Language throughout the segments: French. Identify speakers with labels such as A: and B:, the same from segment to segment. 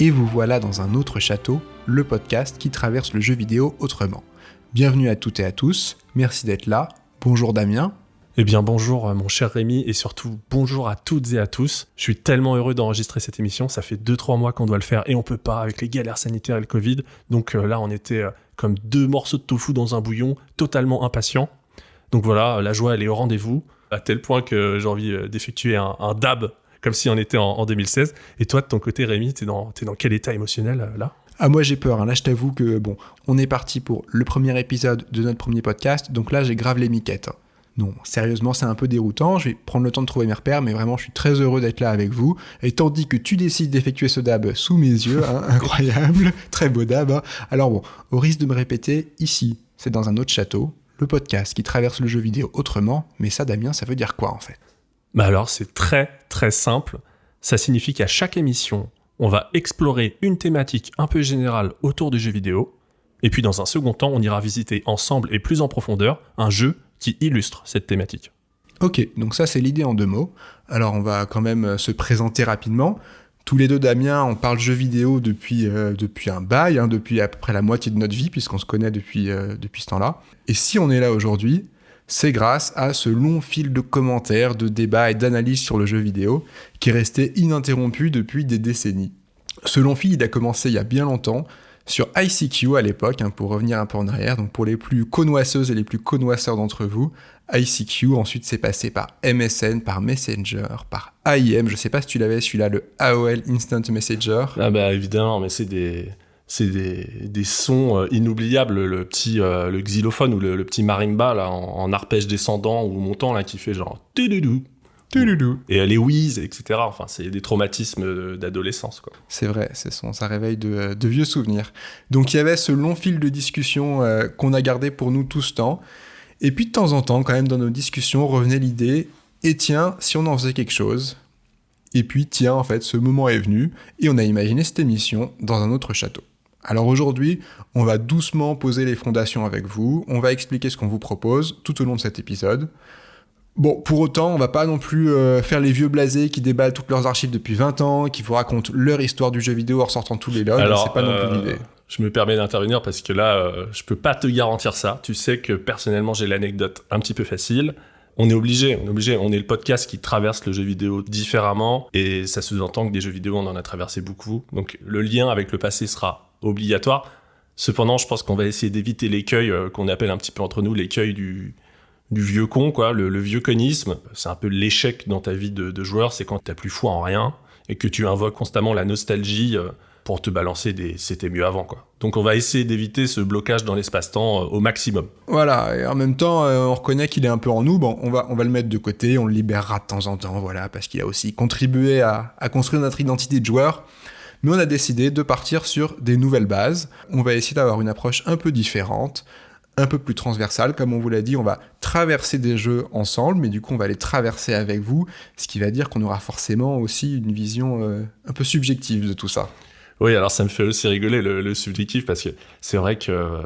A: Et vous voilà dans un autre château, le podcast qui traverse le jeu vidéo autrement. Bienvenue à toutes et à tous, merci d'être là. Bonjour Damien.
B: Eh bien bonjour mon cher Rémi et surtout bonjour à toutes et à tous. Je suis tellement heureux d'enregistrer cette émission, ça fait 2-3 mois qu'on doit le faire et on peut pas avec les galères sanitaires et le Covid. Donc là on était comme 2 morceaux de tofu dans un bouillon, totalement impatients. Donc voilà, la joie elle est au rendez-vous, à tel point que j'ai envie d'effectuer un dab comme si on était en 2016. Et toi de ton côté Rémi, t'es dans quel état émotionnel là ?
A: Ah moi j'ai peur, là je t'avoue que on est parti pour le premier épisode de notre premier podcast, donc là j'ai grave les miquettes. Non, sérieusement, c'est un peu déroutant, je vais prendre le temps de trouver mes repères, mais vraiment, je suis très heureux d'être là avec vous. Et tandis que tu décides d'effectuer ce dab sous mes yeux, incroyable, très beau dab. Alors au risque de me répéter, ici, c'est dans un autre château, le podcast qui traverse le jeu vidéo autrement, mais ça, Damien, ça veut dire quoi en fait ?
B: Bah alors, c'est très très simple. Ça signifie qu'à chaque émission, on va explorer une thématique un peu générale autour du jeu vidéo, et puis dans un second temps, on ira visiter ensemble et plus en profondeur un jeu qui illustre cette thématique.
A: Ok, donc ça c'est l'idée en 2 mots. Alors on va quand même se présenter rapidement. Tous les deux, Damien, on parle jeux vidéo depuis un bail, depuis à peu près la moitié de notre vie, puisqu'on se connaît depuis ce temps-là. Et si on est là aujourd'hui, c'est grâce à ce long fil de commentaires, de débats et d'analyses sur le jeu vidéo qui est resté ininterrompu depuis des décennies. Ce long fil, il a commencé il y a bien longtemps, sur ICQ à l'époque, pour revenir un peu en arrière, donc pour les plus connoisseuses et les plus connoisseurs d'entre vous, ICQ, ensuite c'est passé par MSN, par Messenger, par AIM, je sais pas si tu l'avais celui-là, le AOL Instant Messenger.
B: Ah bah évidemment, mais c'est des sons inoubliables, le xylophone ou le petit marimba là, en arpège descendant ou montant là, qui fait genre tududou. Et les whiz, etc. Enfin, c'est des traumatismes d'adolescence, quoi.
A: C'est vrai, ça réveille de vieux souvenirs. Donc il y avait ce long fil de discussion qu'on a gardé pour nous tout ce temps. Et puis de temps en temps, quand même, dans nos discussions, revenait l'idée, et tiens, si on en faisait quelque chose. Et puis tiens, en fait, ce moment est venu, et on a imaginé cette émission dans un autre château. Alors aujourd'hui, on va doucement poser les fondations avec vous, on va expliquer ce qu'on vous propose tout au long de cet épisode. Bon, pour autant, on va pas non plus faire les vieux blasés qui déballent toutes leurs archives depuis 20 ans, qui vous racontent leur histoire du jeu vidéo en ressortant tous les logs. Alors, c'est pas non plus l'idée.
B: Je me permets d'intervenir parce que là, je peux pas te garantir ça. Tu sais que personnellement, j'ai l'anecdote un petit peu facile. On est obligé. On est le podcast qui traverse le jeu vidéo différemment et ça sous-entend que des jeux vidéo, on en a traversé beaucoup. Donc le lien avec le passé sera obligatoire. Cependant, je pense qu'on va essayer d'éviter l'écueil qu'on appelle un petit peu entre nous l'écueil du vieux con, quoi, le vieux conisme. C'est un peu l'échec dans ta vie de joueur, c'est quand t'as plus foi en rien et que tu invoques constamment la nostalgie pour te balancer des « c'était mieux avant », quoi. Donc on va essayer d'éviter ce blocage dans l'espace-temps au maximum.
A: Voilà, et en même temps, on reconnaît qu'il est un peu en nous, on va le mettre de côté, on le libérera de temps en temps, voilà, parce qu'il a aussi contribué à construire notre identité de joueur. Mais on a décidé de partir sur des nouvelles bases. On va essayer d'avoir une approche un peu différente, un peu plus transversale, comme on vous l'a dit, on va traverser des jeux ensemble, mais du coup on va les traverser avec vous, ce qui va dire qu'on aura forcément aussi une vision un peu subjective de tout ça.
B: Oui, alors ça me fait aussi rigoler le subjectif, parce que c'est vrai que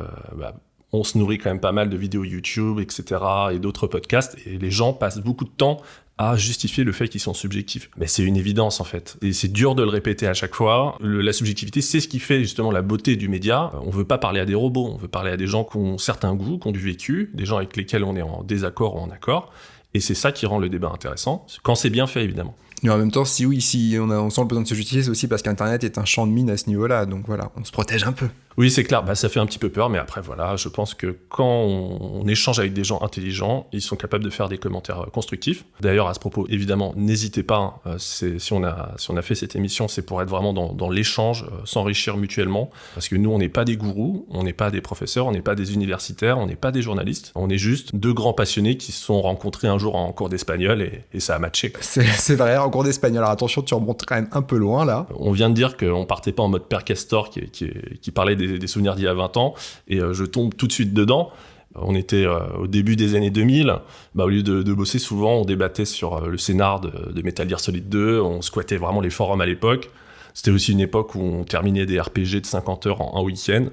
B: on se nourrit quand même pas mal de vidéos YouTube, etc., et d'autres podcasts, et les gens passent beaucoup de temps à justifier le fait qu'ils sont subjectifs. Mais c'est une évidence, en fait. Et c'est dur de le répéter à chaque fois. La subjectivité, c'est ce qui fait justement la beauté du média. On veut pas parler à des robots, on veut parler à des gens qui ont certains goûts, qui ont du vécu, des gens avec lesquels on est en désaccord ou en accord. Et c'est ça qui rend le débat intéressant, quand c'est bien fait, évidemment.
A: Mais en même temps, si on sent le besoin de se justifier, c'est aussi parce qu'Internet est un champ de mine à ce niveau-là. Donc voilà, on se protège un peu.
B: Oui, c'est clair, ça fait un petit peu peur, mais après, voilà, je pense que quand on échange avec des gens intelligents, ils sont capables de faire des commentaires constructifs. D'ailleurs, à ce propos, évidemment, n'hésitez pas, si on a fait cette émission, c'est pour être vraiment dans l'échange, s'enrichir mutuellement, parce que nous, on n'est pas des gourous, on n'est pas des professeurs, on n'est pas des universitaires, on n'est pas des journalistes, on est juste 2 grands passionnés qui se sont rencontrés un jour en cours d'espagnol et ça a matché.
A: C'est vrai, en cours d'espagnol. Alors attention, tu remontes quand même un peu loin, là.
B: On vient de dire qu'on partait pas en mode Père Castor qui parlait des souvenirs d'il y a 20 ans, et je tombe tout de suite dedans. On était au début des années 2000, au lieu de bosser, souvent on débattait sur le scénar de Metal Gear Solid 2, on squattait vraiment les forums à l'époque. C'était aussi une époque où on terminait des RPG de 50 heures en un week-end.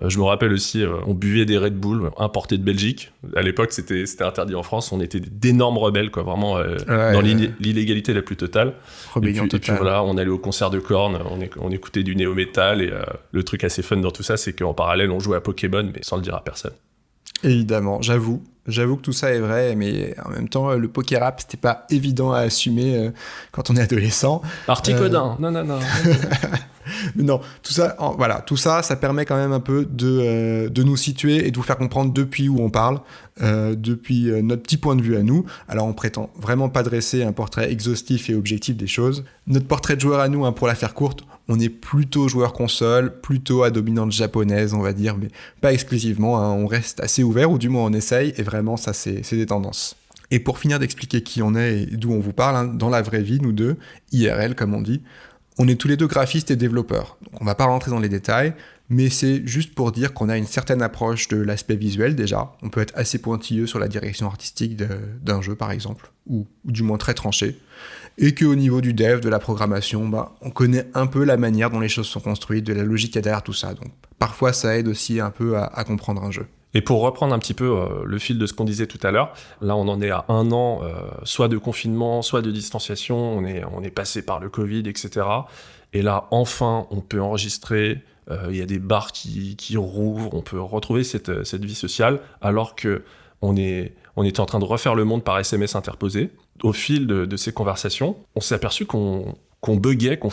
B: Je me rappelle aussi, on buvait des Red Bull importés de Belgique. À l'époque, c'était interdit en France. On était d'énormes rebelles, quoi, vraiment dans l'illégalité la plus totale.
A: Rébellion
B: et puis voilà, on allait au concert de Korn, on écoutait du néo-metal. Et le truc assez fun dans tout ça, c'est qu'en parallèle, on jouait à Pokémon, mais sans le dire à personne.
A: Évidemment, j'avoue que tout ça est vrai, mais en même temps, le poker rap, c'était pas évident à assumer quand on est adolescent.
B: Articodin, non.
A: Mais non, tout ça, ça permet quand même un peu de nous situer et de vous faire comprendre depuis où on parle, depuis notre petit point de vue à nous. Alors, on prétend vraiment pas dresser un portrait exhaustif et objectif des choses. Notre portrait de joueur à nous, pour la faire courte, on est plutôt joueur console, plutôt à dominante japonaise, on va dire, mais pas exclusivement. On reste assez ouvert, ou du moins on essaye, et vraiment, ça, c'est des tendances. Et pour finir d'expliquer qui on est et d'où on vous parle, dans la vraie vie, nous deux, IRL comme on dit, on est tous les deux graphistes et développeurs. Donc on va pas rentrer dans les détails, mais c'est juste pour dire qu'on a une certaine approche de l'aspect visuel déjà. On peut être assez pointilleux sur la direction artistique d'un jeu par exemple, ou du moins très tranché. Et qu'au niveau du dev, de la programmation, on connaît un peu la manière dont les choses sont construites, de la logique qu'il y a derrière tout ça. Donc parfois ça aide aussi un peu à comprendre un jeu.
B: Et pour reprendre un petit peu le fil de ce qu'on disait tout à l'heure, là on en est à 1 an, soit de confinement, soit de distanciation, on est passé par le Covid, etc. Et là enfin on peut enregistrer, il y a des bars qui rouvrent, on peut retrouver cette vie sociale, alors qu'on était en train de refaire le monde par SMS interposé. Au fil de ces conversations, on s'est aperçu qu'on buguait, qu'on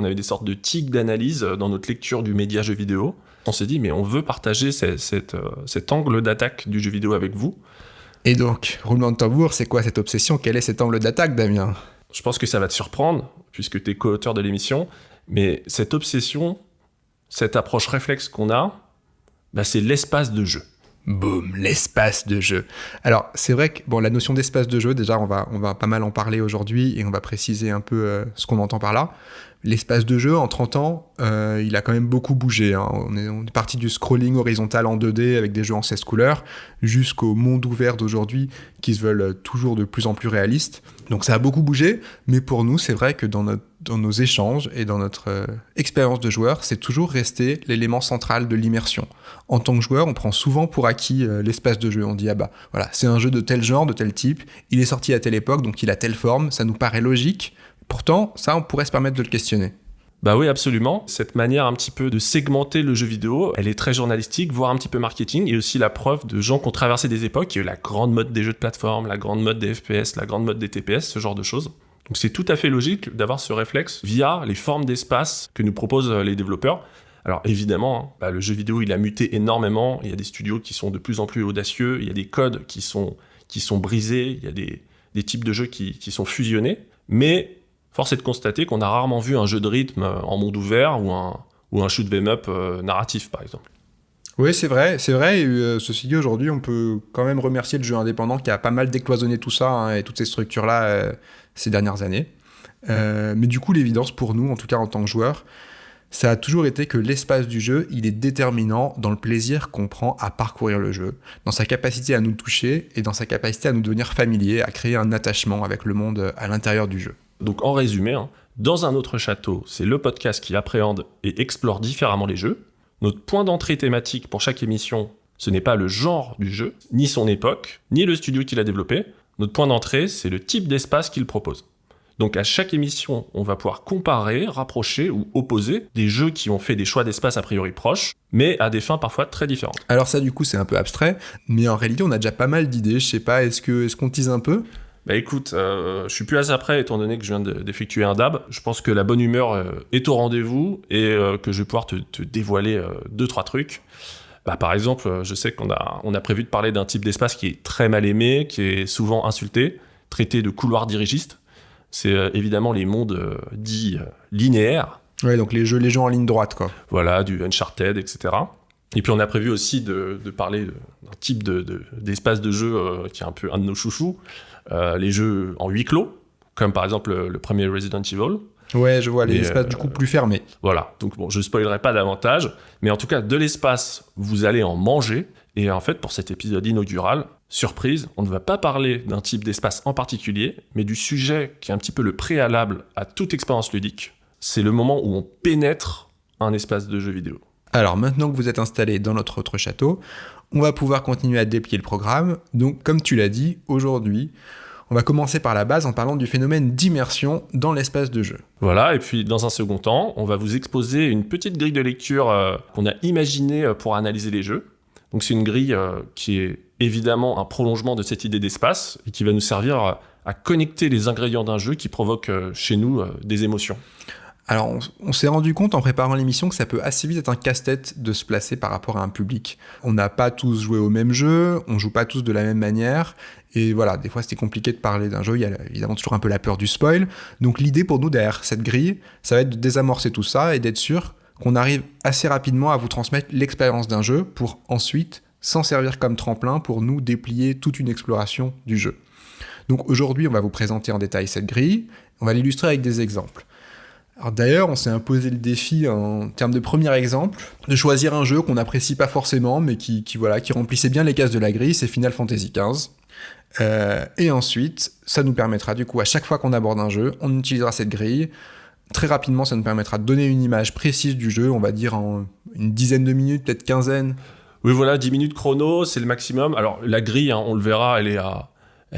B: avait des sortes de tics d'analyse dans notre lecture du média jeu vidéo. On s'est dit, mais on veut partager cet angle d'attaque du jeu vidéo avec vous.
A: Et donc, roulement de tambour, c'est quoi cette obsession ? Quel est cet angle d'attaque, Damien ?
B: Je pense que ça va te surprendre, puisque tu es co-auteur de l'émission, mais cette obsession, cette approche réflexe qu'on a, c'est l'espace de jeu.
A: Boum, l'espace de jeu. Alors, c'est vrai que la notion d'espace de jeu, déjà, on va pas mal en parler aujourd'hui et on va préciser un peu ce qu'on entend par là. L'espace de jeu, en 30 ans, il a quand même beaucoup bougé. On est parti du scrolling horizontal en 2D avec des jeux en 16 couleurs jusqu'au monde ouvert d'aujourd'hui qui se veulent toujours de plus en plus réalistes. Donc ça a beaucoup bougé, mais pour nous, c'est vrai que dans nos échanges et dans notre expérience de joueur, c'est toujours resté l'élément central de l'immersion. En tant que joueur, on prend souvent pour acquis l'espace de jeu. On dit, voilà, c'est un jeu de tel genre, de tel type, il est sorti à telle époque, donc il a telle forme, ça nous paraît logique. Pourtant, ça, on pourrait se permettre de le questionner.
B: Bah oui, absolument. Cette manière un petit peu de segmenter le jeu vidéo, elle est très journalistique, voire un petit peu marketing, et aussi la preuve de gens qui ont traversé des époques. Il y a eu la grande mode des jeux de plateforme, la grande mode des FPS, la grande mode des TPS, ce genre de choses. Donc c'est tout à fait logique d'avoir ce réflexe via les formes d'espace que nous proposent les développeurs. Alors évidemment, le jeu vidéo, il a muté énormément. Il y a des studios qui sont de plus en plus audacieux, il y a des codes qui sont brisés, il y a des types de jeux qui sont fusionnés, mais force est de constater qu'on a rarement vu un jeu de rythme en monde ouvert ou un shoot 'em up narratif, par exemple.
A: Oui, c'est vrai. Et, ceci dit, aujourd'hui, on peut quand même remercier le jeu indépendant qui a pas mal décloisonné tout ça et toutes ces structures-là ces dernières années. Mais du coup, l'évidence pour nous, en tout cas en tant que joueurs, ça a toujours été que l'espace du jeu, il est déterminant dans le plaisir qu'on prend à parcourir le jeu, dans sa capacité à nous toucher et dans sa capacité à nous devenir familiers, à créer un attachement avec le monde à l'intérieur du jeu.
B: Donc en résumé, Dans un autre château, c'est le podcast qui appréhende et explore différemment les jeux. Notre point d'entrée thématique pour chaque émission, ce n'est pas le genre du jeu, ni son époque, ni le studio qui l'a développé. Notre point d'entrée, c'est le type d'espace qu'il propose. Donc à chaque émission, on va pouvoir comparer, rapprocher ou opposer des jeux qui ont fait des choix d'espace a priori proches, mais à des fins parfois très différentes.
A: Alors ça, du coup, c'est un peu abstrait, mais en réalité, on a déjà pas mal d'idées. Je sais pas, est-ce qu'on tease un peu ?
B: Bah écoute, je suis plus assez près étant donné que je viens d'effectuer un dab. Je pense que la bonne humeur est au rendez-vous et que je vais pouvoir te dévoiler 2-3 trucs. Par exemple, je sais qu'on a prévu de parler d'un type d'espace qui est très mal aimé, qui est souvent insulté, traité de couloir dirigiste. C'est évidemment les mondes dits linéaires.
A: Ouais, donc les jeux en ligne droite, quoi.
B: Voilà, du Uncharted, etc. Et puis on a prévu aussi de parler d'un type d'espace de jeu qui est un peu un de nos chouchous. Les jeux en huis clos, comme par exemple le premier Resident Evil.
A: Ouais, je vois, les espaces du coup plus fermés.
B: Voilà, donc bon, je spoilerai pas davantage, mais en tout cas, de l'espace, vous allez en manger. Et en fait, pour cet épisode inaugural, surprise, on ne va pas parler d'un type d'espace en particulier, mais du sujet qui est un petit peu le préalable à toute expérience ludique. C'est le moment où on pénètre un espace de jeu vidéo.
A: Alors maintenant que vous êtes installé dans notre autre château, on va pouvoir continuer à déplier le programme. Donc comme tu l'as dit, aujourd'hui, on va commencer par la base en parlant du phénomène d'immersion dans l'espace de jeu.
B: Voilà, et puis dans un second temps, on va vous exposer une petite grille de lecture qu'on a imaginée pour analyser les jeux. Donc c'est une grille qui est évidemment un prolongement de cette idée d'espace et qui va nous servir à connecter les ingrédients d'un jeu qui provoque chez nous des émotions.
A: Alors, on s'est rendu compte en préparant l'émission que ça peut assez vite être un casse-tête de se placer par rapport à un public. On n'a pas tous joué au même jeu, on joue pas tous de la même manière, et voilà, des fois c'était compliqué de parler d'un jeu, il y a évidemment toujours un peu la peur du spoil. Donc l'idée pour nous derrière cette grille, ça va être de désamorcer tout ça et d'être sûr qu'on arrive assez rapidement à vous transmettre l'expérience d'un jeu pour ensuite s'en servir comme tremplin pour nous déplier toute une exploration du jeu. Donc aujourd'hui, on va vous présenter en détail cette grille, on va l'illustrer avec des exemples. Alors d'ailleurs, on s'est imposé le défi en termes de premier exemple, de choisir un jeu qu'on n'apprécie pas forcément, mais qui remplissait bien les cases de la grille, c'est Final Fantasy XV. Et ensuite, ça nous permettra du coup, à chaque fois qu'on aborde un jeu, on utilisera cette grille. Très rapidement, ça nous permettra de donner une image précise du jeu, on va dire en une dizaine de minutes, peut-être quinzaine.
B: Oui, voilà, 10 minutes chrono, c'est le maximum. Alors la grille, on le verra, elle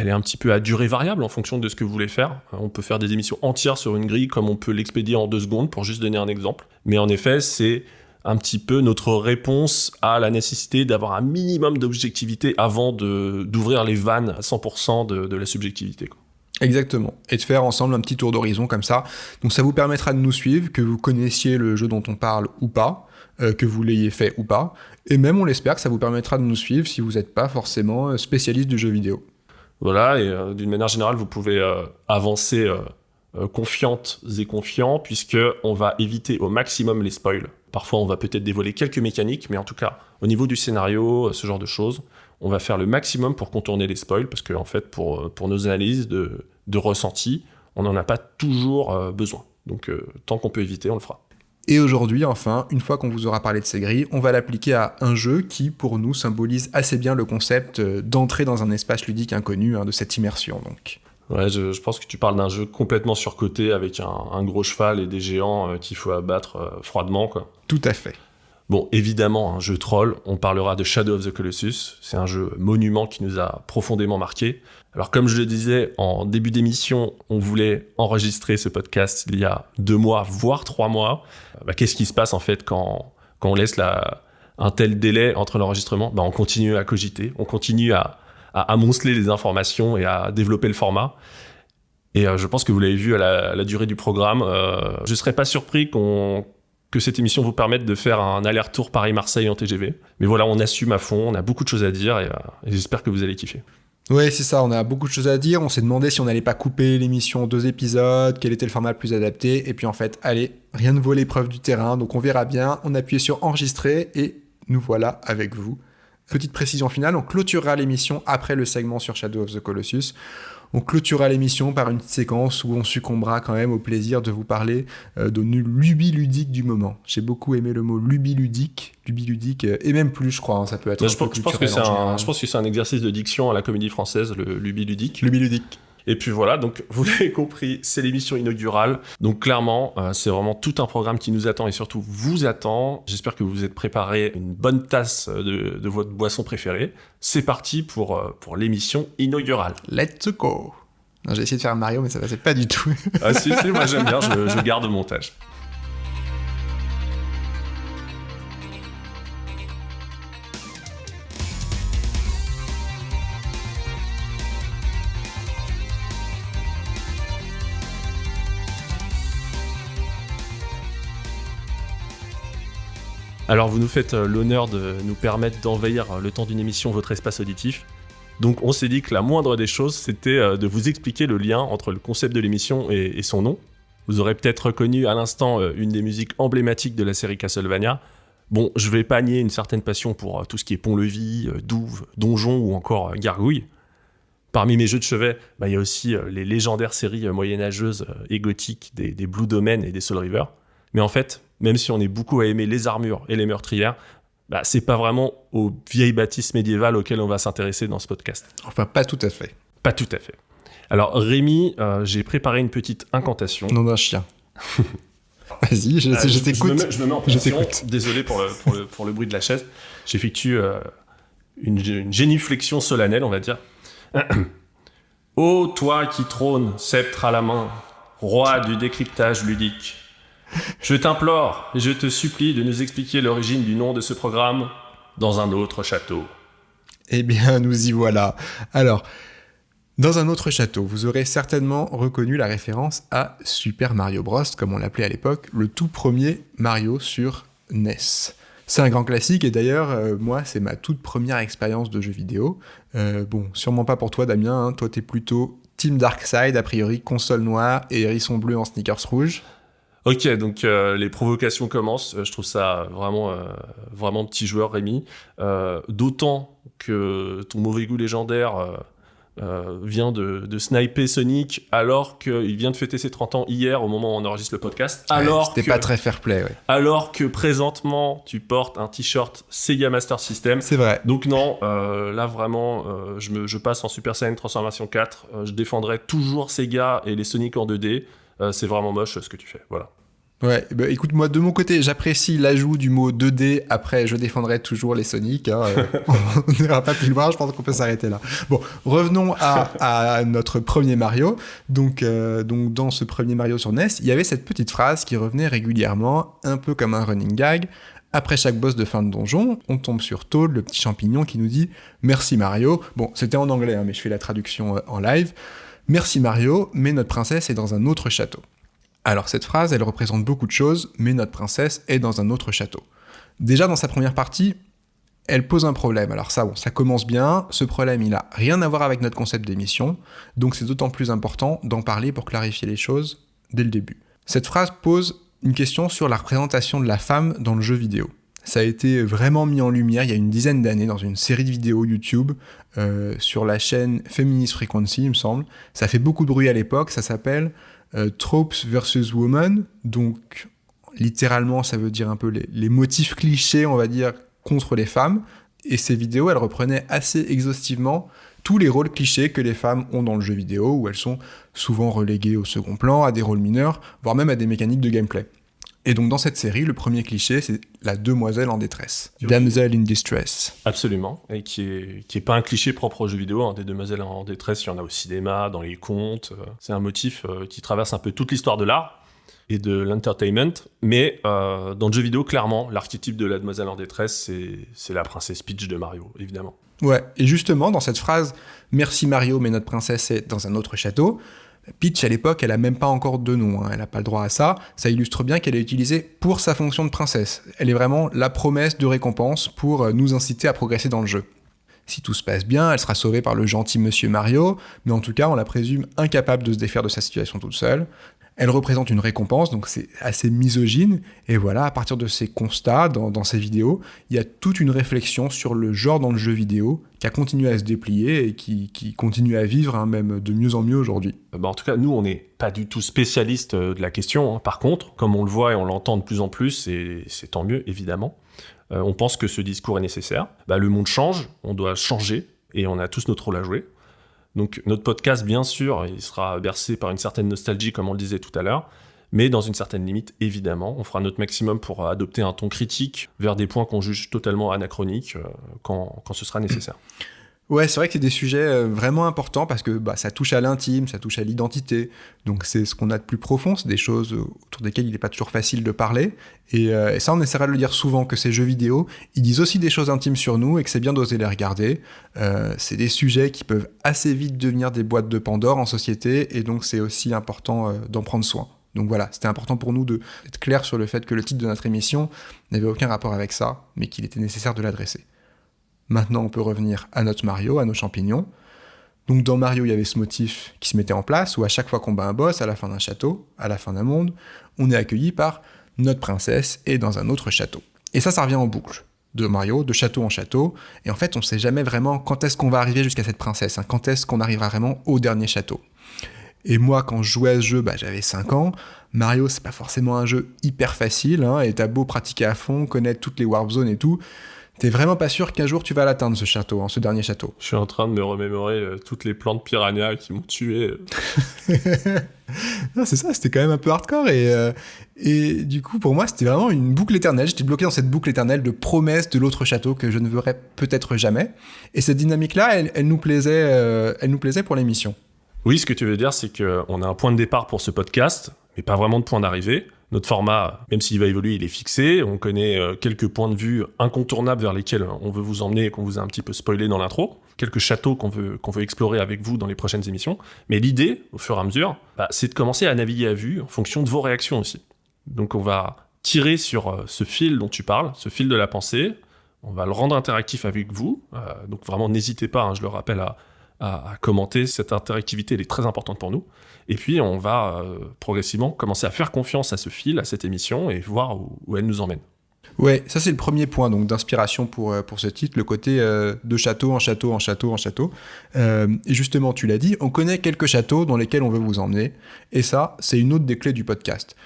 B: est un petit peu à durée variable en fonction de ce que vous voulez faire. On peut faire des émissions entières sur une grille comme on peut l'expédier en 2 secondes, pour juste donner un exemple. Mais en effet, c'est un petit peu notre réponse à la nécessité d'avoir un minimum d'objectivité avant d'ouvrir les vannes à 100% de la subjectivité, quoi.
A: Exactement, et de faire ensemble un petit tour d'horizon comme ça. Donc ça vous permettra de nous suivre, que vous connaissiez le jeu dont on parle ou pas, que vous l'ayez fait ou pas. Et même, on l'espère, que ça vous permettra de nous suivre si vous n'êtes pas forcément spécialiste du jeu vidéo.
B: Voilà, et d'une manière générale, vous pouvez avancer confiantes et confiants, puisqu'on va éviter au maximum les spoils. Parfois, on va peut-être dévoiler quelques mécaniques, mais en tout cas, au niveau du scénario, ce genre de choses, on va faire le maximum pour contourner les spoils, parce qu'en fait, pour nos analyses de ressenti, on n'en a pas toujours besoin. Donc, tant qu'on peut éviter, on le fera.
A: Et aujourd'hui, enfin, une fois qu'on vous aura parlé de ces grilles, on va l'appliquer à un jeu qui, pour nous, symbolise assez bien le concept d'entrer dans un espace ludique inconnu, de cette immersion, donc.
B: Ouais, je pense que tu parles d'un jeu complètement surcoté, avec un gros cheval et des géants qu'il faut abattre froidement, quoi.
A: Tout à fait.
B: Bon, évidemment, un jeu troll, on parlera de Shadow of the Colossus. C'est un jeu monument qui nous a profondément marqué. Alors, comme je le disais en début d'émission, on voulait enregistrer ce podcast il y a 2 mois, voire 3 mois. Qu'est-ce qui se passe, en fait, quand on laisse un tel délai entre l'enregistrement ? On continue à cogiter, on continue à amonceler les informations et à développer le format. Et je pense que vous l'avez vu à la durée du programme. Je ne serais pas surpris que cette émission vous permette de faire un aller-retour Paris-Marseille en TGV. Mais voilà, on assume à fond, on a beaucoup de choses à dire et j'espère que vous allez kiffer.
A: Ouais, c'est ça, on a beaucoup de choses à dire. On s'est demandé si on n'allait pas couper l'émission en 2 épisodes, quel était le format le plus adapté. Et puis en fait, allez, rien ne vaut l'épreuve du terrain, donc on verra bien. On appuie sur enregistrer et nous voilà avec vous. Petite précision finale, on clôturera l'émission après le segment sur Shadow of the Colossus. On clôturera l'émission par une séquence où on succombera quand même au plaisir de vous parler de nos lubies ludiques du moment. J'ai beaucoup aimé le mot lubies ludique, et même plus, je crois. Ça peut être
B: je pense que c'est un exercice de diction à la Comédie Française, le lubies ludique.
A: Lubies ludique.
B: Et puis voilà, donc vous l'avez compris, c'est l'émission inaugurale. Donc clairement, c'est vraiment tout un programme qui nous attend et surtout vous attend. J'espère que vous vous êtes préparé une bonne tasse de votre boisson préférée. C'est parti pour l'émission inaugurale.
A: Let's go. Non, j'ai essayé de faire un Mario, mais ça passait pas du tout.
B: Ah si, moi j'aime bien, je garde au montage. Alors vous nous faites l'honneur de nous permettre d'envahir le temps d'une émission votre espace auditif. Donc on s'est dit que la moindre des choses, c'était de vous expliquer le lien entre le concept de l'émission et son nom. Vous aurez peut-être reconnu à l'instant une des musiques emblématiques de la série Castlevania. Bon, je vais pas nier une certaine passion pour tout ce qui est pont-levis, douve, donjon ou encore gargouille. Parmi mes jeux de chevet, il y a aussi les légendaires séries moyenâgeuses et gothiques des Blue Domain et des Soul River. Mais en fait, même si on est beaucoup à aimer les armures et les meurtrières, c'est pas vraiment aux vieilles bâtisses médiévales auxquelles on va s'intéresser dans ce podcast.
A: Enfin, pas tout à fait.
B: Pas tout à fait. Alors Rémi, j'ai préparé une petite incantation.
A: Nom d'un chien. Vas-y, je t'écoute.
B: Je me mets en position. Désolé pour le bruit de la chaise. J'effectue une génuflexion solennelle, on va dire. Ô toi qui trônes, sceptre à la main, roi du décryptage ludique, je t'implore et je te supplie de nous expliquer l'origine du nom de ce programme dans un autre château.
A: Eh bien, nous y voilà. Alors, dans un autre château, vous aurez certainement reconnu la référence à Super Mario Bros, comme on l'appelait à l'époque, le tout premier Mario sur NES. C'est un grand classique, et d'ailleurs, moi, c'est ma toute première expérience de jeu vidéo. Bon, sûrement pas pour toi, Damien, hein. Toi, t'es plutôt Team Darkside, a priori, console noire et hérisson bleu en sneakers rouge.
B: Ok, donc les provocations commencent. Je trouve ça vraiment petit joueur, Rémi. D'autant que ton mauvais goût légendaire vient de sniper Sonic alors qu'il vient de fêter ses 30 ans hier au moment où on enregistre le podcast.
A: C'était pas très fair play, ouais.
B: Alors que présentement, tu portes un t-shirt Sega Master System.
A: C'est vrai.
B: Donc non, là vraiment, je passe en Super Saiyan Transformation 4. Je défendrai toujours Sega et les Sonic en 2D. C'est vraiment moche ce que tu fais, voilà.
A: Ouais, bah écoute, moi de mon côté, j'apprécie l'ajout du mot 2D. Après, je défendrai toujours les Sonic. Hein, on n'ira pas plus loin, je pense qu'on peut s'arrêter là. Bon, revenons à notre premier Mario. Donc, dans ce premier Mario sur NES, il y avait cette petite phrase qui revenait régulièrement, un peu comme un running gag. Après chaque boss de fin de donjon, on tombe sur Toad, le petit champignon, qui nous dit « Merci Mario ». Bon, c'était en anglais, hein, mais je fais la traduction en live. « Merci Mario, mais notre princesse est dans un autre château ». Alors cette phrase, elle représente beaucoup de choses, mais notre princesse est dans un autre château. Déjà dans sa première partie, elle pose un problème. Alors ça, ça commence bien, ce problème il a rien à voir avec notre concept d'émission, donc c'est d'autant plus important d'en parler pour clarifier les choses dès le début. Cette phrase pose une question sur la représentation de la femme dans le jeu vidéo. Ça a été vraiment mis en lumière il y a une dizaine d'années dans une série de vidéos YouTube sur la chaîne Feminist Frequency, il me semble. Ça fait beaucoup de bruit à l'époque, ça s'appelle Tropes versus Women, donc littéralement ça veut dire un peu les motifs clichés, on va dire, contre les femmes, et ces vidéos elles reprenaient assez exhaustivement tous les rôles clichés que les femmes ont dans le jeu vidéo, où elles sont souvent reléguées au second plan, à des rôles mineurs, voire même à des mécaniques de gameplay. Et donc dans cette série, le premier cliché, c'est la demoiselle en détresse. Damsel in distress.
B: Absolument, et qui est pas un cliché propre aux jeux vidéo, hein. Des demoiselles en détresse, il y en a au cinéma, dans les contes. C'est un motif qui traverse un peu toute l'histoire de l'art et de l'entertainment. Mais dans le jeu vidéo, clairement, l'archétype de la demoiselle en détresse, c'est la princesse Peach de Mario, évidemment.
A: Ouais, et justement, dans cette phrase « Merci Mario, mais notre princesse est dans un autre château », Peach, à l'époque, elle a même pas encore de nom, hein, elle n'a pas le droit à ça. Ça illustre bien qu'elle est utilisée pour sa fonction de princesse. Elle est vraiment la promesse de récompense pour nous inciter à progresser dans le jeu. Si tout se passe bien, elle sera sauvée par le gentil Monsieur Mario, mais en tout cas, on la présume incapable de se défaire de sa situation toute seule. Elle représente une récompense, donc c'est assez misogyne, et voilà, à partir de ces constats, dans ces vidéos, il y a toute une réflexion sur le genre dans le jeu vidéo, qui a continué à se déplier, et qui continue à vivre, hein, même de mieux en mieux aujourd'hui.
B: En tout cas, nous, on n'est pas du tout spécialistes de la question, hein. Par contre, comme on le voit et on l'entend de plus en plus, et c'est tant mieux, évidemment, on pense que ce discours est nécessaire. Le monde change, on doit changer, et on a tous notre rôle à jouer. Donc notre podcast, bien sûr, il sera bercé par une certaine nostalgie, comme on le disait tout à l'heure, mais dans une certaine limite, évidemment. On fera notre maximum pour adopter un ton critique vers des points qu'on juge totalement anachroniques quand ce sera nécessaire.
A: Ouais, c'est vrai que c'est des sujets vraiment importants parce que ça touche à l'intime, ça touche à l'identité. Donc c'est ce qu'on a de plus profond, c'est des choses autour desquelles il n'est pas toujours facile de parler. Et ça, on essaiera de le dire souvent, que ces jeux vidéo, ils disent aussi des choses intimes sur nous et que c'est bien d'oser les regarder. C'est des sujets qui peuvent assez vite devenir des boîtes de Pandore en société, et donc c'est aussi important d'en prendre soin. Donc voilà, c'était important pour nous d'être clair sur le fait que le titre de notre émission n'avait aucun rapport avec ça, mais qu'il était nécessaire de l'adresser. Maintenant, on peut revenir à notre Mario, à nos champignons. Donc dans Mario, il y avait ce motif qui se mettait en place, où à chaque fois qu'on bat un boss, à la fin d'un château, à la fin d'un monde, on est accueilli par notre princesse et dans un autre château. Et ça revient en boucle, de Mario, de château en château, et en fait, on ne sait jamais vraiment quand est-ce qu'on va arriver jusqu'à cette princesse, hein, quand est-ce qu'on arrivera vraiment au dernier château. Et moi, quand je jouais à ce jeu, j'avais 5 ans. Mario, c'est pas forcément un jeu hyper facile, hein, et t'as beau pratiquer à fond, connaître toutes les warp zones et tout, T'es vraiment pas sûr qu'un jour tu vas l'atteindre, ce château, ce dernier château.
B: Je suis en train de me remémorer toutes les plantes piranha qui m'ont tué.
A: Non, c'est ça, c'était quand même un peu hardcore et du coup pour moi c'était vraiment une boucle éternelle. J'étais bloqué dans cette boucle éternelle de promesses de l'autre château que je ne verrais peut-être jamais. Et cette dynamique-là, elle nous plaisait pour l'émission.
B: Oui, ce que tu veux dire, c'est qu'on a un point de départ pour ce podcast, mais pas vraiment de point d'arrivée. Notre format, même s'il va évoluer, il est fixé. On connaît quelques points de vue incontournables vers lesquels on veut vous emmener et qu'on vous a un petit peu spoilé dans l'intro. Quelques châteaux qu'on veut explorer avec vous dans les prochaines émissions. Mais l'idée, au fur et à mesure, c'est de commencer à naviguer à vue en fonction de vos réactions aussi. Donc on va tirer sur ce fil dont tu parles, ce fil de la pensée. On va le rendre interactif avec vous. Donc vraiment, n'hésitez pas, je le rappelle, à commenter. Cette interactivité, elle est très importante pour nous. Et puis, on va progressivement commencer à faire confiance à ce fil, à cette émission, et voir où elle nous emmène.
A: Ouais, ça c'est le premier point donc d'inspiration pour ce titre, le côté de château en château en château en château. Et justement, tu l'as dit, on connaît quelques châteaux dans lesquels on veut vous emmener. Et ça, c'est une autre des clés du podcast.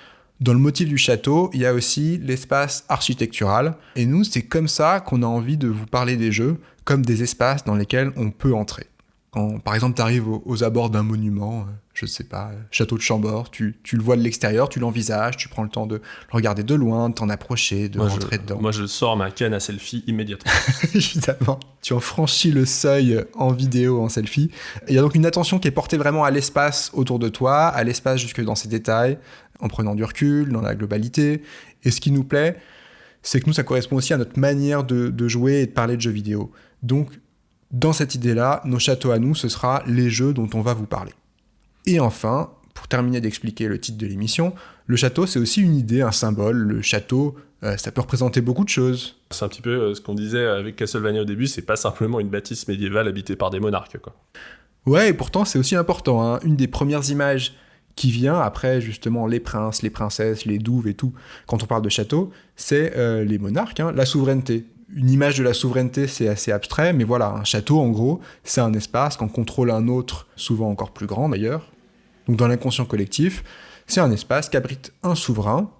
A: Dans le motif du château, il y a aussi l'espace architectural. Et nous, c'est comme ça qu'on a envie de vous parler des jeux, comme des espaces dans lesquels on peut entrer. Quand, par exemple, tu arrives aux abords d'un monument, je sais pas, château de Chambord, tu le vois de l'extérieur, tu l'envisages, tu prends le temps de le regarder de loin, de t'en approcher, de rentrer dedans.
B: Moi, je sors ma canne à selfie immédiatement.
A: Évidemment. Tu en franchis le seuil en vidéo, en selfie. Il y a donc une attention qui est portée vraiment à l'espace autour de toi, à l'espace jusque dans ses détails, en prenant du recul, dans la globalité. Et ce qui nous plaît, c'est que nous, ça correspond aussi à notre manière de jouer et de parler de jeux vidéo. Donc, dans cette idée-là, nos châteaux à nous, ce sera les jeux dont on va vous parler. Et enfin, pour terminer d'expliquer le titre de l'émission, le château, c'est aussi une idée, un symbole. Le château, ça peut représenter beaucoup de choses.
B: C'est un petit peu ce qu'on disait avec Castlevania au début, c'est pas simplement une bâtisse médiévale habitée par des monarques, quoi.
A: Ouais, et pourtant, c'est aussi important, hein. Une des premières images qui vient après, justement, les princes, les princesses, les douves et tout, quand on parle de château, c'est les monarques, hein, la souveraineté. Une image de la souveraineté, c'est assez abstrait, mais voilà, un château, en gros, c'est un espace qu'on contrôle un autre, souvent encore plus grand d'ailleurs. Donc dans l'inconscient collectif, c'est un espace qu'abrite un souverain,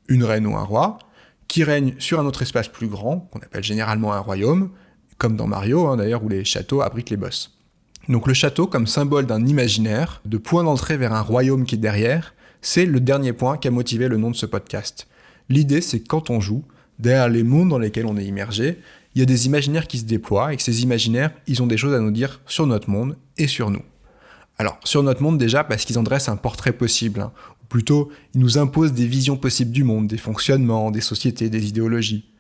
A: une reine ou un roi, qui règne sur un autre espace plus grand, qu'on appelle généralement un royaume, comme dans Mario, d'ailleurs, où les châteaux abritent les boss. Donc le château, comme symbole d'un imaginaire, de point d'entrée vers un royaume qui est derrière, c'est le dernier point qui a motivé le nom de ce podcast. L'idée, c'est que quand on joue, derrière les mondes dans lesquels on est immergé, il y a des imaginaires qui se déploient, et que ces imaginaires, ils ont des choses à nous dire sur notre monde et sur nous. Alors, sur notre monde déjà, parce qu'ils en dressent un portrait possible, hein. Ou plutôt, ils nous imposent des visions possibles du monde, des fonctionnements, des sociétés, des idéologies.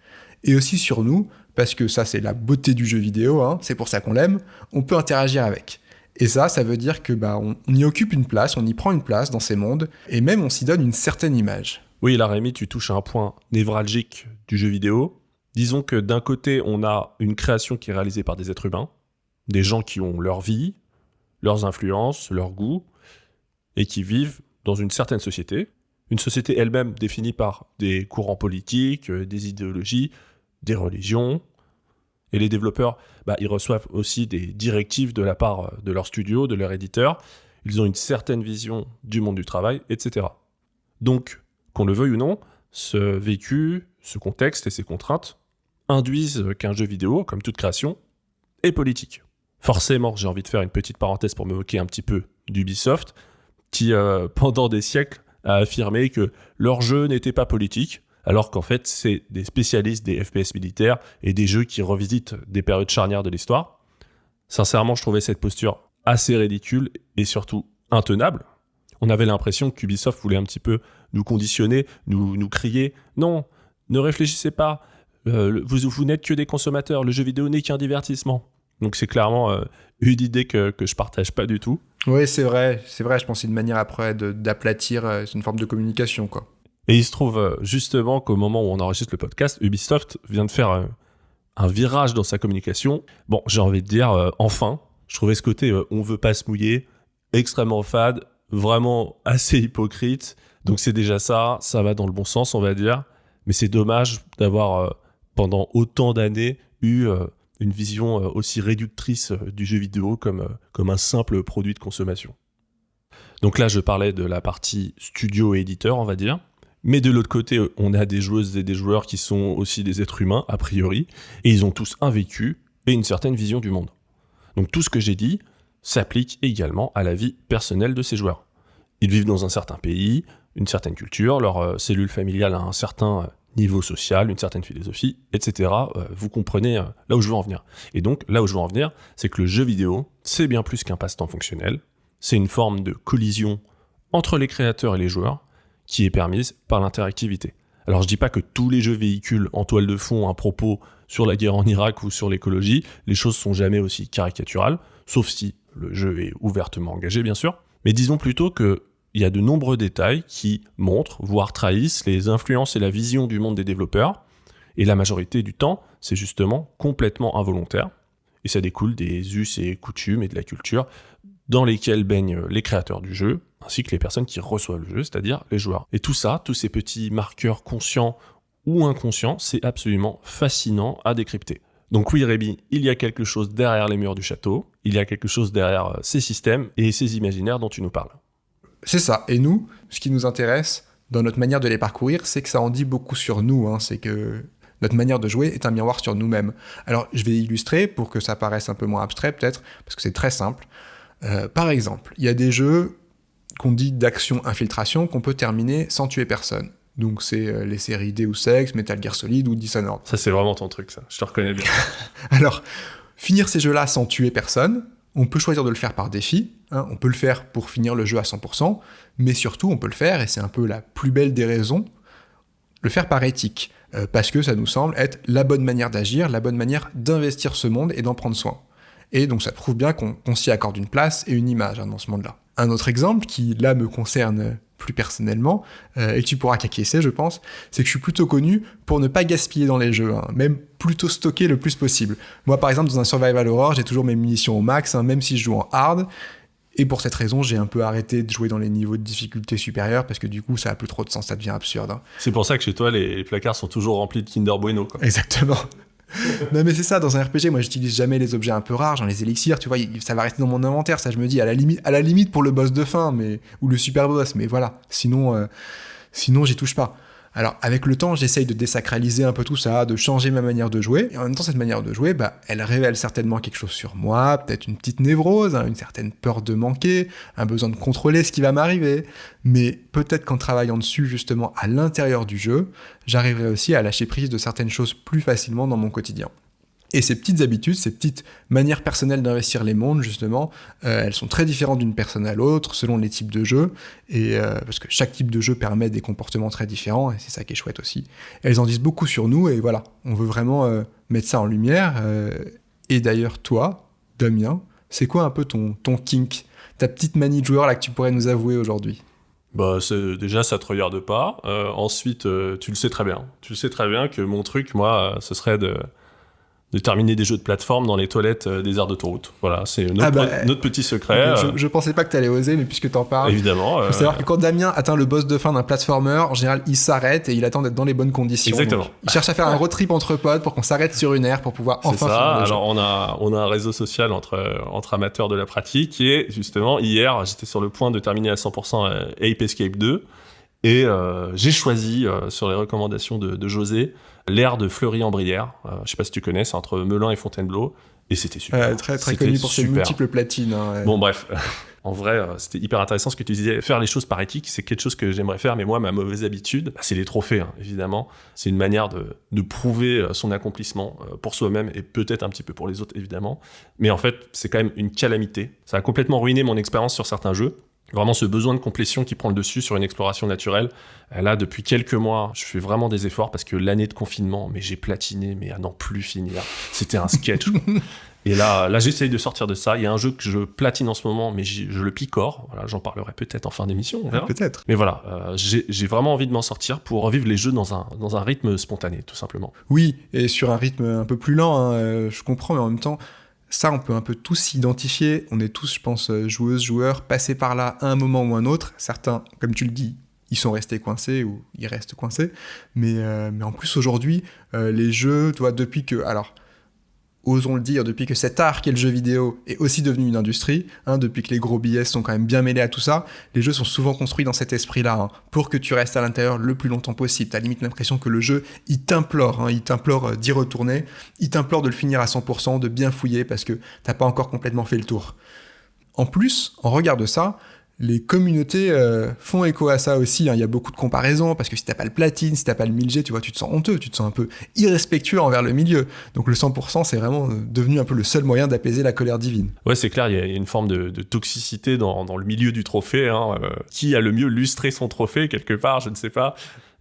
A: Et aussi sur nous, parce que ça c'est la beauté du jeu vidéo, hein, c'est pour ça qu'on l'aime, on peut interagir avec. Et ça veut dire que on y occupe une place, on y prend une place dans ces mondes, et même on s'y donne une certaine image.
B: Oui, là, Rémi, tu touches à un point névralgique du jeu vidéo. Disons que d'un côté, on a une création qui est réalisée par des êtres humains, des gens qui ont leur vie, leurs influences, leurs goûts, et qui vivent dans une certaine société. Une société elle-même définie par des courants politiques, des idéologies, des religions. Et les développeurs, ils reçoivent aussi des directives de la part de leur studio, de leur éditeur. Ils ont une certaine vision du monde du travail, etc. Donc, qu'on le veuille ou non, ce vécu, ce contexte et ces contraintes induisent qu'un jeu vidéo, comme toute création, est politique. Forcément, j'ai envie de faire une petite parenthèse pour me moquer un petit peu d'Ubisoft, qui, pendant des siècles, a affirmé que leur jeu n'était pas politique, alors qu'en fait, c'est des spécialistes des FPS militaires et des jeux qui revisitent des périodes charnières de l'histoire. Sincèrement, je trouvais cette posture assez ridicule et surtout intenable. On avait l'impression qu'Ubisoft voulait un petit peu nous conditionner, nous crier « Non, ne réfléchissez pas, vous n'êtes que des consommateurs, le jeu vidéo n'est qu'un divertissement. » Donc c'est clairement une idée que je partage pas du tout.
A: Oui, c'est vrai, je pense que c'est une manière après d'aplatir, c'est une forme de communication, quoi.
B: Et il se trouve justement qu'au moment où on enregistre le podcast, Ubisoft vient de faire un virage dans sa communication. Bon, j'ai envie de dire, enfin, je trouvais ce côté on veut pas se mouiller, extrêmement fade, vraiment assez hypocrite. Donc c'est déjà ça va dans le bon sens, on va dire. Mais c'est dommage d'avoir, pendant autant d'années, eu une vision aussi réductrice du jeu vidéo comme un simple produit de consommation. Donc là, je parlais de la partie studio et éditeur, on va dire. Mais de l'autre côté, on a des joueuses et des joueurs qui sont aussi des êtres humains, a priori, et ils ont tous un vécu et une certaine vision du monde. Donc tout ce que j'ai dit s'applique également à la vie personnelle de ces joueurs. Ils vivent dans un certain pays, une certaine culture, leur cellule familiale a un certain niveau social, une certaine philosophie, etc. Vous comprenez là où je veux en venir. Et donc, là où je veux en venir, c'est que le jeu vidéo, c'est bien plus qu'un passe-temps fonctionnel. C'est une forme de collision entre les créateurs et les joueurs qui est permise par l'interactivité. Alors, je dis pas que tous les jeux véhiculent en toile de fond un propos sur la guerre en Irak ou sur l'écologie. Les choses sont jamais aussi caricaturales, sauf si le jeu est ouvertement engagé, bien sûr. Mais disons plutôt que il y a de nombreux détails qui montrent, voire trahissent, les influences et la vision du monde des développeurs. Et la majorité du temps, c'est justement complètement involontaire. Et ça découle des us et coutumes et de la culture dans lesquels baignent les créateurs du jeu, ainsi que les personnes qui reçoivent le jeu, c'est-à-dire les joueurs. Et tout ça, tous ces petits marqueurs conscients ou inconscients, c'est absolument fascinant à décrypter. Donc oui, Rémi, il y a quelque chose derrière les murs du château, il y a quelque chose derrière ces systèmes et ces imaginaires dont tu nous parles.
A: C'est ça. Et nous, ce qui nous intéresse dans notre manière de les parcourir, c'est que ça en dit beaucoup sur nous. C'est que notre manière de jouer est un miroir sur nous-mêmes. Alors, je vais illustrer pour que ça paraisse un peu moins abstrait, peut-être, parce que c'est très simple. Par exemple, il y a des jeux qu'on dit d'action-infiltration qu'on peut terminer sans tuer personne. Donc, c'est les séries Deus Ex, Metal Gear Solid ou Dishonored.
B: Ça, c'est vraiment ton truc, ça. Je te reconnais bien.
A: Alors, finir ces jeux-là sans tuer personne, on peut choisir de le faire par défi, on peut le faire pour finir le jeu à 100%, mais surtout on peut le faire, et c'est un peu la plus belle des raisons, le faire par éthique, parce que ça nous semble être la bonne manière d'agir, la bonne manière d'investir ce monde et d'en prendre soin. Et donc ça prouve bien qu'on s'y accorde une place et une image dans ce monde-là. Un autre exemple qui, là, me concerne plus personnellement, et que tu pourras qu'acquiescer, je pense, c'est que je suis plutôt connu pour ne pas gaspiller dans les jeux, même plutôt stocker le plus possible. Moi, par exemple, dans un Survival Horror, j'ai toujours mes munitions au max, même si je joue en hard, et pour cette raison, j'ai un peu arrêté de jouer dans les niveaux de difficulté supérieurs, parce que du coup, ça a plus trop de sens, ça devient absurde.
B: C'est pour ça que chez toi, les placards sont toujours remplis de Kinder Bueno, quoi.
A: Exactement. Non mais c'est ça, dans un RPG, moi j'utilise jamais les objets un peu rares, genre les élixirs, tu vois, ça va rester dans mon inventaire, ça je me dis, à la limite pour le boss de fin, ou le super boss, mais voilà, sinon j'y touche pas. Alors avec le temps, j'essaye de désacraliser un peu tout ça, de changer ma manière de jouer, et en même temps cette manière de jouer, elle révèle certainement quelque chose sur moi, peut-être une petite névrose, une certaine peur de manquer, un besoin de contrôler ce qui va m'arriver, mais peut-être qu'en travaillant dessus justement à l'intérieur du jeu, j'arriverai aussi à lâcher prise de certaines choses plus facilement dans mon quotidien. Et ces petites habitudes, ces petites manières personnelles d'investir les mondes, justement, elles sont très différentes d'une personne à l'autre, selon les types de jeux, et parce que chaque type de jeu permet des comportements très différents, et c'est ça qui est chouette aussi. Elles en disent beaucoup sur nous, et voilà, on veut vraiment mettre ça en lumière. Et d'ailleurs, toi, Damien, c'est quoi un peu ton kink, ta petite manie de joueur là que tu pourrais nous avouer aujourd'hui ?
B: Déjà, ça te regarde pas. Ensuite, tu le sais très bien. Tu le sais très bien que mon truc, moi, ce serait de terminer des jeux de plateforme dans les toilettes des aires d'autoroute. Voilà, c'est notre petit secret.
A: Je pensais pas que t'allais oser, mais puisque t'en parles...
B: Évidemment.
A: Faut savoir que quand Damien atteint le boss de fin d'un platformer, en général, il s'arrête et il attend d'être dans les bonnes conditions.
B: Exactement.
A: Donc, il cherche à faire un road trip entre potes pour qu'on s'arrête sur une aire pour pouvoir enfin finir le jeu.
B: Alors, on a un réseau social entre amateurs de la pratique et justement, hier, j'étais sur le point de terminer à 100% Ape Escape 2 et j'ai choisi, sur les recommandations de José, l'aire de Fleury-en-Brière. Je sais pas si tu connais, c'est entre Melun et Fontainebleau. Et c'était super.
A: Très très connu pour ses multiples platines.
B: Bon, bref. En vrai, c'était hyper intéressant ce que tu disais. Faire les choses par éthique, c'est quelque chose que j'aimerais faire, mais moi, ma mauvaise habitude, c'est les trophées, évidemment. C'est une manière de prouver son accomplissement pour soi-même et peut-être un petit peu pour les autres, évidemment. Mais en fait, c'est quand même une calamité. Ça a complètement ruiné mon expérience sur certains jeux. Vraiment ce besoin de complétion qui prend le dessus sur une exploration naturelle. Là, depuis quelques mois, je fais vraiment des efforts parce que l'année de confinement, mais j'ai platiné, mais à n'en plus finir. C'était un sketch. Et là, j'essaye de sortir de ça. Il y a un jeu que je platine en ce moment, mais je le picore. Voilà, j'en parlerai peut-être en fin d'émission, on verra.
A: Peut-être.
B: Mais voilà, j'ai vraiment envie de m'en sortir pour revivre les jeux dans un rythme spontané, tout simplement.
A: Oui, et sur un rythme un peu plus lent, je comprends, mais en même temps, ça, on peut un peu tous s'identifier. On est tous, je pense, joueuses, joueurs, passés par là à un moment ou un autre. Certains, comme tu le dis, ils sont restés coincés ou ils restent coincés. Mais en plus, aujourd'hui, les jeux, tu vois, depuis que... Alors, osons le dire, depuis que cet art qu'est le jeu vidéo est aussi devenu une industrie, depuis que les gros billets sont quand même bien mêlés à tout ça, les jeux sont souvent construits dans cet esprit-là, pour que tu restes à l'intérieur le plus longtemps possible. T'as limite l'impression que le jeu, il t'implore d'y retourner, il t'implore de le finir à 100%, de bien fouiller parce que t'as pas encore complètement fait le tour. En plus, en regard de ça, les communautés font écho à ça aussi. Il y a beaucoup de comparaisons, parce que si t'as pas le platine, si t'as pas le 1000G, tu vois, tu te sens honteux, tu te sens un peu irrespectueux envers le milieu. Donc le 100%, c'est vraiment devenu un peu le seul moyen d'apaiser la colère divine.
B: Ouais, c'est clair, il y a une forme de toxicité dans le milieu du trophée. Qui a le mieux lustré son trophée, quelque part, je ne sais pas.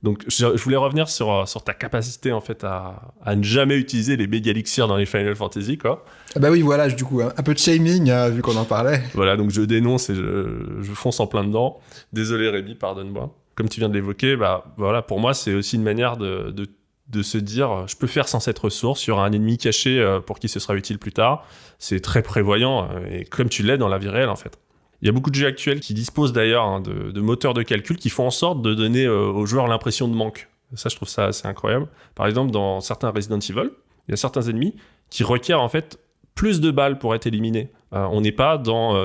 B: Donc je voulais revenir sur ta capacité en fait à ne jamais utiliser les méga elixirs dans les Final Fantasy, quoi.
A: Ah bah oui, voilà, du coup, un peu de shaming, vu qu'on en parlait.
B: Voilà, donc je dénonce et je fonce en plein dedans. Désolé Rémi, pardonne-moi. Comme tu viens de l'évoquer, voilà, pour moi c'est aussi une manière de se dire je peux faire sans cette ressource, il y aura un ennemi caché pour qui ce sera utile plus tard. C'est très prévoyant et comme tu l'es dans la vie réelle en fait. Il y a beaucoup de jeux actuels qui disposent d'ailleurs de moteurs de calcul qui font en sorte de donner aux joueurs l'impression de manque. Ça, je trouve ça assez incroyable. Par exemple, dans certains Resident Evil, il y a certains ennemis qui requièrent en fait plus de balles pour être éliminés. On n'est pas dans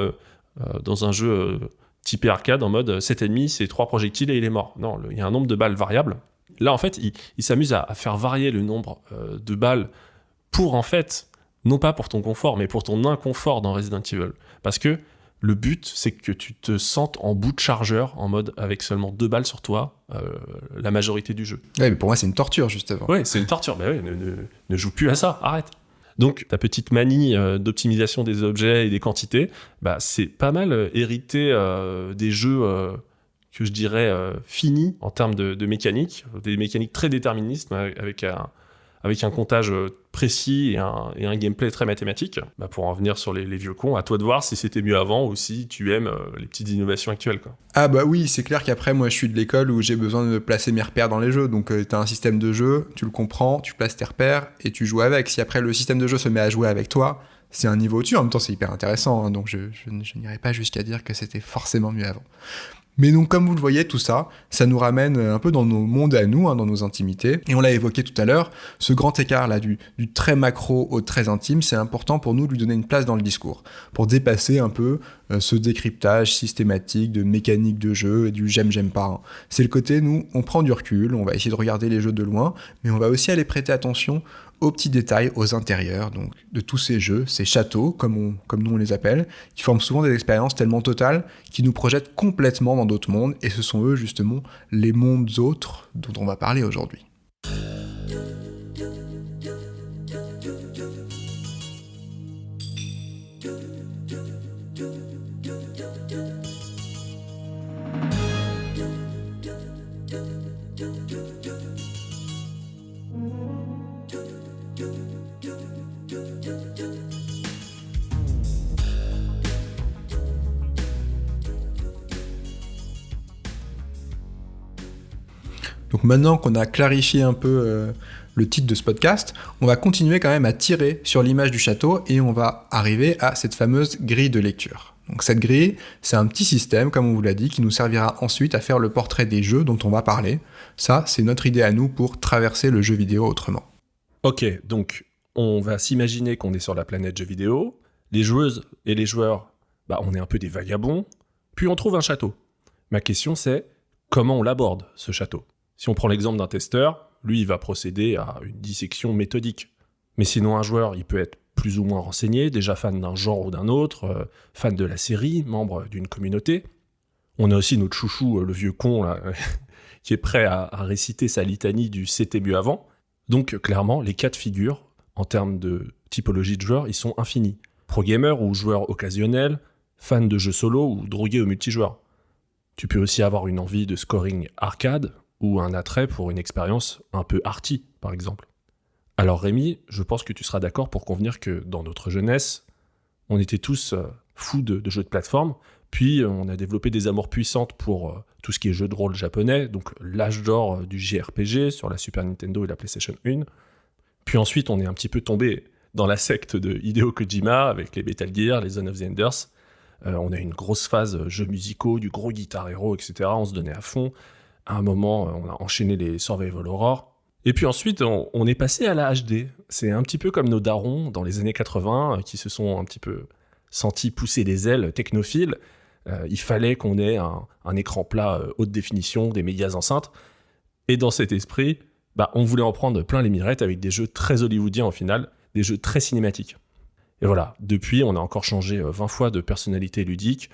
B: un jeu typé arcade en mode cet ennemi, c'est 3 projectiles et il est mort. Non, il y a un nombre de balles variable. Là, en fait, il s'amuse à faire varier le nombre de balles pour en fait, non pas pour ton confort, mais pour ton inconfort dans Resident Evil. Parce que le but, c'est que tu te sentes en bout de chargeur, en mode avec seulement 2 balles sur toi, la majorité du jeu.
A: Ouais, mais pour moi, c'est une torture, justement.
B: Ouais, c'est une torture. Bah ouais, ne joue plus à ça, arrête. Donc, ta petite manie d'optimisation des objets et des quantités, c'est pas mal hérité des jeux que je dirais finis en termes de mécanique, des mécaniques très déterministes, avec un comptage précis et un gameplay très mathématique. Pour en revenir sur les vieux cons, à toi de voir si c'était mieux avant ou si tu aimes les petites innovations actuelles, quoi.
A: Ah bah oui, c'est clair qu'après, moi je suis de l'école où j'ai besoin de placer mes repères dans les jeux. Donc t'as un système de jeu, tu le comprends, tu places tes repères et tu joues avec. Si après le système de jeu se met à jouer avec toi, c'est un niveau au-dessus. En même temps, c'est hyper intéressant, donc je n'irai pas jusqu'à dire que c'était forcément mieux avant. Mais donc, comme vous le voyez, tout ça, ça nous ramène un peu dans nos mondes à nous, dans nos intimités. Et on l'a évoqué tout à l'heure, ce grand écart-là du très macro au très intime, c'est important pour nous de lui donner une place dans le discours, pour dépasser un peu ce décryptage systématique de mécanique de jeu et du j'aime pas. C'est le côté, nous, on prend du recul, on va essayer de regarder les jeux de loin, mais on va aussi aller prêter attention aux petits détails, aux intérieurs, donc de tous ces jeux, ces châteaux, comme nous on les appelle, qui forment souvent des expériences tellement totales qui nous projettent complètement dans d'autres mondes, et ce sont eux justement les mondes autres dont on va parler aujourd'hui. Donc maintenant qu'on a clarifié un peu le titre de ce podcast, on va continuer quand même à tirer sur l'image du château et on va arriver à cette fameuse grille de lecture. Donc cette grille, c'est un petit système, comme on vous l'a dit, qui nous servira ensuite à faire le portrait des jeux dont on va parler. Ça, c'est notre idée à nous pour traverser le jeu vidéo autrement.
B: Ok, donc on va s'imaginer qu'on est sur la planète jeu vidéo, les joueuses et les joueurs, on est un peu des vagabonds, puis on trouve un château. Ma question c'est, comment on l'aborde, ce château ? Si on prend l'exemple d'un testeur, lui, il va procéder à une dissection méthodique. Mais sinon, un joueur, il peut être plus ou moins renseigné, déjà fan d'un genre ou d'un autre, fan de la série, membre d'une communauté. On a aussi notre chouchou, le vieux con, là, qui est prêt à réciter sa litanie du « c'était mieux avant ». Donc, clairement, les cas de figure, en termes de typologie de joueurs, ils sont infinis. Pro-gamer ou joueur occasionnel, fan de jeux solo ou drogué au multijoueur. Tu peux aussi avoir une envie de scoring arcade, ou un attrait pour une expérience un peu arty, par exemple. Alors Rémi, je pense que tu seras d'accord pour convenir que dans notre jeunesse, on était tous fous de jeux de plateforme, puis on a développé des amours puissantes pour tout ce qui est jeux de rôle japonais, donc l'âge d'or du JRPG sur la Super Nintendo et la PlayStation 1. Puis ensuite, on est un petit peu tombé dans la secte de Hideo Kojima avec les Metal Gear, les Zone of the Enders. On a eu une grosse phase jeux musicaux, du gros Guitar Hero, etc. On se donnait à fond. À un moment, on a enchaîné les Survival Horror. Et puis ensuite, on est passé à la HD. C'est un petit peu comme nos darons dans les années 80 qui se sont un petit peu sentis pousser des ailes technophiles. Il fallait qu'on ait un écran plat haute définition, des médias enceintes. Et dans cet esprit, on voulait en prendre plein les mirettes avec des jeux très hollywoodiens au final, des jeux très cinématiques. Et voilà, depuis, on a encore changé 20 fois de personnalité ludique,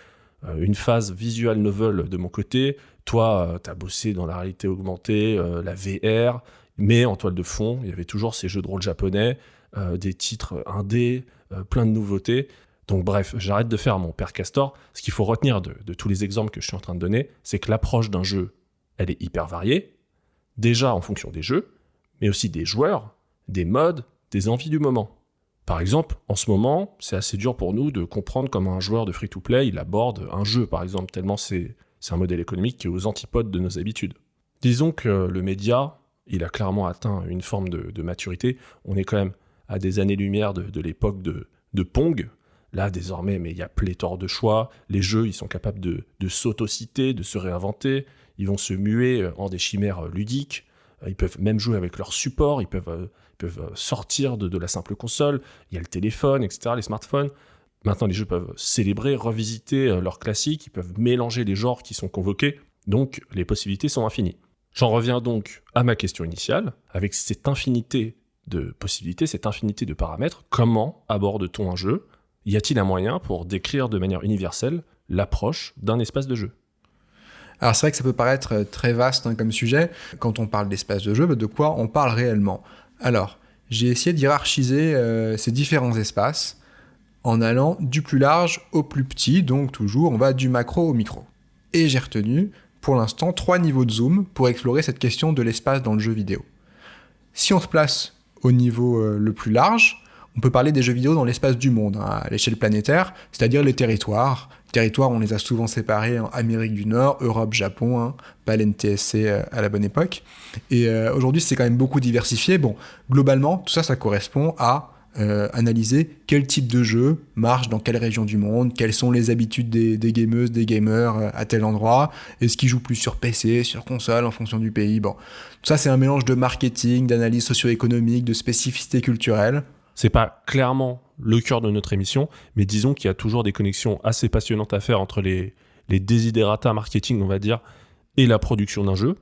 B: une phase visual novel de mon côté. Toi, t'as bossé dans la réalité augmentée, la VR, mais en toile de fond, il y avait toujours ces jeux de rôle japonais, des titres indés, plein de nouveautés. Donc bref, j'arrête de faire mon père Castor. Ce qu'il faut retenir de tous les exemples que je suis en train de donner, c'est que l'approche d'un jeu, elle est hyper variée, déjà en fonction des jeux, mais aussi des joueurs, des modes, des envies du moment. Par exemple, en ce moment, c'est assez dur pour nous de comprendre comment un joueur de free-to-play il aborde un jeu, par exemple, tellement c'est un modèle économique qui est aux antipodes de nos habitudes. Disons que le média, il a clairement atteint une forme de maturité. On est quand même à des années-lumière de l'époque de Pong. Là, désormais, mais il y a pléthore de choix. Les jeux, ils sont capables de s'autociter, de se réinventer. Ils vont se muer en des chimères ludiques. Ils peuvent même jouer avec leur support. Ils peuvent sortir de la simple console. Il y a le téléphone, etc., les smartphones. Maintenant, les jeux peuvent célébrer, revisiter leurs classiques. Ils peuvent mélanger les genres qui sont convoqués. Donc, les possibilités sont infinies. J'en reviens donc à ma question initiale. Avec cette infinité de possibilités, cette infinité de paramètres, comment aborde-t-on un jeu ? Y a-t-il un moyen pour décrire de manière universelle l'approche d'un espace de jeu ?
A: Alors c'est vrai que ça peut paraître très vaste comme sujet. Quand on parle d'espace de jeu, de quoi on parle réellement ? Alors, j'ai essayé d'hiérarchiser ces différents espaces en allant du plus large au plus petit, donc toujours on va du macro au micro. Et j'ai retenu, pour l'instant, 3 niveaux de zoom pour explorer cette question de l'espace dans le jeu vidéo. Si on se place au niveau le plus large, on peut parler des jeux vidéo dans l'espace du monde, à l'échelle planétaire, c'est-à-dire les territoires. Les territoires, on les a souvent séparés en Amérique du Nord, Europe, Japon, pas l'NTSC à la bonne époque. Et aujourd'hui, c'est quand même beaucoup diversifié. Bon, globalement, tout ça, ça correspond à analyser quel type de jeu marche dans quelle région du monde, quelles sont les habitudes des gameuses, des gamers à tel endroit, est-ce qu'ils jouent plus sur PC, sur console, en fonction du pays. Bon, tout ça, c'est un mélange de marketing, d'analyse socio-économique, de spécificité culturelle.
B: C'est pas clairement le cœur de notre émission, mais disons qu'il y a toujours des connexions assez passionnantes à faire entre les desiderata marketing, on va dire, et la production d'un jeu.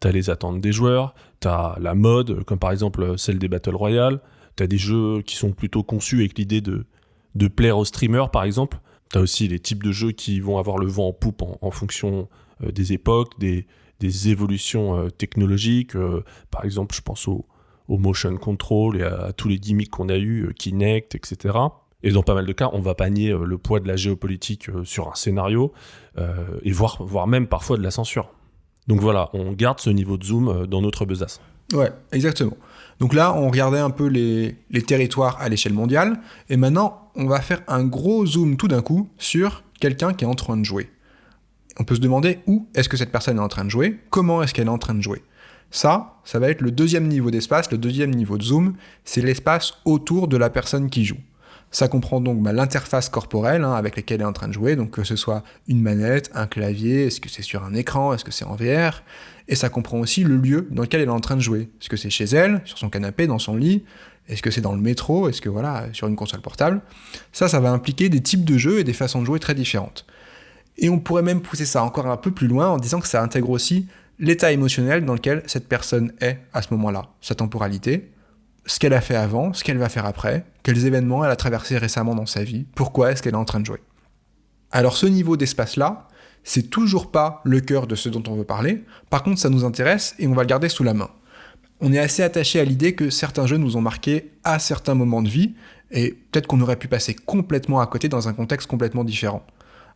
B: T'as les attentes des joueurs, t'as la mode, comme par exemple celle des Battle Royale, t'as des jeux qui sont plutôt conçus avec l'idée de plaire aux streamers, par exemple. T'as aussi les types de jeux qui vont avoir le vent en poupe en fonction des époques, des évolutions technologiques. Par exemple, je pense au motion control et à tous les gimmicks qu'on a eu, Kinect, etc. Et dans pas mal de cas, on va pas nier le poids de la géopolitique sur un scénario, et voire même parfois de la censure. Donc voilà, on garde ce niveau de zoom dans notre besace.
A: Ouais, exactement. Donc là, on regardait un peu les territoires à l'échelle mondiale, et maintenant, on va faire un gros zoom tout d'un coup sur quelqu'un qui est en train de jouer. On peut se demander où est-ce que cette personne est en train de jouer, comment est-ce qu'elle est en train de jouer. Ça va être le deuxième niveau d'espace, le deuxième niveau de zoom, c'est l'espace autour de la personne qui joue. Ça comprend donc l'interface corporelle avec laquelle elle est en train de jouer, donc que ce soit une manette, un clavier, est-ce que c'est sur un écran, est-ce que c'est en VR, et ça comprend aussi le lieu dans lequel elle est en train de jouer. Est-ce que c'est chez elle, sur son canapé, dans son lit, est-ce que c'est dans le métro, est-ce que sur une console portable. Ça va impliquer des types de jeux et des façons de jouer très différentes. Et on pourrait même pousser ça encore un peu plus loin en disant que ça intègre aussi l'état émotionnel dans lequel cette personne est à ce moment-là, sa temporalité, ce qu'elle a fait avant, ce qu'elle va faire après, quels événements elle a traversé récemment dans sa vie, pourquoi est-ce qu'elle est en train de jouer. Alors ce niveau d'espace-là, c'est toujours pas le cœur de ce dont on veut parler, par contre ça nous intéresse et on va le garder sous la main. On est assez attaché à l'idée que certains jeux nous ont marqués à certains moments de vie, et peut-être qu'on aurait pu passer complètement à côté dans un contexte complètement différent.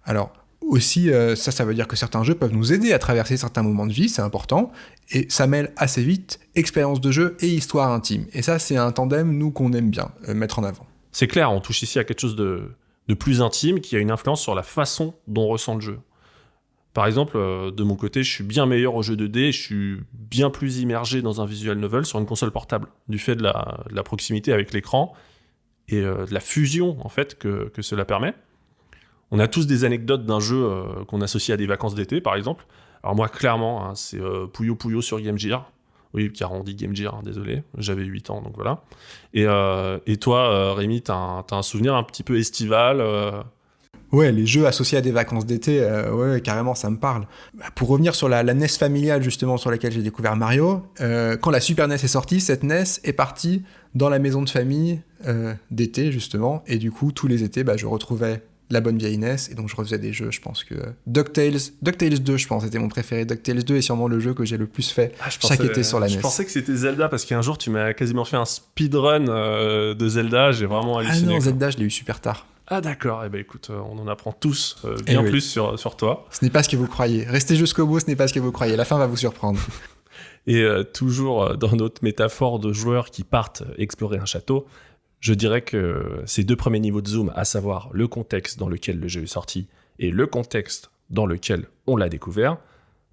A: Alors, aussi, ça veut dire que certains jeux peuvent nous aider à traverser certains moments de vie, c'est important, et ça mêle assez vite expérience de jeu et histoire intime. Et ça, c'est un tandem, nous, qu'on aime bien mettre en avant.
B: C'est clair, on touche ici à quelque chose de plus intime, qui a une influence sur la façon dont on ressent le jeu. Par exemple, de mon côté, je suis bien meilleur au jeu 2D, je suis bien plus immergé dans un visual novel sur une console portable, du fait de la proximité avec l'écran, et de la fusion, en fait, que cela permet. On a tous des anecdotes d'un jeu qu'on associe à des vacances d'été, par exemple. Alors moi, clairement, c'est Puyo Puyo sur Game Gear. Oui, qui a rendu Game Gear, désolé. J'avais 8 ans, donc voilà. Et toi, Rémi, t'as un souvenir un petit peu estival
A: Ouais, les jeux associés à des vacances d'été, ouais, carrément, ça me parle. Pour revenir sur la NES familiale, justement, sur laquelle j'ai découvert Mario, quand la Super NES est sortie, cette NES est partie dans la maison de famille d'été, justement, et du coup, tous les étés, je retrouvais la bonne vieille NES, et donc je refaisais des jeux, je pense que... DuckTales 2, je pense, c'était mon préféré. DuckTales 2 est sûrement le jeu que j'ai le plus fait chaque été sur la NES.
B: Je pensais que c'était Zelda, parce qu'un jour, tu m'as quasiment fait un speedrun de Zelda, j'ai vraiment halluciné.
A: Ah non, Zelda, je l'ai eu super tard.
B: Ah d'accord, eh ben écoute, on en apprend tous bien plus sur toi.
A: Ce n'est pas ce que vous croyez. Restez jusqu'au bout, ce n'est pas ce que vous croyez. La fin va vous surprendre.
B: Et toujours dans notre métaphore de joueurs qui partent explorer un château, je dirais que ces 2 premiers niveaux de zoom, à savoir le contexte dans lequel le jeu est sorti et le contexte dans lequel on l'a découvert,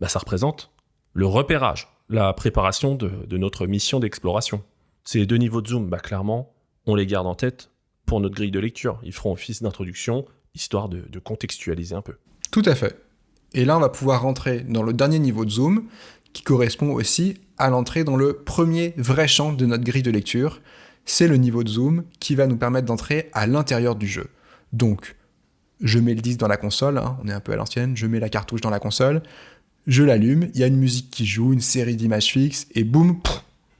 B: ça représente le repérage, la préparation de notre mission d'exploration. Ces 2 niveaux de zoom, clairement, on les garde en tête pour notre grille de lecture. Ils feront office d'introduction, histoire de contextualiser un peu.
A: Tout à fait. Et là, on va pouvoir rentrer dans le dernier niveau de zoom, qui correspond aussi à l'entrée dans le premier vrai champ de notre grille de lecture. C'est le niveau de zoom qui va nous permettre d'entrer à l'intérieur du jeu. Donc, je mets le disque dans la console, on est un peu à l'ancienne, je mets la cartouche dans la console, je l'allume, il y a une musique qui joue, une série d'images fixes, et boum,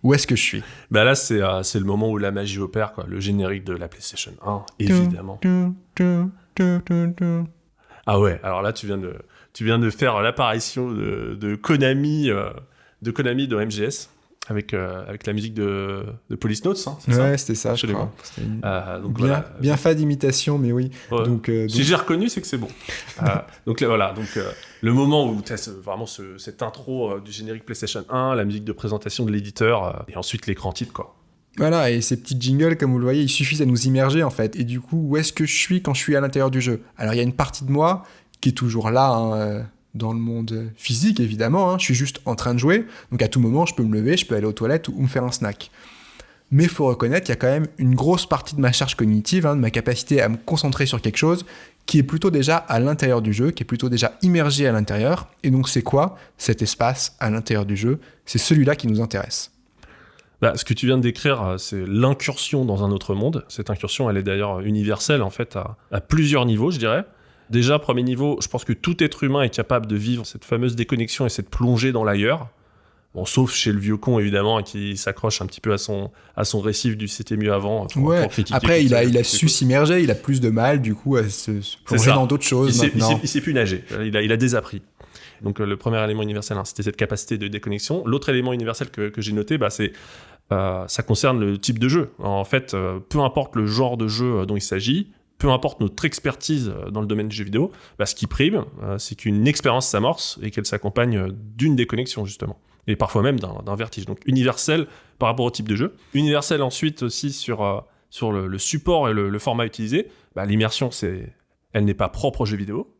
A: où est-ce que je suis ?
B: Là, c'est le moment où la magie opère, quoi. Le générique de la PlayStation 1, évidemment. Ah ouais, alors là, tu viens de faire l'apparition de Konami, de MGS, avec la musique de Police Notes, c'est ça ?
A: Ouais, c'était ça, je crois.
B: Donc
A: bien fait d'imitation, mais oui.
B: Ouais. Donc... Si j'ai reconnu, c'est que c'est bon. Donc voilà, le moment où tu as vraiment cette intro du générique PlayStation 1, la musique de présentation de l'éditeur, et ensuite l'écran titre, quoi.
A: Voilà, et ces petits jingles, comme vous le voyez, ils suffisent à nous immerger, en fait. Et du coup, où est-ce que je suis quand je suis à l'intérieur du jeu ? Alors, il y a une partie de moi qui est toujours là, dans le monde physique, évidemment. Je suis juste en train de jouer. Donc, à tout moment, je peux me lever, je peux aller aux toilettes ou me faire un snack. Mais il faut reconnaître qu'il y a quand même une grosse partie de ma charge cognitive, de ma capacité à me concentrer sur quelque chose, qui est plutôt déjà à l'intérieur du jeu, qui est plutôt déjà immergé à l'intérieur. Et donc, c'est quoi cet espace à l'intérieur du jeu ? C'est celui-là qui nous intéresse.
B: Ce que tu viens de décrire, c'est l'incursion dans un autre monde. Cette incursion, elle est d'ailleurs universelle, en fait, à plusieurs niveaux, je dirais. Déjà, premier niveau, je pense que tout être humain est capable de vivre cette fameuse déconnexion et cette plongée dans l'ailleurs. Bon, sauf chez le vieux con, évidemment, qui s'accroche un petit peu à son récif du c'était mieux avant. Pour critiquer.
A: Après, il a su s'immerger, il a plus de mal, du coup, à se plonger dans d'autres choses maintenant.
B: Il sait plus nager, il a désappris. Donc, le premier élément universel, c'était cette capacité de déconnexion. L'autre élément universel que j'ai noté, ça concerne le type de jeu. En fait, peu importe le genre de jeu dont il s'agit, peu importe notre expertise dans le domaine du jeu vidéo, ce qui prime, c'est qu'une expérience s'amorce et qu'elle s'accompagne d'une déconnexion, justement. Et parfois même d'un vertige. Donc universel par rapport au type de jeu. Universel ensuite aussi sur le support et le format utilisé. L'immersion, elle n'est pas propre au jeu vidéo.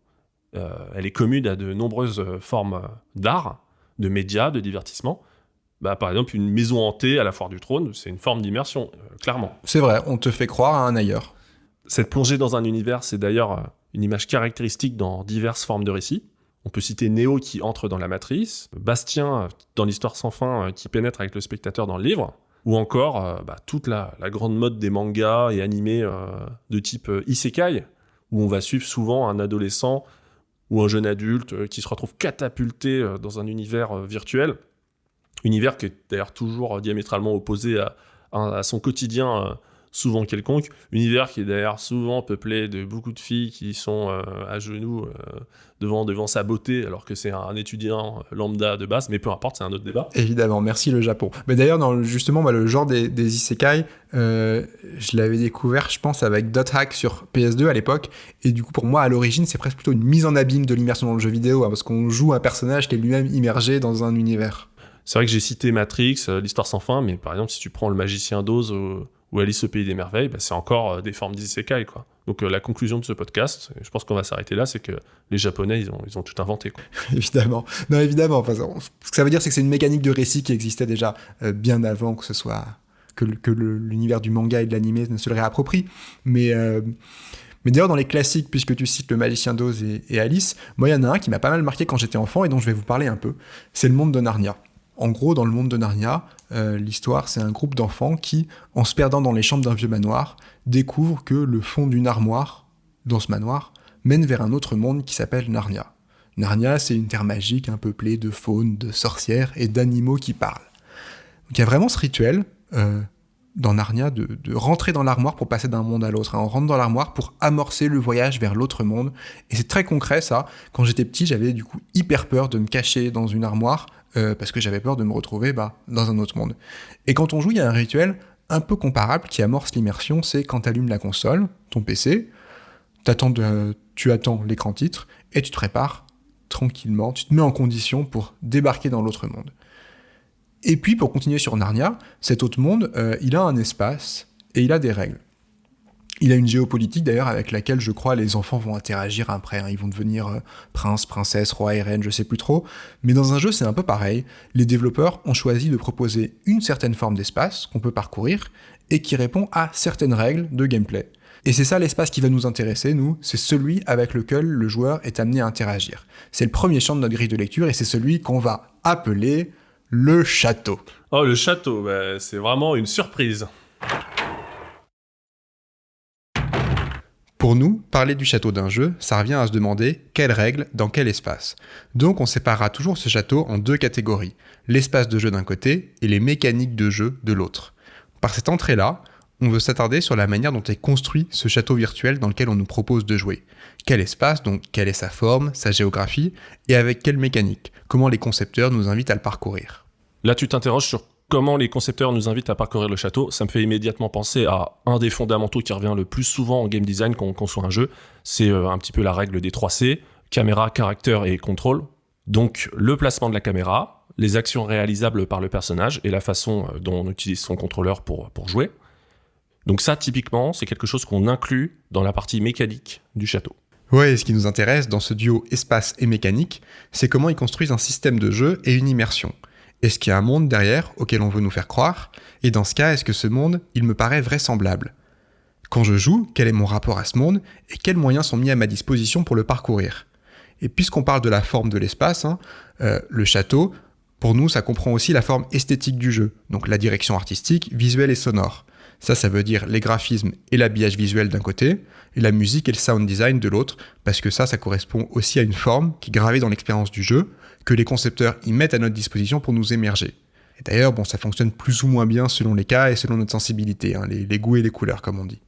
B: Elle est commune à de nombreuses formes d'art, de médias, de divertissement. Par exemple, une maison hantée à la Foire du Trône, c'est une forme d'immersion, clairement.
A: C'est vrai, on te fait croire à un ailleurs.
B: Cette plongée dans un univers, c'est d'ailleurs une image caractéristique dans diverses formes de récits. On peut citer Néo qui entre dans la Matrice, Bastien dans l'Histoire sans fin qui pénètre avec le spectateur dans le livre, ou encore toute la grande mode des mangas et animés de type isekai, où on va suivre souvent un adolescent ou un jeune adulte qui se retrouve catapulté dans un univers virtuel. Univers qui est d'ailleurs toujours diamétralement opposé à son quotidien souvent quelconque. Univers qui est d'ailleurs souvent peuplé de beaucoup de filles qui sont à genoux devant sa beauté, alors que c'est un étudiant lambda de base, mais peu importe, c'est un autre débat.
A: Évidemment, merci le Japon. Mais d'ailleurs, justement, le genre des isekai, je l'avais découvert, je pense, avec Dot Hack sur PS2 à l'époque, et du coup, pour moi, à l'origine, c'est presque plutôt une mise en abîme de l'immersion dans le jeu vidéo, parce qu'on joue un personnage qui est lui-même immergé dans un univers.
B: C'est vrai que j'ai cité Matrix, l'Histoire sans fin, mais par exemple, si tu prends le Magicien d'Oz ou Alice au Pays des Merveilles, c'est encore des formes d'isekai, quoi. Donc la conclusion de ce podcast, je pense qu'on va s'arrêter là, c'est que les Japonais, ils ont tout inventé, quoi.
A: Évidemment. Non, évidemment. Enfin, ce que ça veut dire, c'est que c'est une mécanique de récit qui existait déjà bien avant que ce soit que l'univers du manga et de l'animé ne se le réapproprie. Mais d'ailleurs, dans les classiques, puisque tu cites le Magicien d'Oz et Alice, moi, il y en a un qui m'a pas mal marqué quand j'étais enfant et dont je vais vous parler un peu. C'est le monde de Narnia. En gros, dans le monde de Narnia, l'histoire, c'est un groupe d'enfants qui, en se perdant dans les chambres d'un vieux manoir, découvrent que le fond d'une armoire, dans ce manoir, mène vers un autre monde qui s'appelle Narnia. Narnia, c'est une terre magique, peuplée de faune, de sorcières et d'animaux qui parlent. Donc il y a vraiment ce rituel dans Narnia de rentrer dans l'armoire pour passer d'un monde à l'autre. On rentre dans l'armoire pour amorcer le voyage vers l'autre monde. Et c'est très concret, ça. Quand j'étais petit, j'avais du coup hyper peur de me cacher dans une armoire parce que j'avais peur de me retrouver dans un autre monde. Et quand on joue, il y a un rituel un peu comparable qui amorce l'immersion. C'est quand tu allumes la console, ton PC, tu attends l'écran titre et tu te prépares tranquillement, tu te mets en condition pour débarquer dans l'autre monde. Et puis, pour continuer sur Narnia, cet autre monde, il a un espace et il a des règles. Il a une géopolitique, d'ailleurs, avec laquelle, je crois, les enfants vont interagir après. Ils vont devenir prince, princesse, roi et reine, je sais plus trop. Mais dans un jeu, c'est un peu pareil. Les développeurs ont choisi de proposer une certaine forme d'espace qu'on peut parcourir et qui répond à certaines règles de gameplay. Et c'est ça l'espace qui va nous intéresser, nous, c'est celui avec lequel le joueur est amené à interagir. C'est le premier champ de notre grille de lecture et c'est celui qu'on va appeler le château.
B: Oh, le château, c'est vraiment une surprise.
A: Pour nous, parler du château d'un jeu, ça revient à se demander quelles règles, dans quel espace. Donc on séparera toujours ce château en deux catégories, l'espace de jeu d'un côté et les mécaniques de jeu de l'autre. Par cette entrée-là, on veut s'attarder sur la manière dont est construit ce château virtuel dans lequel on nous propose de jouer. Quel espace, donc quelle est sa forme, sa géographie, et avec quelle mécanique, comment les concepteurs nous invitent à le parcourir.
B: Là, tu t'interroges sur comment les concepteurs nous invitent à parcourir le château. Ça me fait immédiatement penser à un des fondamentaux qui revient le plus souvent en game design quand on conçoit un jeu. C'est un petit peu la règle des 3 C, caméra, caractère et contrôle. Donc, le placement de la caméra, les actions réalisables par le personnage et la façon dont on utilise son contrôleur pour jouer. Donc ça, typiquement, c'est quelque chose qu'on inclut dans la partie mécanique du château.
A: Ouais, et ce qui nous intéresse dans ce duo espace et mécanique, c'est comment ils construisent un système de jeu et une immersion. Est-ce qu'il y a un monde derrière auquel on veut nous faire croire ? Et dans ce cas, est-ce que ce monde, il me paraît vraisemblable ? Quand je joue, quel est mon rapport à ce monde et quels moyens sont mis à ma disposition pour le parcourir ? Et puisqu'on parle de la forme de l'espace, le château, pour nous, ça comprend aussi la forme esthétique du jeu, donc la direction artistique, visuelle et sonore. Ça veut dire les graphismes et l'habillage visuel d'un côté, et la musique et le sound design de l'autre, parce que ça correspond aussi à une forme qui est gravée dans l'expérience du jeu, que les concepteurs y mettent à notre disposition pour nous émerger. Et d'ailleurs, ça fonctionne plus ou moins bien selon les cas et selon notre sensibilité, les goûts et les couleurs, comme on dit.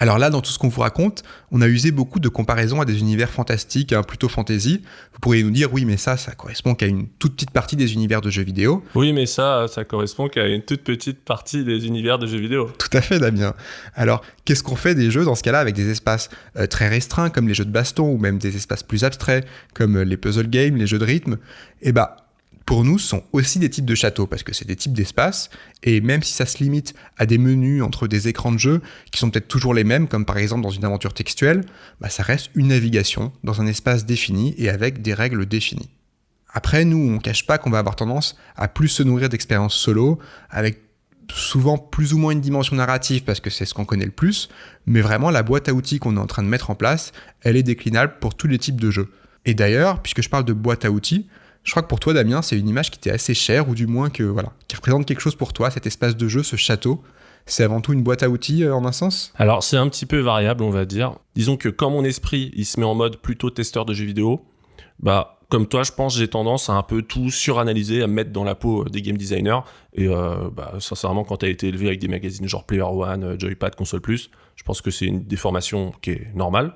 A: Alors là, dans tout ce qu'on vous raconte, on a usé beaucoup de comparaisons à des univers fantastiques, plutôt fantasy. Vous pourriez nous dire, oui, mais ça correspond qu'à une toute petite partie des univers de jeux vidéo.
B: Oui, mais ça correspond qu'à une toute petite partie des univers de jeux vidéo.
A: Tout à fait, Damien. Alors, qu'est-ce qu'on fait des jeux dans ce cas-là avec des espaces très restreints, comme les jeux de baston, ou même des espaces plus abstraits, comme les puzzle games, les jeux de rythme ? Pour nous, ce sont aussi des types de châteaux, parce que c'est des types d'espaces, et même si ça se limite à des menus entre des écrans de jeu qui sont peut-être toujours les mêmes, comme par exemple dans une aventure textuelle, ça reste une navigation dans un espace défini et avec des règles définies. Après, nous, on ne cache pas qu'on va avoir tendance à plus se nourrir d'expériences solo, avec souvent plus ou moins une dimension narrative, parce que c'est ce qu'on connaît le plus, mais vraiment la boîte à outils qu'on est en train de mettre en place, elle est déclinable pour tous les types de jeux. Et d'ailleurs, puisque je parle de boîte à outils, je crois que pour toi, Damien, c'est une image qui t'est assez chère, ou du moins qui représente quelque chose pour toi, cet espace de jeu, ce château. C'est avant tout une boîte à outils en un sens ?
B: Alors, c'est un petit peu variable, on va dire. Disons que quand mon esprit, il se met en mode plutôt testeur de jeux vidéo, comme toi, je pense, j'ai tendance à un peu tout suranalyser, à me mettre dans la peau des game designers. Et sincèrement, quand t'as été élevé avec des magazines genre Player One, Joypad, Console Plus, je pense que c'est une déformation qui est normale.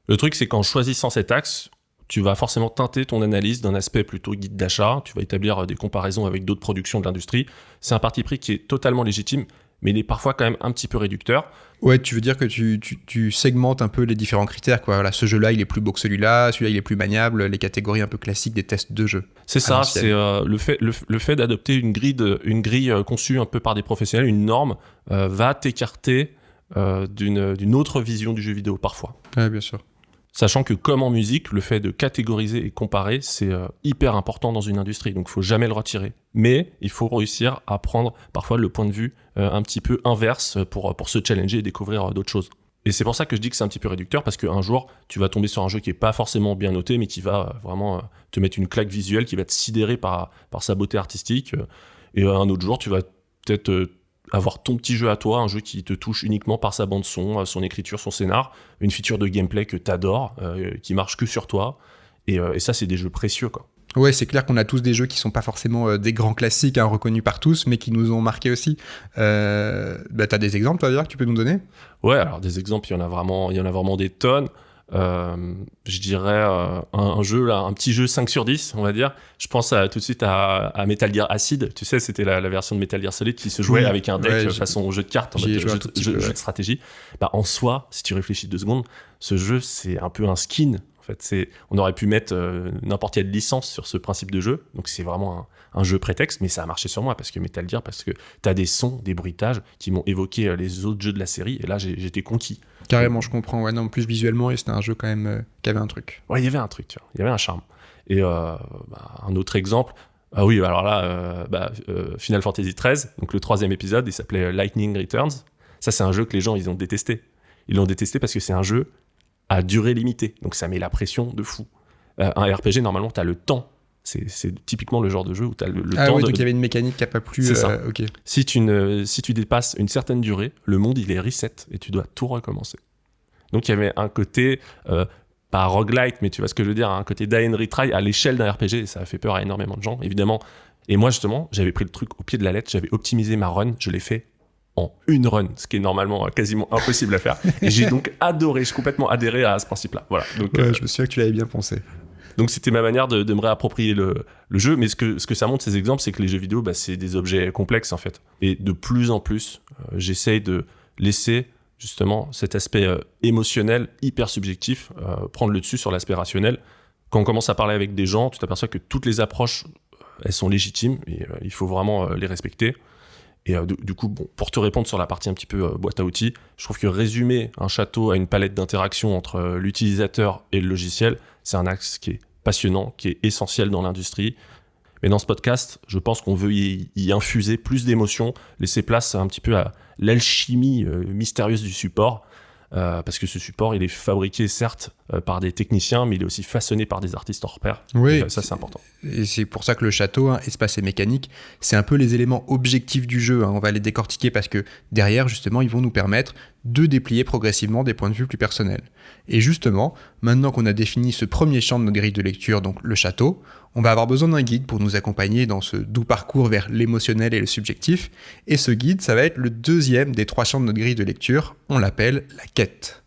B: Le truc, c'est qu'en choisissant cet axe, tu vas forcément teinter ton analyse d'un aspect plutôt guide d'achat, tu vas établir des comparaisons avec d'autres productions de l'industrie. C'est un parti pris qui est totalement légitime, mais il est parfois quand même un petit peu réducteur.
A: Ouais, tu veux dire que tu segmentes un peu les différents critères, quoi. Voilà, ce jeu-là, il est plus beau que celui-là il est plus maniable, les catégories un peu classiques des tests de jeu.
B: C'est ça, c'est le fait d'adopter une grille conçue un peu par des professionnels, une norme, va t'écarter d'une autre vision du jeu vidéo parfois.
A: Ouais, bien sûr.
B: Sachant que comme en musique, le fait de catégoriser et comparer, c'est hyper important dans une industrie, donc il ne faut jamais le retirer. Mais il faut réussir à prendre parfois le point de vue un petit peu inverse pour se challenger et découvrir d'autres choses. Et c'est pour ça que je dis que c'est un petit peu réducteur, parce qu'un jour, tu vas tomber sur un jeu qui est pas forcément bien noté, mais qui va vraiment te mettre une claque visuelle, qui va te sidérer par sa beauté artistique. Et un autre jour, tu vas peut-être avoir ton petit jeu à toi, un jeu qui te touche uniquement par sa bande-son, son écriture, son scénar, une feature de gameplay que t'adores, qui marche que sur toi. Et ça, c'est des jeux précieux, quoi.
A: Ouais, c'est clair qu'on a tous des jeux qui sont pas forcément des grands classiques reconnus par tous, mais qui nous ont marqués aussi. T'as des exemples, toi, d'ailleurs, que tu peux nous donner ?
B: Ouais, alors des exemples, il y en a vraiment des tonnes. Je dirais un jeu, là, un petit jeu 5 sur 10, on va dire. Je pense tout de suite à Metal Gear Acid. Tu sais, c'était la version de Metal Gear Solid qui se jouait avec un deck façon jeu de cartes, en mode jeu de stratégie. En soi, si tu réfléchis 2 secondes, ce jeu, c'est un peu un skin. En fait, on aurait pu mettre n'importe quelle licence sur ce principe de jeu. Donc, c'est vraiment un jeu prétexte, mais ça a marché sur moi parce que Metal Gear, parce que t'as des sons, des bruitages qui m'ont évoqué les autres jeux de la série. Et là, j'étais conquis.
A: Carrément, je comprends. Ouais, non, en plus, visuellement, et c'était un jeu quand même qui avait un truc.
B: Ouais, il y avait un truc, tu vois. Il y avait un charme. Et un autre exemple... Ah oui, alors là, Final Fantasy XIII, donc le 3e épisode, il s'appelait Lightning Returns. Ça, c'est un jeu que les gens, ils ont détesté. Ils l'ont détesté parce que c'est un jeu à durée limitée. Donc ça met la pression de fou. Un RPG, normalement, t'as le temps. C'est typiquement le genre de jeu où t'as le temps.
A: Donc il y avait une mécanique qui n'a pas plu.
B: C'est ça.
A: Ok.
B: Si tu dépasses une certaine durée, le monde, il est reset et tu dois tout recommencer. Donc il y avait un côté... pas roguelite, mais tu vois ce que je veux dire, un côté die and retry à l'échelle d'un RPG, et ça a fait peur à énormément de gens, évidemment. Et moi, justement, j'avais pris le truc au pied de la lettre, j'avais optimisé ma run, je l'ai fait en une run, ce qui est normalement quasiment impossible à faire. Et j'ai donc j'ai complètement adhéré à ce principe-là. Voilà. Donc,
A: je me souviens que tu l'avais bien pensé.
B: Donc c'était ma manière de me réapproprier le jeu, mais ce que ça montre, ces exemples, c'est que les jeux vidéo, c'est des objets complexes, en fait. Et de plus en plus, j'essaye de laisser... justement cet aspect émotionnel, hyper subjectif, prendre le dessus sur l'aspect rationnel. Quand on commence à parler avec des gens, tu t'aperçois que toutes les approches, elles sont légitimes et il faut vraiment les respecter. Et du coup, pour te répondre sur la partie un petit peu boîte à outils, je trouve que résumer un château à une palette d'interactions entre l'utilisateur et le logiciel, c'est un axe qui est passionnant, qui est essentiel dans l'industrie. Mais dans ce podcast, je pense qu'on veut y infuser plus d'émotions, laisser place un petit peu à l'alchimie mystérieuse du support, parce que ce support, il est fabriqué certes par des techniciens, mais il est aussi façonné par des artistes hors pair.
A: Oui,
B: ça c'est important.
A: Et c'est pour ça que le château, espace et mécanique, c'est un peu les éléments objectifs du jeu. On va les décortiquer parce que derrière, justement, ils vont nous permettre de déplier progressivement des points de vue plus personnels. Et justement, maintenant qu'on a défini ce premier champ de notre grille de lecture, donc le château, on va avoir besoin d'un guide pour nous accompagner dans ce doux parcours vers l'émotionnel et le subjectif. Et ce guide, ça va être le deuxième des 3 champs de notre grille de lecture. On l'appelle la quête.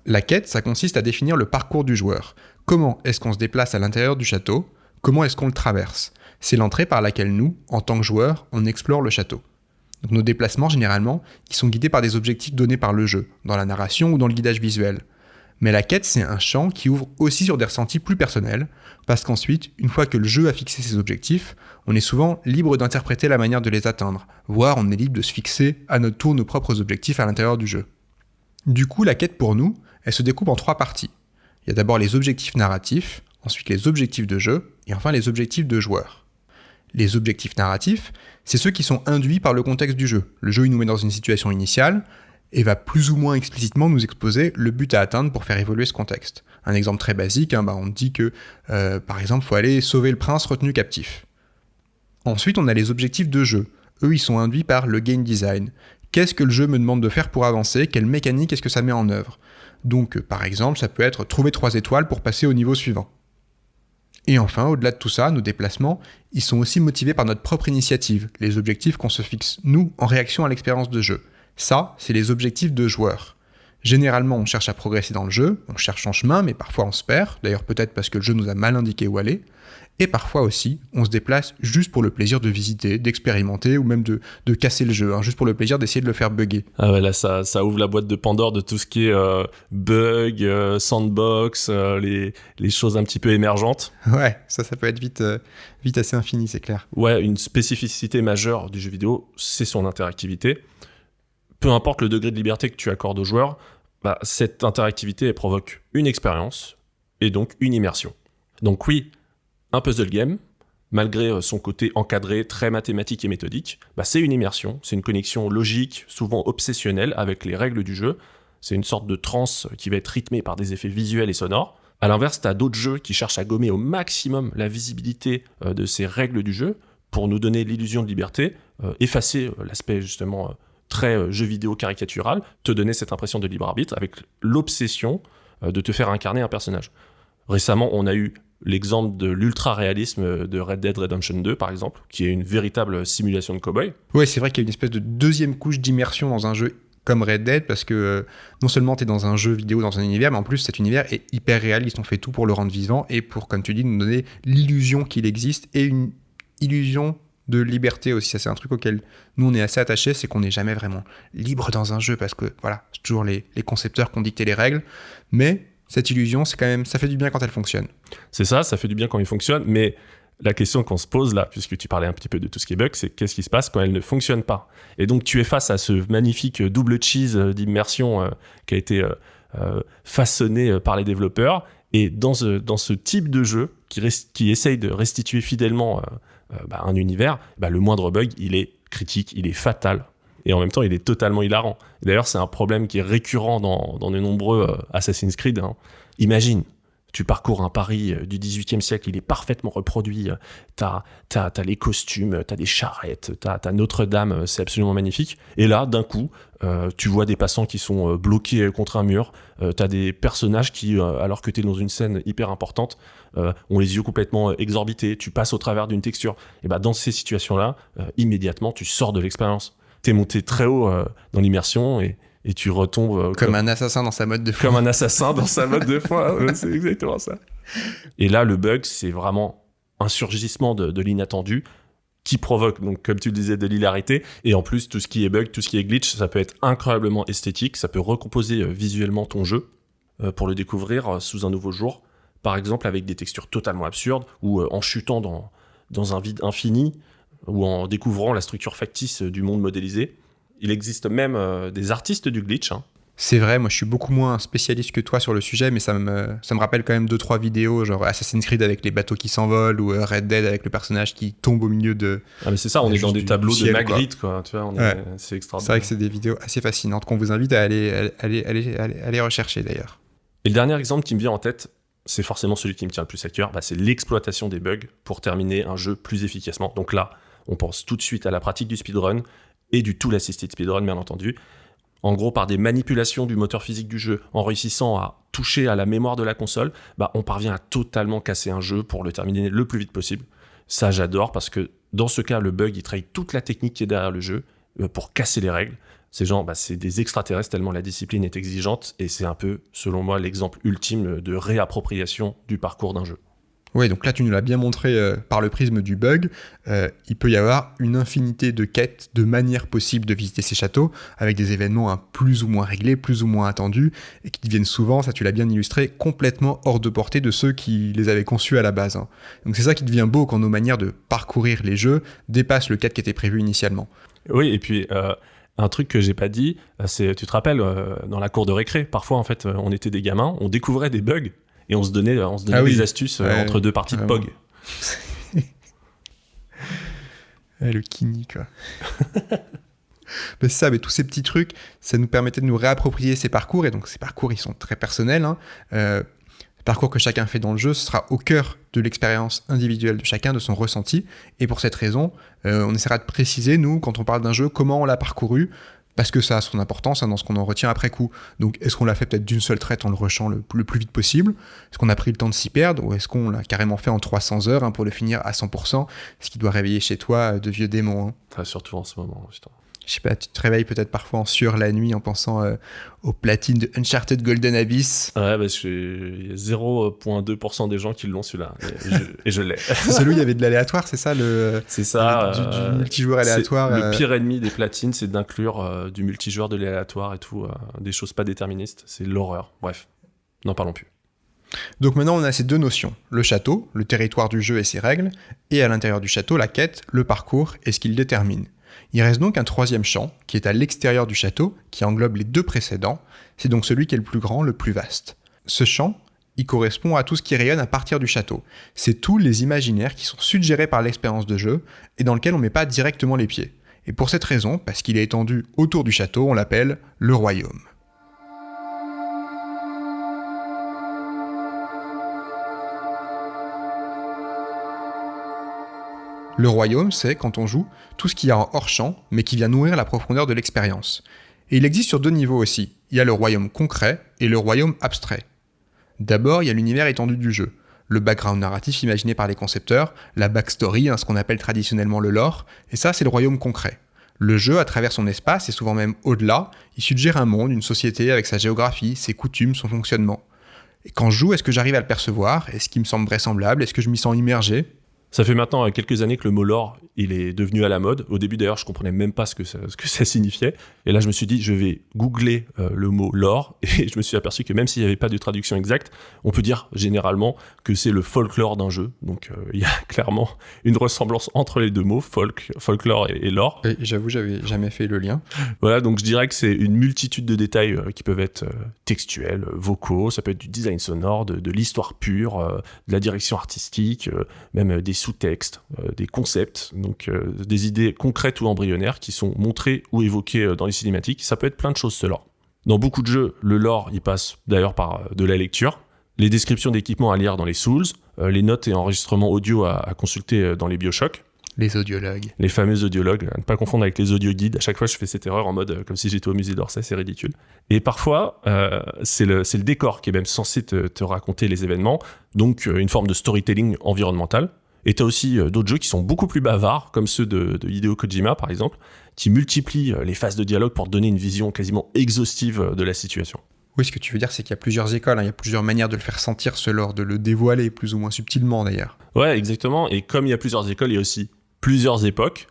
A: La quête, ça consiste à définir le parcours du joueur. Comment est-ce qu'on se déplace à l'intérieur du château ? Comment est-ce qu'on le traverse ? C'est l'entrée par laquelle nous, en tant que joueurs, on explore le château. Donc nos déplacements, généralement, ils sont guidés par des objectifs donnés par le jeu, dans la narration ou dans le guidage visuel. Mais la quête, c'est un champ qui ouvre aussi sur des ressentis plus personnels, parce qu'ensuite, une fois que le jeu a fixé ses objectifs, on est souvent libre d'interpréter la manière de les atteindre, voire on est libre de se fixer à notre tour nos propres objectifs à l'intérieur du jeu. Du coup, la quête pour nous, elle se découpe en 3 parties. Il y a d'abord les objectifs narratifs, ensuite les objectifs de jeu, et enfin les objectifs de joueur. Les objectifs narratifs, c'est ceux qui sont induits par le contexte du jeu. Le jeu, il nous met dans une situation initiale, et va plus ou moins explicitement nous exposer le but à atteindre pour faire évoluer ce contexte. Un exemple très basique, on dit que, par exemple, il faut aller sauver le prince retenu captif. Ensuite, on a les objectifs de jeu. Eux, ils sont induits par le game design. Qu'est-ce que le jeu me demande de faire pour avancer ? Quelle mécanique est-ce que ça met en œuvre ? Donc, par exemple, ça peut être trouver 3 étoiles pour passer au niveau suivant. Et enfin, au-delà de tout ça, nos déplacements, ils sont aussi motivés par notre propre initiative, les objectifs qu'on se fixe, nous, en réaction à l'expérience de jeu. Ça, c'est les objectifs de joueur. Généralement, on cherche à progresser dans le jeu, on cherche son chemin, mais parfois on se perd, d'ailleurs peut-être parce que le jeu nous a mal indiqué où aller, et parfois aussi, on se déplace juste pour le plaisir de visiter, d'expérimenter, ou même de casser le jeu, juste pour le plaisir d'essayer de le faire bugger.
B: Ah ouais, là, ça ouvre la boîte de Pandore de tout ce qui est bug, sandbox, les choses un petit peu émergentes.
A: Ouais, ça peut être vite assez infini, c'est clair.
B: Ouais, une spécificité majeure du jeu vidéo, c'est son interactivité. Peu importe le degré de liberté que tu accordes aux joueurs, cette interactivité, elle provoque une expérience, et donc une immersion. Donc oui, un puzzle game, malgré son côté encadré, très mathématique et méthodique, c'est une immersion, c'est une connexion logique, souvent obsessionnelle avec les règles du jeu. C'est une sorte de transe qui va être rythmée par des effets visuels et sonores. À l'inverse, tu as d'autres jeux qui cherchent à gommer au maximum la visibilité de ces règles du jeu pour nous donner l'illusion de liberté, effacer l'aspect justement très jeu vidéo caricatural, te donner cette impression de libre arbitre avec l'obsession de te faire incarner un personnage. Récemment, on a eu l'exemple de l'ultra-réalisme de Red Dead Redemption 2, par exemple, qui est une véritable simulation de cow-boy.
A: Ouais, c'est vrai qu'il y a une espèce de deuxième couche d'immersion dans un jeu comme Red Dead, parce que non seulement tu es dans un jeu vidéo, dans un univers, mais en plus cet univers est hyper réaliste. On fait tout pour le rendre vivant et pour, comme tu dis, nous donner l'illusion qu'il existe et une illusion de liberté aussi. Ça, c'est un truc auquel nous, on est assez attachés, c'est qu'on n'est jamais vraiment libre dans un jeu, parce que voilà, c'est toujours les concepteurs qui ont dicté les règles, mais cette illusion, c'est quand même, ça fait du bien quand elle fonctionne.
B: C'est ça fait du bien quand il fonctionne, mais la question qu'on se pose là, puisque tu parlais un petit peu de tout ce qui est bug, c'est qu'est-ce qui se passe quand elle ne fonctionne pas. Et donc tu es face à ce magnifique double cheese d'immersion qui a été façonné par les développeurs, et dans ce type de jeu qui essaye de restituer fidèlement un univers, le moindre bug, il est critique, il est fatal. Et en même temps, il est totalement hilarant. Et d'ailleurs, c'est un problème qui est récurrent dans de nombreux Assassin's Creed. Imagine, tu parcours un Paris du XVIIIe siècle, il est parfaitement reproduit. T'as les costumes, t'as des charrettes, t'as Notre-Dame, c'est absolument magnifique. Et là, d'un coup, tu vois des passants qui sont bloqués contre un mur. T'as des personnages qui, alors que t'es dans une scène hyper importante, ont les yeux complètement exorbités. Tu passes au travers d'une texture. Et dans ces situations-là, immédiatement, tu sors de l'expérience. T'es monté très haut dans l'immersion et tu retombes...
A: Comme un assassin dans sa mode de foi.
B: Comme un assassin dans sa mode de foi, c'est exactement ça. Et là, le bug, c'est vraiment un surgissement de l'inattendu qui provoque, donc, comme tu le disais, de l'hilarité. Et en plus, tout ce qui est bug, tout ce qui est glitch, ça peut être incroyablement esthétique, ça peut recomposer visuellement ton jeu pour le découvrir sous un nouveau jour. Par exemple, avec des textures totalement absurdes ou en chutant dans un vide infini, ou en découvrant la structure factice du monde modélisé. Il existe même des artistes du glitch.
A: C'est vrai, moi je suis beaucoup moins spécialiste que toi sur le sujet, mais ça me rappelle quand même 2-3 vidéos, genre Assassin's Creed avec les bateaux qui s'envolent, ou Red Dead avec le personnage qui tombe au milieu de...
B: Ah mais c'est ça, on est dans des tableaux de Magritte, quoi. Tu vois, c'est extraordinaire.
A: C'est vrai que c'est des vidéos assez fascinantes qu'on vous invite à aller rechercher d'ailleurs.
B: Et le dernier exemple qui me vient en tête, c'est forcément celui qui me tient le plus à cœur, c'est l'exploitation des bugs pour terminer un jeu plus efficacement. Donc là, on pense tout de suite à la pratique du speedrun et du tool assisted speedrun, bien entendu. En gros, par des manipulations du moteur physique du jeu, en réussissant à toucher à la mémoire de la console, on parvient à totalement casser un jeu pour le terminer le plus vite possible. Ça, j'adore, parce que dans ce cas, le bug, il trahit toute la technique qui est derrière le jeu pour casser les règles. Ces gens, c'est des extraterrestres tellement la discipline est exigeante, et c'est un peu, selon moi, l'exemple ultime de réappropriation du parcours d'un jeu.
A: Oui, donc là, tu nous l'as bien montré par le prisme du bug. Il peut y avoir une infinité de quêtes, de manières possibles de visiter ces châteaux, avec des événements plus ou moins réglés, plus ou moins attendus, et qui deviennent souvent, ça tu l'as bien illustré, complètement hors de portée de ceux qui les avaient conçus à la base. Donc c'est ça qui devient beau quand nos manières de parcourir les jeux dépassent le cadre qui était prévu initialement.
B: Oui, et puis... un truc que j'ai pas dit, c'est, tu te rappelles, dans la cour de récré, parfois en fait, on était des gamins, on découvrait des bugs et on se donnait des astuces entre deux parties de POG.
A: Le kini, quoi. Mais c'est ça, mais tous ces petits trucs, ça nous permettait de nous réapproprier ces parcours, et donc ces parcours, ils sont très personnels. Les parcours que chacun fait dans le jeu, ce sera au cœur de l'expérience individuelle de chacun, de son ressenti, et pour cette raison, on essaiera de préciser, nous, quand on parle d'un jeu, comment on l'a parcouru, parce que ça a son importance dans ce qu'on en retient après coup. Donc, est-ce qu'on l'a fait peut-être d'une seule traite en le rushant le plus vite possible ? Est-ce qu'on a pris le temps de s'y perdre ? Ou est-ce qu'on l'a carrément fait en 300 heures pour le finir à 100%, ce qui doit réveiller chez toi de vieux démons.
B: Surtout en ce moment, putain.
A: Je sais pas, tu te réveilles peut-être parfois en sueur la nuit en pensant aux platines de Uncharted Golden Abyss.
B: Ouais, parce qu'il y a 0,2% des gens qui l'ont celui-là, et je l'ai.
A: C'est celui où il y avait de l'aléatoire, c'est ça
B: C'est ça.
A: Du multijoueur aléatoire.
B: Le pire ennemi des platines, c'est d'inclure du multijoueur, de l'aléatoire et tout, des choses pas déterministes. C'est l'horreur. Bref, n'en parlons plus.
A: Donc maintenant, on a ces deux notions. Le château, le territoire du jeu et ses règles, et à l'intérieur du château, la quête, le parcours et ce qu'il détermine. Il reste donc un troisième champ, qui est à l'extérieur du château, qui englobe les deux précédents. C'est donc celui qui est le plus grand, le plus vaste. Ce champ, il correspond à tout ce qui rayonne à partir du château. C'est tous les imaginaires qui sont suggérés par l'expérience de jeu et dans lequel on ne met pas directement les pieds. Et pour cette raison, parce qu'il est étendu autour du château, on l'appelle le royaume. Le royaume, c'est, quand on joue, tout ce qu'il y a en hors-champ, mais qui vient nourrir la profondeur de l'expérience. Et il existe sur 2 niveaux aussi. Il y a le royaume concret et le royaume abstrait. D'abord, il y a l'univers étendu du jeu. Le background narratif imaginé par les concepteurs, la backstory, ce qu'on appelle traditionnellement le lore, et ça, c'est le royaume concret. Le jeu, à travers son espace, et souvent même au-delà, il suggère un monde, une société avec sa géographie, ses coutumes, son fonctionnement. Et quand je joue, est-ce que j'arrive à le percevoir ? Est-ce qu'il me semble vraisemblable ? Est-ce que je m'y sens immergé ?
B: Ça fait maintenant quelques années que le mot lore, il est devenu à la mode. Au début d'ailleurs, je comprenais même pas ce que ça signifiait. Et là, je me suis dit, je vais googler le mot lore. Et je me suis aperçu que même s'il n'y avait pas de traduction exacte, on peut dire généralement que c'est le folklore d'un jeu. Donc il y a clairement une ressemblance entre les deux mots, folklore et lore.
A: Et j'avoue, j'avais jamais fait le lien.
B: Voilà, donc je dirais que c'est une multitude de détails qui peuvent être textuels, vocaux, ça peut être du design sonore, de l'histoire pure, de la direction artistique, même des sous-textes, des concepts, donc des idées concrètes ou embryonnaires qui sont montrées ou évoquées dans les cinématiques. Ça peut être plein de choses, ce lore. Dans beaucoup de jeux, le lore, il passe d'ailleurs par de la lecture, les descriptions d'équipements à lire dans les Souls, les notes et enregistrements audio à consulter dans les BioShock.
A: Les audiologues.
B: Les fameux audiologues, à ne pas confondre avec les audioguides. À chaque fois, je fais cette erreur en mode comme si j'étais au musée d'Orsay, c'est ridicule. Et parfois, c'est le décor qui est même censé te raconter les événements, donc une forme de storytelling environnemental. Et t'as aussi d'autres jeux qui sont beaucoup plus bavards, comme ceux de Hideo Kojima, par exemple, qui multiplient les phases de dialogue pour donner une vision quasiment exhaustive de la situation.
A: Oui, ce que tu veux dire, c'est qu'il y a plusieurs écoles, il y a plusieurs manières de le faire sentir, ce lore, de le dévoiler plus ou moins subtilement, d'ailleurs.
B: Ouais, exactement. Et comme il y a plusieurs écoles, il y a aussi plusieurs époques.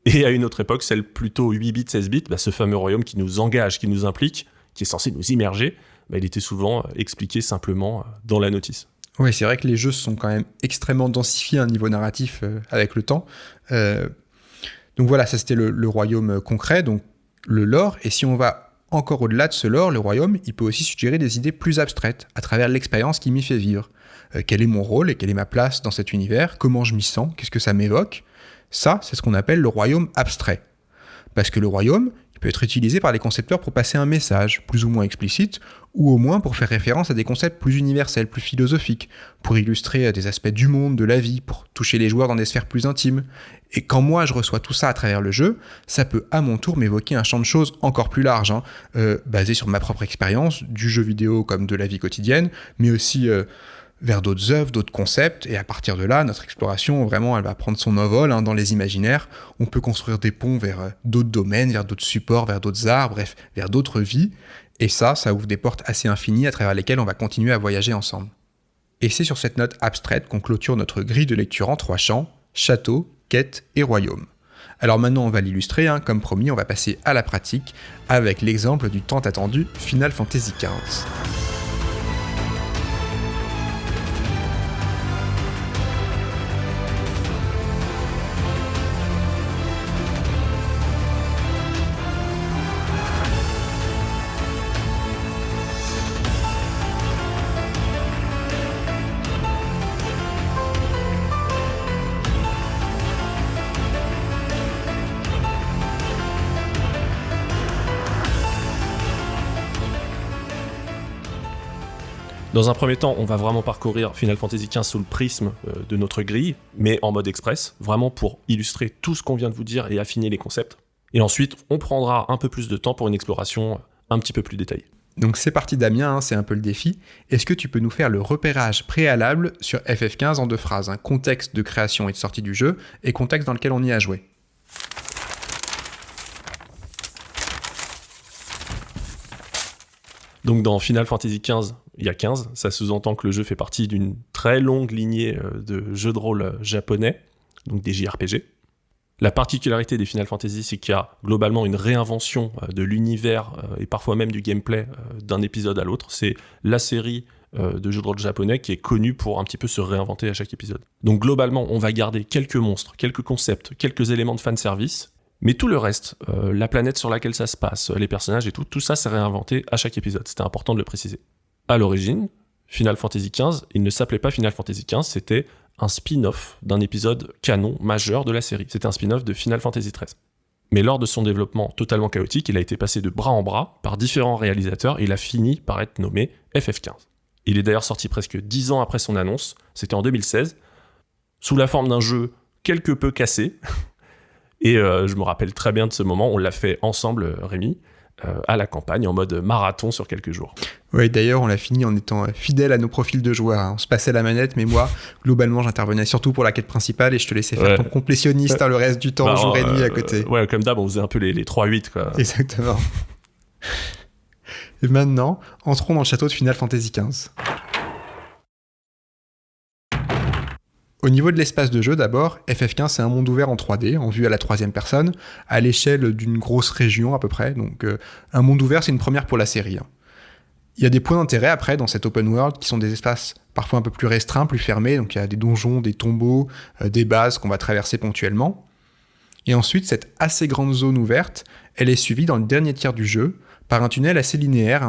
B: Et à une autre époque, celle plutôt 8 bits, 16 bits, ce fameux royaume qui nous engage, qui nous implique, qui est censé nous immerger, il était souvent expliqué simplement dans la notice.
A: Oui, c'est vrai que les jeux sont quand même extrêmement densifiés à un niveau narratif avec le temps. Donc voilà, ça c'était le royaume concret, donc le lore. Et si on va encore au-delà de ce lore, le royaume, il peut aussi suggérer des idées plus abstraites à travers l'expérience qui m'y fait vivre. Quel est mon rôle et quelle est ma place dans cet univers ? Comment je m'y sens ? Qu'est-ce que ça m'évoque ? Ça, c'est ce qu'on appelle le royaume abstrait. Parce que le royaume, il peut être utilisé par les concepteurs pour passer un message, plus ou moins explicite, ou au moins pour faire référence à des concepts plus universels, plus philosophiques, pour illustrer des aspects du monde, de la vie, pour toucher les joueurs dans des sphères plus intimes. Et quand moi je reçois tout ça à travers le jeu, ça peut à mon tour m'évoquer un champ de choses encore plus large, basé sur ma propre expérience, du jeu vidéo comme de la vie quotidienne, mais aussi vers d'autres œuvres, d'autres concepts, et à partir de là, notre exploration, vraiment, elle va prendre son envol dans les imaginaires. On peut construire des ponts vers d'autres domaines, vers d'autres supports, vers d'autres arts, bref, vers d'autres vies, et ça ouvre des portes assez infinies à travers lesquelles on va continuer à voyager ensemble. Et c'est sur cette note abstraite qu'on clôture notre grille de lecture en 3 champs, château, quête et royaume. Alors maintenant, on va l'illustrer, comme promis, on va passer à la pratique, avec l'exemple du tant attendu Final Fantasy XV.
B: Dans un premier temps, on va vraiment parcourir Final Fantasy XV sous le prisme de notre grille, mais en mode express, vraiment pour illustrer tout ce qu'on vient de vous dire et affiner les concepts. Et ensuite, on prendra un peu plus de temps pour une exploration un petit peu plus détaillée.
A: Donc c'est parti Damien, c'est un peu le défi. Est-ce que tu peux nous faire le repérage préalable sur FF15 en 2 phrases, contexte de création et de sortie du jeu, et contexte dans lequel on y a joué ?
B: Donc dans Final Fantasy XV, il y a 15, ça sous-entend que le jeu fait partie d'une très longue lignée de jeux de rôle japonais, donc des JRPG. La particularité des Final Fantasy, c'est qu'il y a globalement une réinvention de l'univers et parfois même du gameplay d'un épisode à l'autre. C'est la série de jeux de rôle japonais qui est connue pour un petit peu se réinventer à chaque épisode. Donc globalement, on va garder quelques monstres, quelques concepts, quelques éléments de fanservice, mais tout le reste, la planète sur laquelle ça se passe, les personnages et tout ça s'est réinventé à chaque épisode. C'était important de le préciser. À l'origine, Final Fantasy XV, il ne s'appelait pas Final Fantasy XV, c'était un spin-off d'un épisode canon majeur de la série. C'était un spin-off de Final Fantasy XIII. Mais lors de son développement totalement chaotique, il a été passé de bras en bras par différents réalisateurs et il a fini par être nommé FF15. Il est d'ailleurs sorti presque 10 ans après son annonce, c'était en 2016, sous la forme d'un jeu quelque peu cassé. Et je me rappelle très bien de ce moment, on l'a fait ensemble, Rémi, à la campagne, en mode marathon sur quelques jours.
A: Oui, d'ailleurs, on l'a fini en étant fidèle à nos profils de joueurs. On se passait la manette, mais moi, globalement, j'intervenais surtout pour la quête principale et je te laissais faire ton complétionniste le reste du temps, jour et nuit à côté.
B: Ouais, comme d'hab, on faisait un peu les 3-8, quoi.
A: Exactement. Et maintenant, entrons dans le château de Final Fantasy XV. Au niveau de l'espace de jeu, d'abord, FF15, c'est un monde ouvert en 3D, en vue à la troisième personne, à l'échelle d'une grosse région à peu près. Donc, un monde ouvert, c'est une première pour la série. Il y a des points d'intérêt après dans cet open world qui sont des espaces parfois un peu plus restreints, plus fermés. Donc, il y a des donjons, des tombeaux, des bases qu'on va traverser ponctuellement. Et ensuite, cette assez grande zone ouverte, elle est suivie dans le dernier tiers du jeu par un tunnel assez linéaire,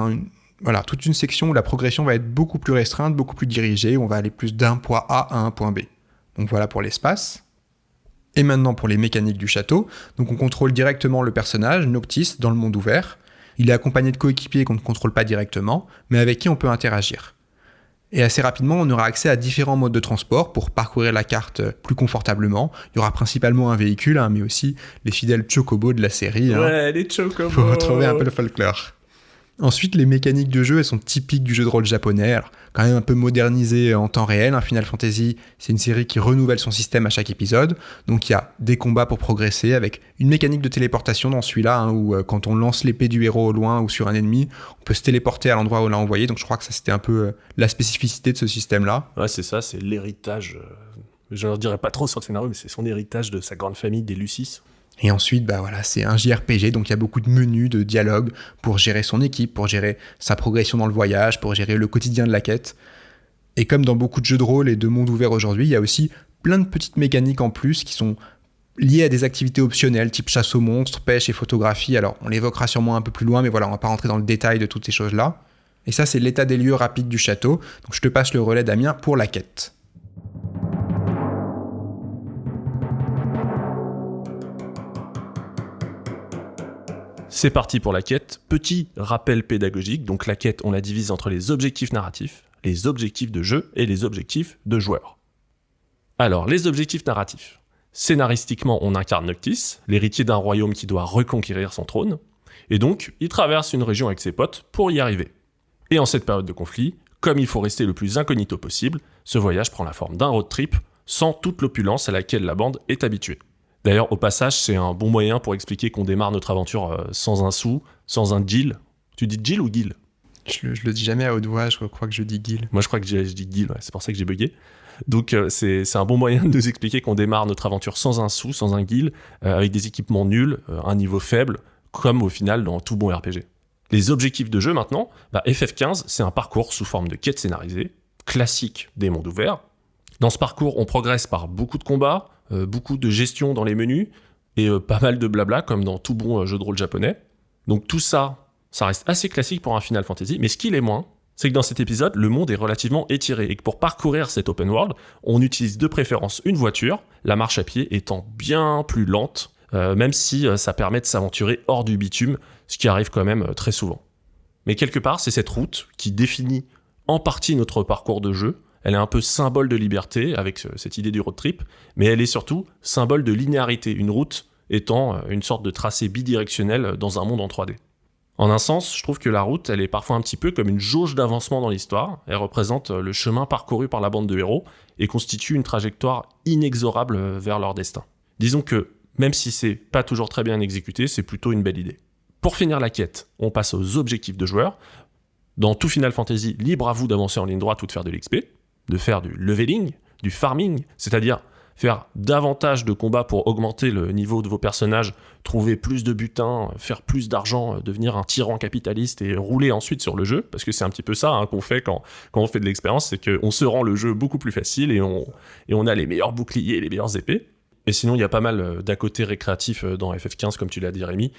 A: voilà, toute une section où la progression va être beaucoup plus restreinte, beaucoup plus dirigée, où on va aller plus d'un point A à un point B. Donc voilà pour l'espace. Et maintenant pour les mécaniques du château. Donc on contrôle directement le personnage, Noctis, dans le monde ouvert. Il est accompagné de coéquipiers qu'on ne contrôle pas directement, mais avec qui on peut interagir. Et assez rapidement, on aura accès à différents modes de transport pour parcourir la carte plus confortablement. Il y aura principalement un véhicule, mais aussi les fidèles chocobos de la série.
B: Ouais, les chocobos.
A: Faut retrouver un peu le folklore. Ensuite, les mécaniques de jeu, elles sont typiques du jeu de rôle japonais, alors quand même un peu modernisé en temps réel. Final Fantasy, c'est une série qui renouvelle son système à chaque épisode. Donc il y a des combats pour progresser, avec une mécanique de téléportation dans celui-là, où quand on lance l'épée du héros au loin ou sur un ennemi, on peut se téléporter à l'endroit où on l'a envoyé. Donc je crois que ça, c'était un peu la spécificité de ce système-là.
B: Ouais, c'est ça, c'est l'héritage. Je ne dirais pas trop sur le scénario, mais c'est son héritage de sa grande famille des Lucis.
A: Et ensuite, c'est un JRPG, donc il y a beaucoup de menus, de dialogues pour gérer son équipe, pour gérer sa progression dans le voyage, pour gérer le quotidien de la quête. Et comme dans beaucoup de jeux de rôle et de monde ouvert aujourd'hui, il y a aussi plein de petites mécaniques en plus qui sont liées à des activités optionnelles, type chasse aux monstres, pêche et photographie. Alors, on l'évoquera sûrement un peu plus loin, mais voilà, on va pas rentrer dans le détail de toutes ces choses-là. Et ça, c'est l'état des lieux rapide du château. Donc je te passe le relais, Damien, pour la quête.
B: C'est parti pour la quête. Petit rappel pédagogique, donc la quête, on la divise entre les objectifs narratifs, les objectifs de jeu et les objectifs de joueur. Alors, les objectifs narratifs. Scénaristiquement, on incarne Noctis, l'héritier d'un royaume qui doit reconquérir son trône, et donc, il traverse une région avec ses potes pour y arriver. Et en cette période de conflit, comme il faut rester le plus incognito possible, ce voyage prend la forme d'un road trip, sans toute l'opulence à laquelle la bande est habituée. D'ailleurs, au passage, c'est un bon moyen pour expliquer qu'on démarre notre aventure sans un sou, sans un deal. Tu dis deal ou guil ?
A: Je le dis jamais à haute voix, je crois que je dis guil.
B: Moi, je crois que je dis guil, ouais, c'est pour ça que j'ai bugué. Donc, c'est un bon moyen de nous expliquer qu'on démarre notre aventure sans un sou, sans un guil, avec des équipements nuls, un niveau faible, comme au final dans tout bon RPG. Les objectifs de jeu maintenant, FF15, c'est un parcours sous forme de quête scénarisée, classique des mondes ouverts. Dans ce parcours, on progresse par beaucoup de combats, beaucoup de gestion dans les menus, et pas mal de blabla, comme dans tout bon jeu de rôle japonais. Donc tout ça, ça reste assez classique pour un Final Fantasy, mais ce qu'il est moins, c'est que dans cet épisode, le monde est relativement étiré, et que pour parcourir cet open world, on utilise de préférence une voiture, la marche à pied étant bien plus lente, même si ça permet de s'aventurer hors du bitume, ce qui arrive quand même très souvent. Mais quelque part, c'est cette route qui définit en partie notre parcours de jeu. Elle est un peu symbole de liberté, avec cette idée du road trip, mais elle est surtout symbole de linéarité, une route étant une sorte de tracé bidirectionnel dans un monde en 3D. En un sens, je trouve que la route, elle est parfois un petit peu comme une jauge d'avancement dans l'histoire. Elle représente le chemin parcouru par la bande de héros et constitue une trajectoire inexorable vers leur destin. Disons que, même si c'est pas toujours très bien exécuté, c'est plutôt une belle idée. Pour finir la quête, on passe aux objectifs de joueur. Dans tout Final Fantasy, libre à vous d'avancer en ligne droite ou de faire de l'XP, de faire du leveling, du farming, c'est-à-dire faire davantage de combats pour augmenter le niveau de vos personnages, trouver plus de butin, faire plus d'argent, devenir un tyran capitaliste et rouler ensuite sur le jeu, parce que c'est un petit peu ça qu'on fait quand on fait de l'expérience, c'est qu'on se rend le jeu beaucoup plus facile et on a les meilleurs boucliers et les meilleures épées. Et sinon, il y a pas mal d'à côté récréatifs dans FF15, comme tu l'as dit Rémi,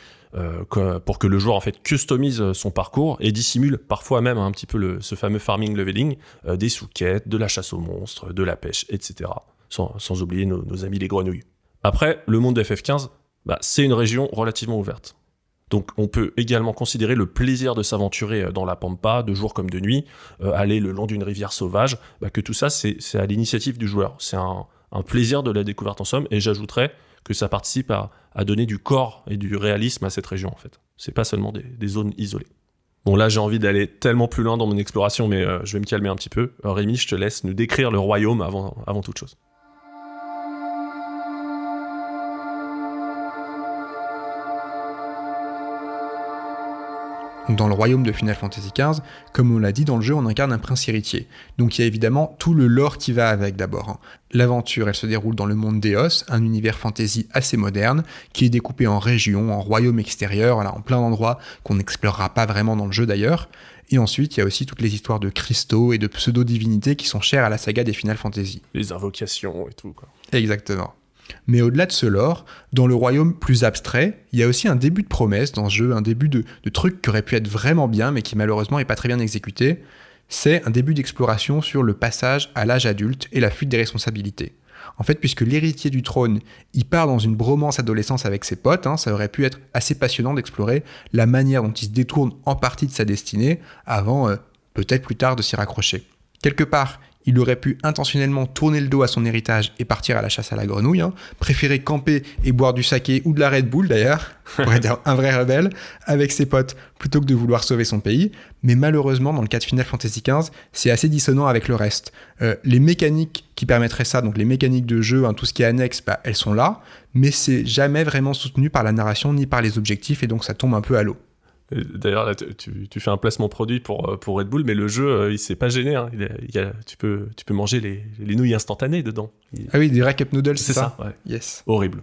B: pour que le joueur en fait customise son parcours et dissimule parfois même un petit peu ce fameux farming leveling, des sous-quêtes, de la chasse aux monstres, de la pêche, etc. Sans oublier nos amis les grenouilles. Après, le monde de FF15, c'est une région relativement ouverte. Donc on peut également considérer le plaisir de s'aventurer dans la pampa, de jour comme de nuit, aller le long d'une rivière sauvage, que tout ça c'est à l'initiative du joueur. C'est un plaisir de la découverte en somme, et j'ajouterais que ça participe à donner du corps et du réalisme à cette région en fait. C'est pas seulement des zones isolées. Bon là j'ai envie d'aller tellement plus loin dans mon exploration, mais je vais me calmer un petit peu. Rémi, je te laisse nous décrire le royaume avant toute chose.
A: Dans le royaume de Final Fantasy XV, comme on l'a dit dans le jeu, on incarne un prince héritier. Donc il y a évidemment tout le lore qui va avec d'abord. L'aventure, elle se déroule dans le monde d'Eos, un univers fantasy assez moderne, qui est découpé en régions, en royaumes extérieurs, voilà, en plein d'endroits qu'on n'explorera pas vraiment dans le jeu d'ailleurs. Et ensuite, il y a aussi toutes les histoires de cristaux et de pseudo-divinités qui sont chères à la saga des Final Fantasy.
B: Les invocations et tout, quoi.
A: Exactement. Mais au-delà de ce lore, dans le royaume plus abstrait, il y a aussi un début de promesse dans ce jeu, un début de truc qui aurait pu être vraiment bien, mais qui malheureusement n'est pas très bien exécuté. C'est un début d'exploration sur le passage à l'âge adulte et la fuite des responsabilités. En fait, puisque l'héritier du trône, il part dans une bromance adolescence avec ses potes, ça aurait pu être assez passionnant d'explorer la manière dont il se détourne en partie de sa destinée, avant, peut-être plus tard, de s'y raccrocher. Quelque part, il aurait pu intentionnellement tourner le dos à son héritage et partir à la chasse à la grenouille, préférer camper et boire du saké ou de la Red Bull d'ailleurs, pour être un vrai rebelle, avec ses potes, plutôt que de vouloir sauver son pays. Mais malheureusement, dans le cas de Final Fantasy XV, c'est assez dissonant avec le reste. Les mécaniques qui permettraient ça, donc les mécaniques de jeu, tout ce qui est annexe, elles sont là, mais c'est jamais vraiment soutenu par la narration ni par les objectifs, et donc ça tombe un peu à l'eau.
B: D'ailleurs, là, tu fais un placement produit pour Red Bull, mais le jeu, il s'est pas gêné. Tu peux manger les nouilles instantanées dedans.
A: Ah oui, des Rack Up Noodles, c'est ça
B: ouais.
A: Yes.
B: Horrible.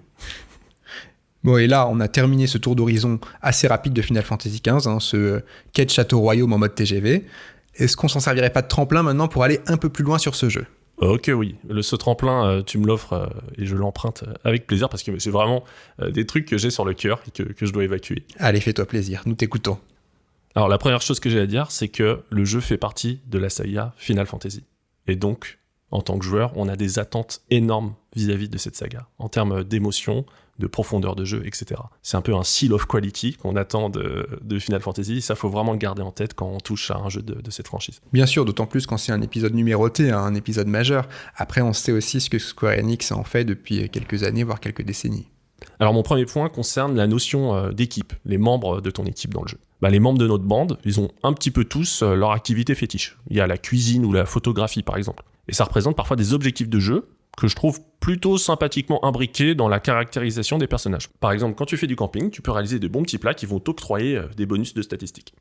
A: Bon, et là, on a terminé ce tour d'horizon assez rapide de Final Fantasy XV, ce quai de Château Royaume en mode TGV. Est-ce qu'on s'en servirait pas de tremplin maintenant pour aller un peu plus loin sur ce jeu ?
B: Ok, oui. Ce tremplin, tu me l'offres et je l'emprunte avec plaisir parce que c'est vraiment des trucs que j'ai sur le cœur et que je dois évacuer.
A: Allez, fais-toi plaisir, nous t'écoutons.
B: Alors, la première chose que j'ai à dire, c'est que le jeu fait partie de la saga Final Fantasy. Et donc, en tant que joueur, on a des attentes énormes vis-à-vis de cette saga, en termes d'émotion, de profondeur de jeu, etc. C'est un peu un seal of quality qu'on attend de Final Fantasy. Ça, faut vraiment le garder en tête quand on touche à un jeu de cette franchise.
A: Bien sûr, d'autant plus quand c'est un épisode numéroté, un épisode majeur. Après, on sait aussi ce que Square Enix en fait depuis quelques années, voire quelques décennies.
B: Alors, mon premier point concerne la notion d'équipe, les membres de ton équipe dans le jeu. Les membres de notre bande, ils ont un petit peu tous leur activité fétiche. Il y a la cuisine ou la photographie, par exemple. Et ça représente parfois des objectifs de jeu que je trouve plutôt sympathiquement imbriqués dans la caractérisation des personnages. Par exemple, quand tu fais du camping, tu peux réaliser des bons petits plats qui vont t'octroyer des bonus de statistiques.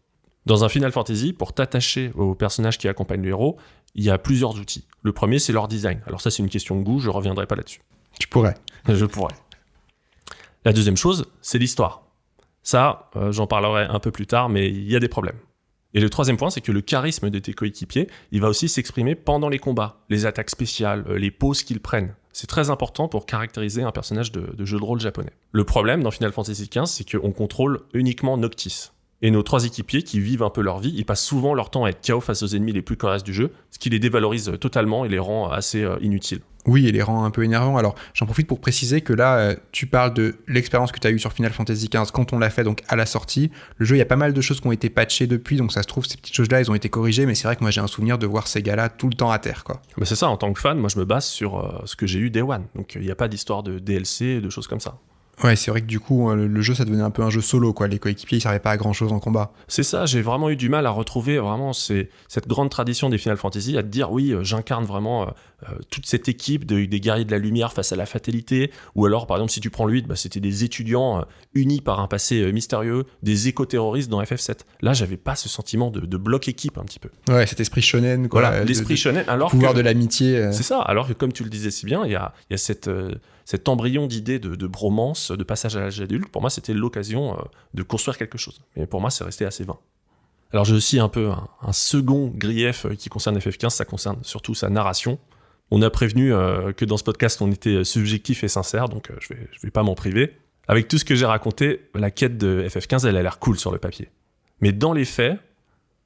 B: Dans un Final Fantasy, pour t'attacher aux personnages qui accompagnent le héros, il y a plusieurs outils. Le premier, c'est leur design. Alors ça, c'est une question de goût, je reviendrai pas là-dessus.
A: Tu pourrais.
B: Je pourrais. La deuxième chose, c'est l'histoire. Ça, j'en parlerai un peu plus tard, mais il y a des problèmes. Et le troisième point, c'est que le charisme de tes coéquipiers, il va aussi s'exprimer pendant les combats, les attaques spéciales, les poses qu'ils prennent. C'est très important pour caractériser un personnage de jeu de rôle japonais. Le problème dans Final Fantasy XV, c'est qu'on contrôle uniquement Noctis. Et nos trois équipiers qui vivent un peu leur vie, ils passent souvent leur temps à être KO face aux ennemis les plus coriaces du jeu, ce qui les dévalorise totalement et les rend assez inutiles.
A: Oui, et les rend un peu énervants. Alors, j'en profite pour préciser que là, tu parles de l'expérience que tu as eue sur Final Fantasy XV quand on l'a fait donc à la sortie. Le jeu, il y a pas mal de choses qui ont été patchées depuis, donc ça se trouve, ces petites choses-là, elles ont été corrigées, mais c'est vrai que moi, j'ai un souvenir de voir ces gars-là tout le temps à terre, quoi.
B: Mais c'est ça, en tant que fan, moi, je me base sur ce que j'ai eu Day One. Donc, il n'y a pas d'histoire de DLC, de choses comme ça.
A: Ouais, c'est vrai que du coup, le jeu, ça devenait un peu un jeu solo, quoi. Les coéquipiers, ils servaient pas à grand-chose en combat.
B: C'est ça, j'ai vraiment eu du mal à retrouver vraiment cette grande tradition des Final Fantasy, à te dire, oui, j'incarne vraiment toute cette équipe des guerriers de la lumière face à la fatalité, ou alors, par exemple, si tu prends le 8, c'était des étudiants unis par un passé mystérieux, des éco-terroristes dans FF7. Là, j'avais pas ce sentiment de bloc équipe, un petit peu.
A: Ouais, cet esprit shonen, quoi.
B: Voilà, l'esprit shonen, alors
A: pouvoir de l'amitié.
B: C'est ça, alors que comme tu le disais si bien, il y a cet embryon d'idée de bromance, de passage à l'âge adulte. Pour moi, c'était l'occasion de construire quelque chose. Mais pour moi, c'est resté assez vain. Alors j'ai aussi un peu un second grief qui concerne FF15, ça concerne surtout sa narration. On a prévenu que dans ce podcast, on était subjectif et sincère, donc je vais pas m'en priver. Avec tout ce que j'ai raconté, la quête de FF15, elle a l'air cool sur le papier. Mais dans les faits,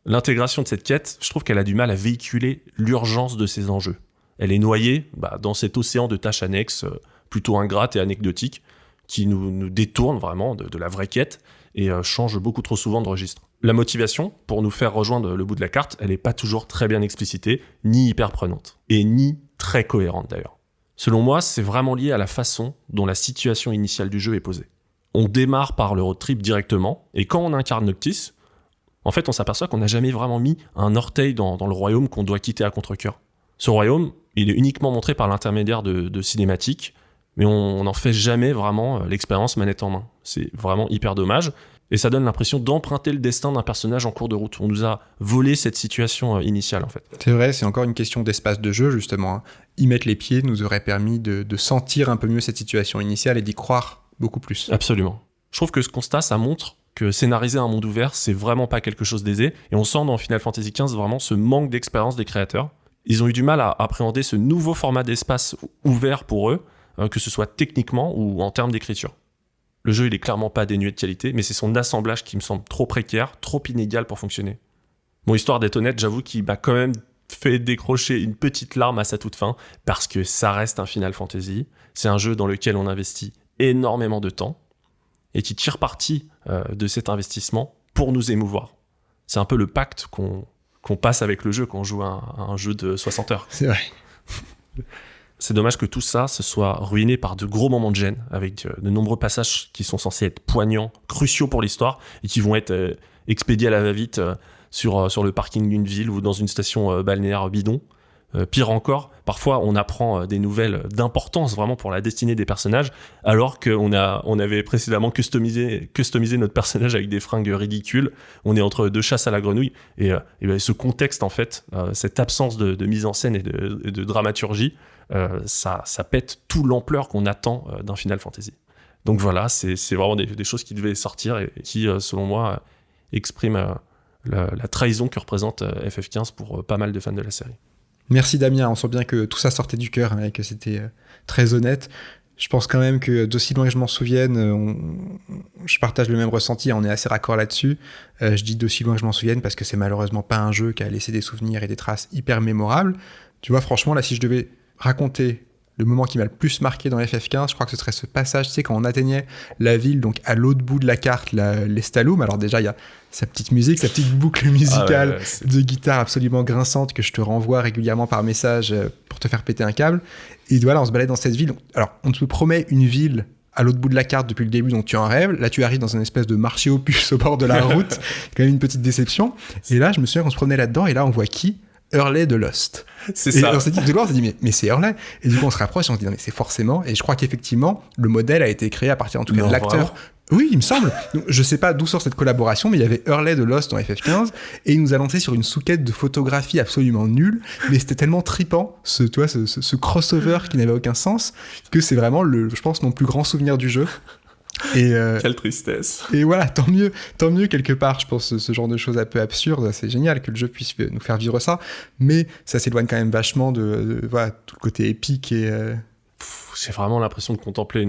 B: l'intégration de cette quête, je trouve qu'elle a du mal à véhiculer l'urgence de ces enjeux. Elle est noyée dans cet océan de tâches annexes plutôt ingrates et anecdotiques qui nous détournent vraiment de la vraie quête et changent beaucoup trop souvent de registre. La motivation pour nous faire rejoindre le bout de la carte, elle n'est pas toujours très bien explicitée, ni hyper prenante, et ni très cohérente d'ailleurs. Selon moi, c'est vraiment lié à la façon dont la situation initiale du jeu est posée. On démarre par le road trip directement, et quand on incarne Noctis, en fait on s'aperçoit qu'on n'a jamais vraiment mis un orteil dans le royaume qu'on doit quitter à contre-cœur. Ce royaume, il est uniquement montré par l'intermédiaire de cinématiques, mais on n'en fait jamais vraiment l'expérience manette en main. C'est vraiment hyper dommage. Et ça donne l'impression d'emprunter le destin d'un personnage en cours de route. On nous a volé cette situation initiale, en fait.
A: C'est vrai, c'est encore une question d'espace de jeu, justement. Y mettre les pieds nous aurait permis de sentir un peu mieux cette situation initiale et d'y croire beaucoup plus.
B: Absolument. Je trouve que ce constat, ça montre que scénariser un monde ouvert, c'est vraiment pas quelque chose d'aisé. Et on sent dans Final Fantasy XV vraiment ce manque d'expérience des créateurs. Ils ont eu du mal à appréhender ce nouveau format d'espace ouvert pour eux, que ce soit techniquement ou en termes d'écriture. Le jeu, il est clairement pas dénué de qualité, mais c'est son assemblage qui me semble trop précaire, trop inégal pour fonctionner. Bon, histoire d'être honnête, j'avoue qu'il m'a quand même fait décrocher une petite larme à sa toute fin, parce que ça reste un Final Fantasy. C'est un jeu dans lequel on investit énormément de temps, et qui tire parti de cet investissement pour nous émouvoir. C'est un peu le pacte qu'on passe avec le jeu quand on joue à un jeu de 60 heures.
A: C'est vrai.
B: C'est dommage que tout ça se soit ruiné par de gros moments de gêne, avec de nombreux passages qui sont censés être poignants, cruciaux pour l'histoire, et qui vont être expédiés à la va-vite sur le parking d'une ville ou dans une station balnéaire bidon. Pire encore, parfois on apprend des nouvelles d'importance vraiment pour la destinée des personnages, alors qu'on avait précédemment customisé notre personnage avec des fringues ridicules. On est entre deux chasses à la grenouille, et ce contexte en fait, cette absence de mise en scène et de dramaturgie, ça pète toute l'ampleur qu'on attend d'un Final Fantasy. Donc voilà, c'est vraiment des choses qui devaient sortir et qui, selon moi, expriment la trahison que représente FF15 pour pas mal de fans de la série.
A: Merci Damien, on sent bien que tout ça sortait du cœur et que c'était très honnête. Je pense quand même que d'aussi loin que je m'en souvienne, je partage le même ressenti, on est assez raccord là-dessus. Je dis d'aussi loin que je m'en souvienne parce que c'est malheureusement pas un jeu qui a laissé des souvenirs et des traces hyper mémorables. Tu vois, franchement, là, si je devais raconter le moment qui m'a le plus marqué dans FF15, je crois que ce serait ce passage, tu sais, quand on atteignait la ville, donc à l'autre bout de la carte, l'Estalum. Alors déjà, il y a sa petite musique, sa petite boucle musicale de guitare absolument grinçante que je te renvoie régulièrement par message pour te faire péter un câble. Et voilà, on se balade dans cette ville. Alors, on te promet une ville à l'autre bout de la carte depuis le début, donc tu en rêves. Là, tu arrives dans une espèce de marché aux puces au bord de la route. Quand même une petite déception. Et là, je me souviens qu'on se promenait là-dedans, et là, on voit qui ? Hurley de Lost.
B: C'est
A: et
B: ça.
A: On s'est dit, mais c'est Hurley. Et du coup, on se rapproche et on se dit, non, mais c'est forcément. Et je crois qu'effectivement, le modèle a été créé à partir, en tout cas, de l'acteur.
B: Vraiment.
A: Oui, il me semble. Donc, je sais pas d'où sort cette collaboration, mais il y avait Hurley de Lost dans FF15 et il nous a lancé sur une souquette de photographie absolument nulle, mais c'était tellement trippant, ce crossover qui n'avait aucun sens, que c'est vraiment, je pense, mon plus grand souvenir du jeu. Et
B: quelle tristesse.
A: Et voilà, tant mieux quelque part, je pense, ce genre de choses un peu absurdes, c'est génial que le jeu puisse nous faire vivre ça, mais ça s'éloigne quand même vachement de voilà, tout le côté épique et...
B: J'ai vraiment l'impression de contempler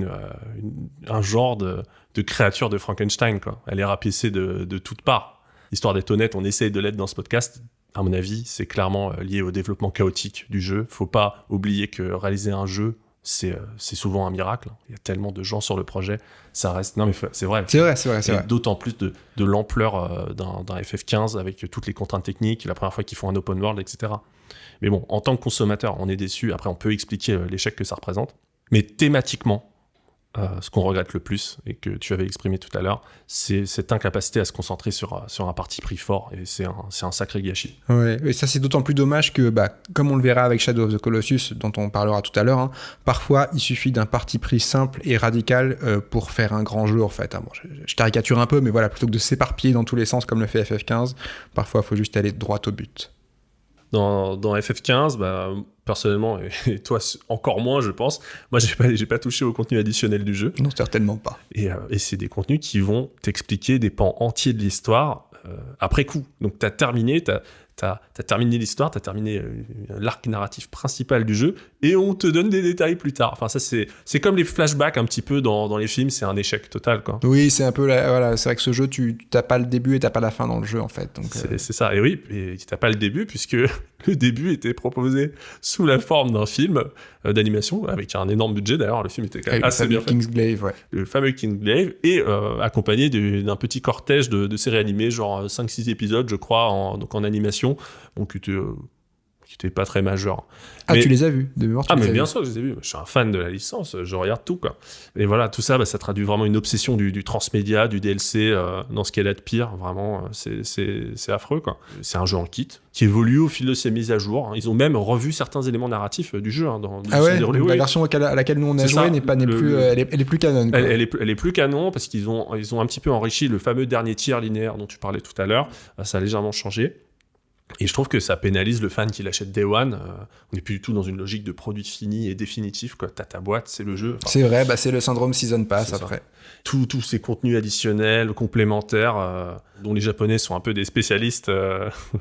B: un genre de créature de Frankenstein, quoi. Elle est rapissée de toutes parts. Histoire d'être honnête, on essaye de l'être dans ce podcast. À mon avis, c'est clairement lié au développement chaotique du jeu. Faut pas oublier que réaliser un jeu, c'est souvent un miracle. Il y a tellement de gens sur le projet, ça reste... Non mais c'est vrai.
A: C'est vrai.
B: D'autant plus de l'ampleur d'un FF15 avec toutes les contraintes techniques, la première fois qu'ils font un open world, etc. Mais bon, en tant que consommateur, on est déçu. Après, on peut expliquer l'échec que ça représente. Mais thématiquement, ce qu'on regrette le plus, et que tu avais exprimé tout à l'heure, c'est cette incapacité à se concentrer sur un parti pris fort, et c'est un sacré gâchis.
A: Ouais, et ça c'est d'autant plus dommage que, comme on le verra avec Shadow of the Colossus, dont on parlera tout à l'heure, parfois il suffit d'un parti pris simple et radical pour faire un grand jeu en fait. Bon, je caricature un peu, mais voilà, plutôt que de s'éparpiller dans tous les sens comme le fait FF15, parfois il faut juste aller droit au but.
B: Dans FF15, personnellement, et toi encore moins, je pense, moi j'ai pas touché au contenu additionnel du jeu.
A: Non, certainement pas.
B: Et c'est des contenus qui vont t'expliquer des pans entiers de l'histoire après coup. Donc t'as terminé, t'as t'as terminé l'histoire, t'as terminé l'arc narratif principal du jeu, et on te donne des détails plus tard. Enfin, ça, c'est comme les flashbacks un petit peu dans les films, c'est un échec total, quoi.
A: Oui, c'est un peu... Voilà, c'est vrai que ce jeu, tu t'as pas le début et t'as pas la fin dans le jeu, en fait. Donc,
B: c'est ça. Et oui, et t'as pas le début, puisque le début était proposé sous la forme d'un film d'animation, avec un énorme budget, d'ailleurs. Le film était quand même assez bien fait.
A: Kingsglaive, ouais.
B: Le fameux Kingsglaive, et accompagné d'un petit cortège de séries animées, genre 5-6 épisodes, je crois, donc en animation, donc qui était pas très majeur.
A: Ah, mais... tu les as vus, de mémoire,
B: mais bien sûr, je les ai vus. Je suis un fan de la licence, je regarde tout, quoi. Et voilà, tout ça, ça traduit vraiment une obsession du transmédia, du DLC, dans ce qu'elle a de pire. Vraiment, c'est affreux, quoi. C'est un jeu en kit qui évolue au fil de ses mises à jour. Ils ont même revu certains éléments narratifs du jeu.
A: La version à laquelle nous on a joué n'est plus, elle est plus canon, quoi.
B: Elle est plus canon parce qu'ils ont un petit peu enrichi le fameux dernier tiers linéaire dont tu parlais tout à l'heure. Ça a légèrement changé. Et je trouve que ça pénalise le fan qui l'achète Day One. On n'est plus du tout dans une logique de produit fini et définitif, quoi. T'as ta boîte, c'est le jeu. Enfin,
A: c'est vrai, c'est le syndrome Season Pass après.
B: Tous ces contenus additionnels, complémentaires, dont les Japonais sont un peu des spécialistes,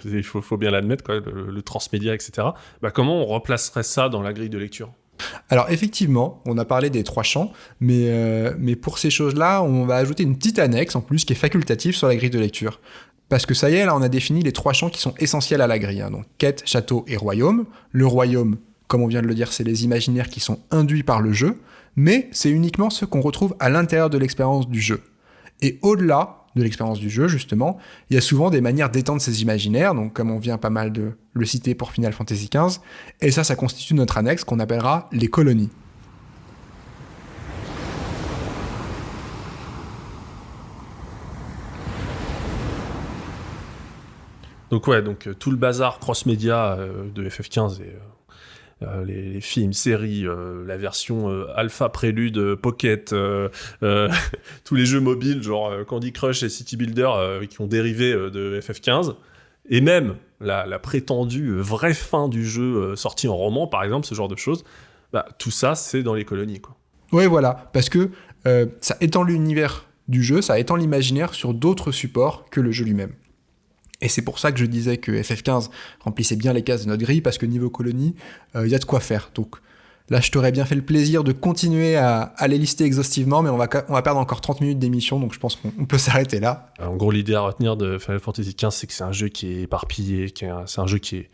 B: il faut bien l'admettre, quoi, le transmédia, etc. Comment on replacerait ça dans la grille de lecture ?
A: Alors effectivement, on a parlé des 3 champs, mais pour ces choses-là, on va ajouter une petite annexe en plus qui est facultative sur la grille de lecture. Parce que ça y est, là, on a défini les 3 champs qui sont essentiels à la grille. Donc, quête, château et royaume. Le royaume, comme on vient de le dire, c'est les imaginaires qui sont induits par le jeu, mais c'est uniquement ceux qu'on retrouve à l'intérieur de l'expérience du jeu. Et au-delà de l'expérience du jeu, justement, il y a souvent des manières d'étendre ces imaginaires, donc comme on vient pas mal de le citer pour Final Fantasy XV, et ça constitue notre annexe qu'on appellera les colonies.
B: Donc tout le bazar cross-média de FF15 et les films, séries, la version alpha prélude, pocket, tous les jeux mobiles genre Candy Crush et City Builder qui ont dérivé de FF15, et même la prétendue vraie fin du jeu sortie en roman, par exemple, ce genre de choses, tout ça c'est dans les colonies, quoi.
A: Oui, voilà, parce que ça étend l'univers du jeu, ça étend l'imaginaire sur d'autres supports que le jeu lui-même. Et c'est pour ça que je disais que FF15 remplissait bien les cases de notre grille, parce que niveau colonie, y a de quoi faire. Donc là, je t'aurais bien fait le plaisir de continuer à les lister exhaustivement, mais on va perdre encore 30 minutes d'émission, donc je pense qu'on peut s'arrêter là.
B: En gros, l'idée à retenir de Final Fantasy XV, c'est que c'est un jeu qui est éparpillé, c'est un jeu qui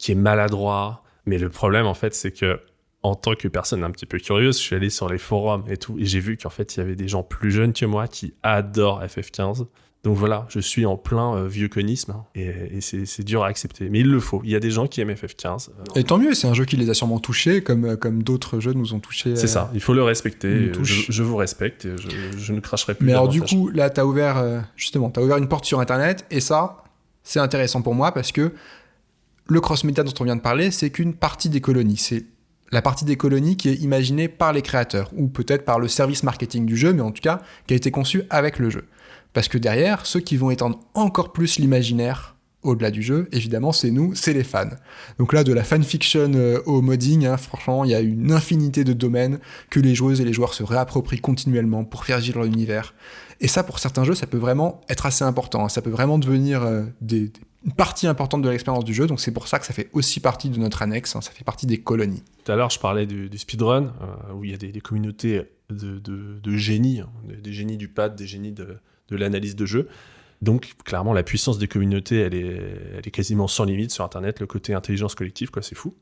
B: est maladroit, mais le problème, en fait, c'est que en tant que personne un petit peu curieuse, je suis allé sur les forums et tout, et j'ai vu qu'en fait, il y avait des gens plus jeunes que moi qui adorent FF15. Donc voilà, je suis en plein vieux conisme, et c'est dur à accepter. Mais il le faut, il y a des gens qui aiment FF15.
A: Et tant mieux, c'est un jeu qui les a sûrement touchés, comme d'autres jeux nous ont touchés.
B: C'est ça, il faut le respecter. Je vous respecte, et je ne cracherai plus.
A: Mais alors du coup, là, t'as ouvert une porte sur Internet, et ça, c'est intéressant pour moi, parce que le cross-média dont on vient de parler, c'est qu'une partie des colonies. C'est la partie des colonies qui est imaginée par les créateurs, ou peut-être par le service marketing du jeu, mais en tout cas, qui a été conçu avec le jeu. Parce que derrière, ceux qui vont étendre encore plus l'imaginaire au-delà du jeu, évidemment, c'est nous, c'est les fans. Donc là, de la fanfiction au modding, franchement, il y a une infinité de domaines que les joueuses et les joueurs se réapproprient continuellement pour faire vivre leur univers. Et ça, pour certains jeux, ça peut vraiment être assez important. Ça peut vraiment devenir une partie importante de l'expérience du jeu, donc c'est pour ça que ça fait aussi partie de notre annexe, ça fait partie des colonies.
B: Tout à l'heure, je parlais du speedrun, où il y a des communautés de génies, des génies du pad, des génies de l'analyse de jeu. Donc, clairement, la puissance des communautés, elle est quasiment sans limite sur Internet. Le côté intelligence collective, quoi, c'est fou.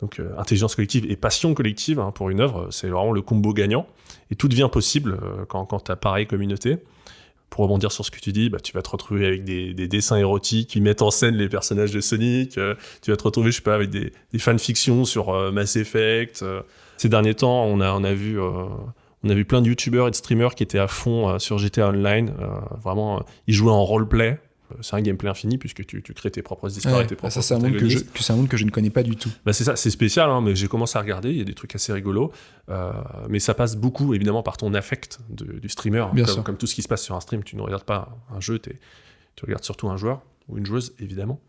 B: Donc, intelligence collective et passion collective, pour une œuvre, c'est vraiment le combo gagnant. Et tout devient possible quand tu as pareille communauté. Pour rebondir sur ce que tu dis, tu vas te retrouver avec des dessins érotiques qui mettent en scène les personnages de Sonic. Tu vas te retrouver, je sais pas, avec des fanfictions sur Mass Effect. Ces derniers temps, on a vu plein de youtubeurs et de streamers qui étaient à fond sur GTA Online. Vraiment, ils jouaient en roleplay. C'est un gameplay infini puisque tu crées tes propres histoires et tes propres
A: c'est un monde que je ne connais pas du tout.
B: C'est ça, c'est spécial, mais j'ai commencé à regarder, il y a des trucs assez rigolos. Mais ça passe beaucoup, évidemment, par ton affect du streamer. Comme tout ce qui se passe sur un stream, tu ne regardes pas un jeu, tu regardes surtout un joueur ou une joueuse, évidemment.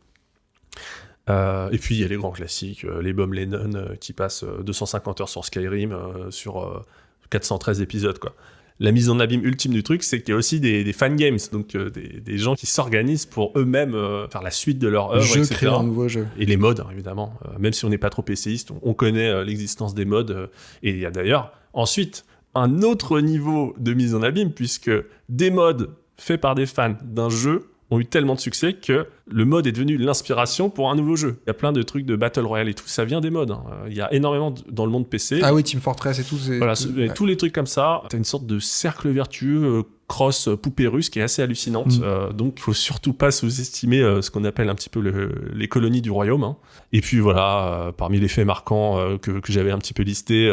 B: Et puis il y a les grands classiques, les Bob Lennon qui passent 250 heures sur Skyrim, sur 413 épisodes, quoi. la mise en abîme ultime du truc, c'est qu'il y a aussi des fan games, donc des gens qui s'organisent pour eux-mêmes faire la suite de leur œuvre, etc.
A: Créer un nouveau jeu.
B: Et les mods, hein, évidemment. Même si on n'est pas trop PCiste, on connaît l'existence des mods. Et il y a d'ailleurs ensuite un autre niveau de mise en abîme, puisque des mods faits par des fans d'un jeu ont eu tellement de succès que le mode est devenu l'inspiration pour un nouveau jeu. Il y a plein de trucs de Battle Royale et tout, ça vient des mods. Hein. Il y a énormément dans le monde PC.
A: Ah oui, Team Fortress et tout.
B: Voilà, tous les trucs comme ça, t'as une sorte de cercle vertueux cross poupée russe qui est assez hallucinante. Donc il faut surtout pas sous-estimer ce qu'on appelle un petit peu les colonies du royaume. Hein. Et puis voilà, parmi les faits marquants que j'avais un petit peu listés,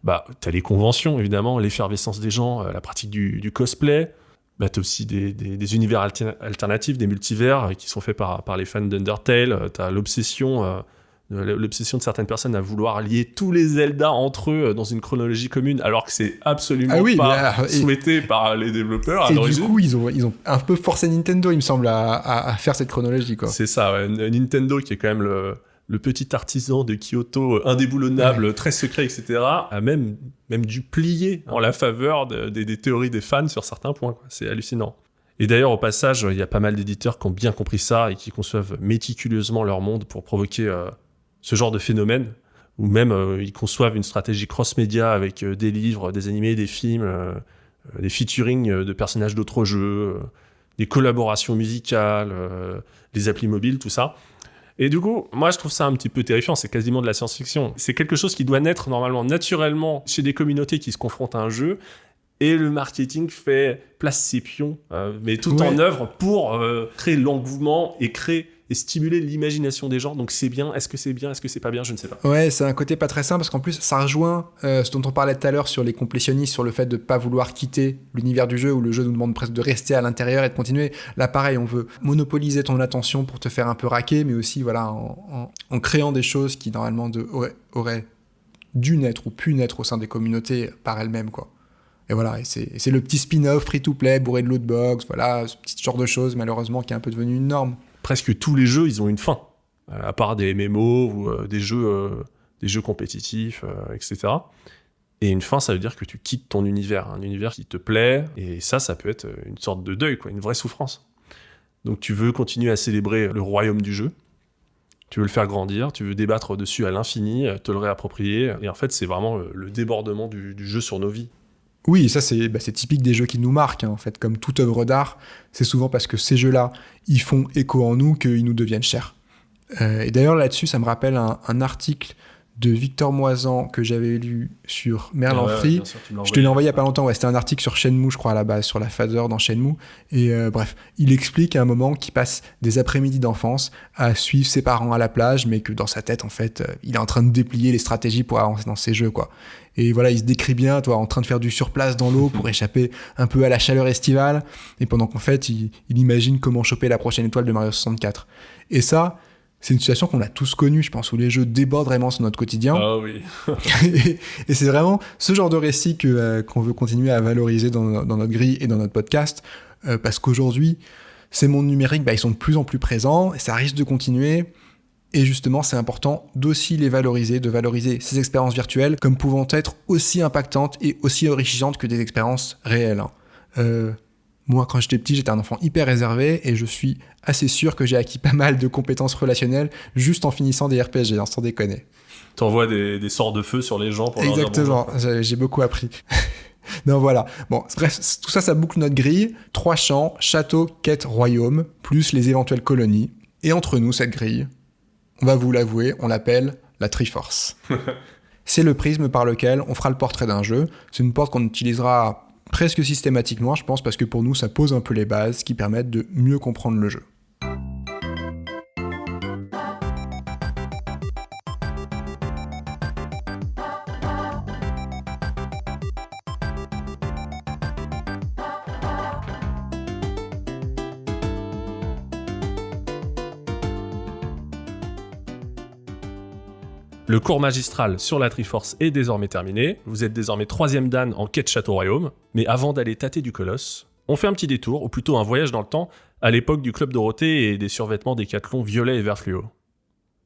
B: t'as les conventions évidemment, l'effervescence des gens, la pratique du cosplay. T'as aussi des univers alternatifs, des multivers qui sont faits par les fans d'Undertale. T'as l'obsession de certaines personnes à vouloir lier tous les Zelda entre eux dans une chronologie commune, alors que c'est absolument pas souhaité par les développeurs à l'origine.
A: Et du coup, ils ont un peu forcé Nintendo, il me semble, à faire cette chronologie, quoi.
B: C'est ça, ouais. Nintendo, qui est quand même le petit artisan de Kyoto, indéboulonnable, très secret, etc., a même dû plier en la faveur des théories des fans sur certains points, quoi. C'est hallucinant. Et d'ailleurs, au passage, il y a pas mal d'éditeurs qui ont bien compris ça et qui conçoivent méticuleusement leur monde pour provoquer ce genre de phénomène, ou même ils conçoivent une stratégie cross-média avec des livres, des animés, des films, des featuring de personnages d'autres jeux, des collaborations musicales, des applis mobiles, tout ça. Et du coup, moi, je trouve ça un petit peu terrifiant. C'est quasiment de la science-fiction. C'est quelque chose qui doit naître normalement, naturellement, chez des communautés qui se confrontent à un jeu. Et le marketing fait place ses pions, mais tout en œuvre pour créer l'engouement et stimuler l'imagination des gens. Donc c'est bien, est-ce que c'est bien, est-ce que c'est pas bien, je ne sais pas.
A: Ouais, c'est un côté pas très simple parce qu'en plus ça rejoint ce dont on parlait tout à l'heure sur les complétionnistes, sur le fait de pas vouloir quitter l'univers du jeu où le jeu nous demande presque de rester à l'intérieur et de continuer. Là pareil, on veut monopoliser ton attention pour te faire un peu raquer, mais aussi voilà en créant des choses qui normalement auraient dû naître ou pu naître au sein des communautés par elles-mêmes, quoi. Et voilà, et c'est le petit spin-off free-to-play bourré de lootbox, voilà, ce petit genre de choses malheureusement qui est un peu devenu une norme.
B: Presque tous les jeux, ils ont une fin, à part des MMO ou des jeux compétitifs, etc. Et une fin, ça veut dire que tu quittes ton univers, un univers qui te plaît, et ça peut être une sorte de deuil, quoi, une vraie souffrance. Donc tu veux continuer à célébrer le royaume du jeu, tu veux le faire grandir, tu veux débattre dessus à l'infini, te le réapproprier, et en fait c'est vraiment le débordement du jeu sur nos vies.
A: Oui, ça c'est typique des jeux qui nous marquent, hein, en fait, comme toute œuvre d'art, c'est souvent parce que ces jeux-là, ils font écho en nous qu'ils nous deviennent chers. Et d'ailleurs là-dessus, ça me rappelle un article de Victor Moisan que j'avais lu sur Merlin Free. Je te l'ai envoyé il y a pas longtemps, c'était un article sur Shenmue, je crois, à la base, sur la phaseur dans Shenmue. Et bref, il explique à un moment qu'il passe des après-midi d'enfance à suivre ses parents à la plage, mais que dans sa tête, en fait, il est en train de déplier les stratégies pour avancer dans ses jeux, quoi. Et voilà, il se décrit bien, en train de faire du surplace dans l'eau pour échapper un peu à la chaleur estivale, et pendant qu'en fait, il imagine comment choper la prochaine étoile de Mario 64. Et ça, c'est une situation qu'on a tous connue, je pense, où les jeux débordent vraiment sur notre quotidien.
B: Ah oui.
A: et c'est vraiment ce genre de récit qu'on veut continuer à valoriser dans notre grille et dans notre podcast, parce qu'aujourd'hui, ces mondes numériques, ils sont de plus en plus présents, et ça risque de continuer. Et justement, c'est important d'aussi les valoriser, de valoriser ces expériences virtuelles comme pouvant être aussi impactantes et aussi enrichissantes que des expériences réelles. Moi, quand j'étais petit, j'étais un enfant hyper réservé et je suis assez sûr que j'ai acquis pas mal de compétences relationnelles juste en finissant des RPG, sans déconner.
B: T'envoies des sorts de feu sur les gens pour
A: Exactement,
B: leur dire bonjour.
A: J'ai beaucoup appris. Non, voilà. Bon, bref, tout ça, ça boucle notre grille. 3 champs, château, quête, royaume, plus les éventuelles colonies. Et entre nous, cette grille, on va vous l'avouer, on l'appelle la Triforce. C'est le prisme par lequel on fera le portrait d'un jeu. C'est une porte qu'on utilisera presque systématiquement, je pense, parce que pour nous, ça pose un peu les bases qui permettent de mieux comprendre le jeu.
B: Le cours magistral sur la Triforce est désormais terminé. Vous êtes désormais 3e dan en quête Château-Royaume. Mais avant d'aller tâter du colosse, on fait un petit détour, ou plutôt un voyage dans le temps, à l'époque du Club Dorothée et des survêtements Décathlon violet et vert fluo.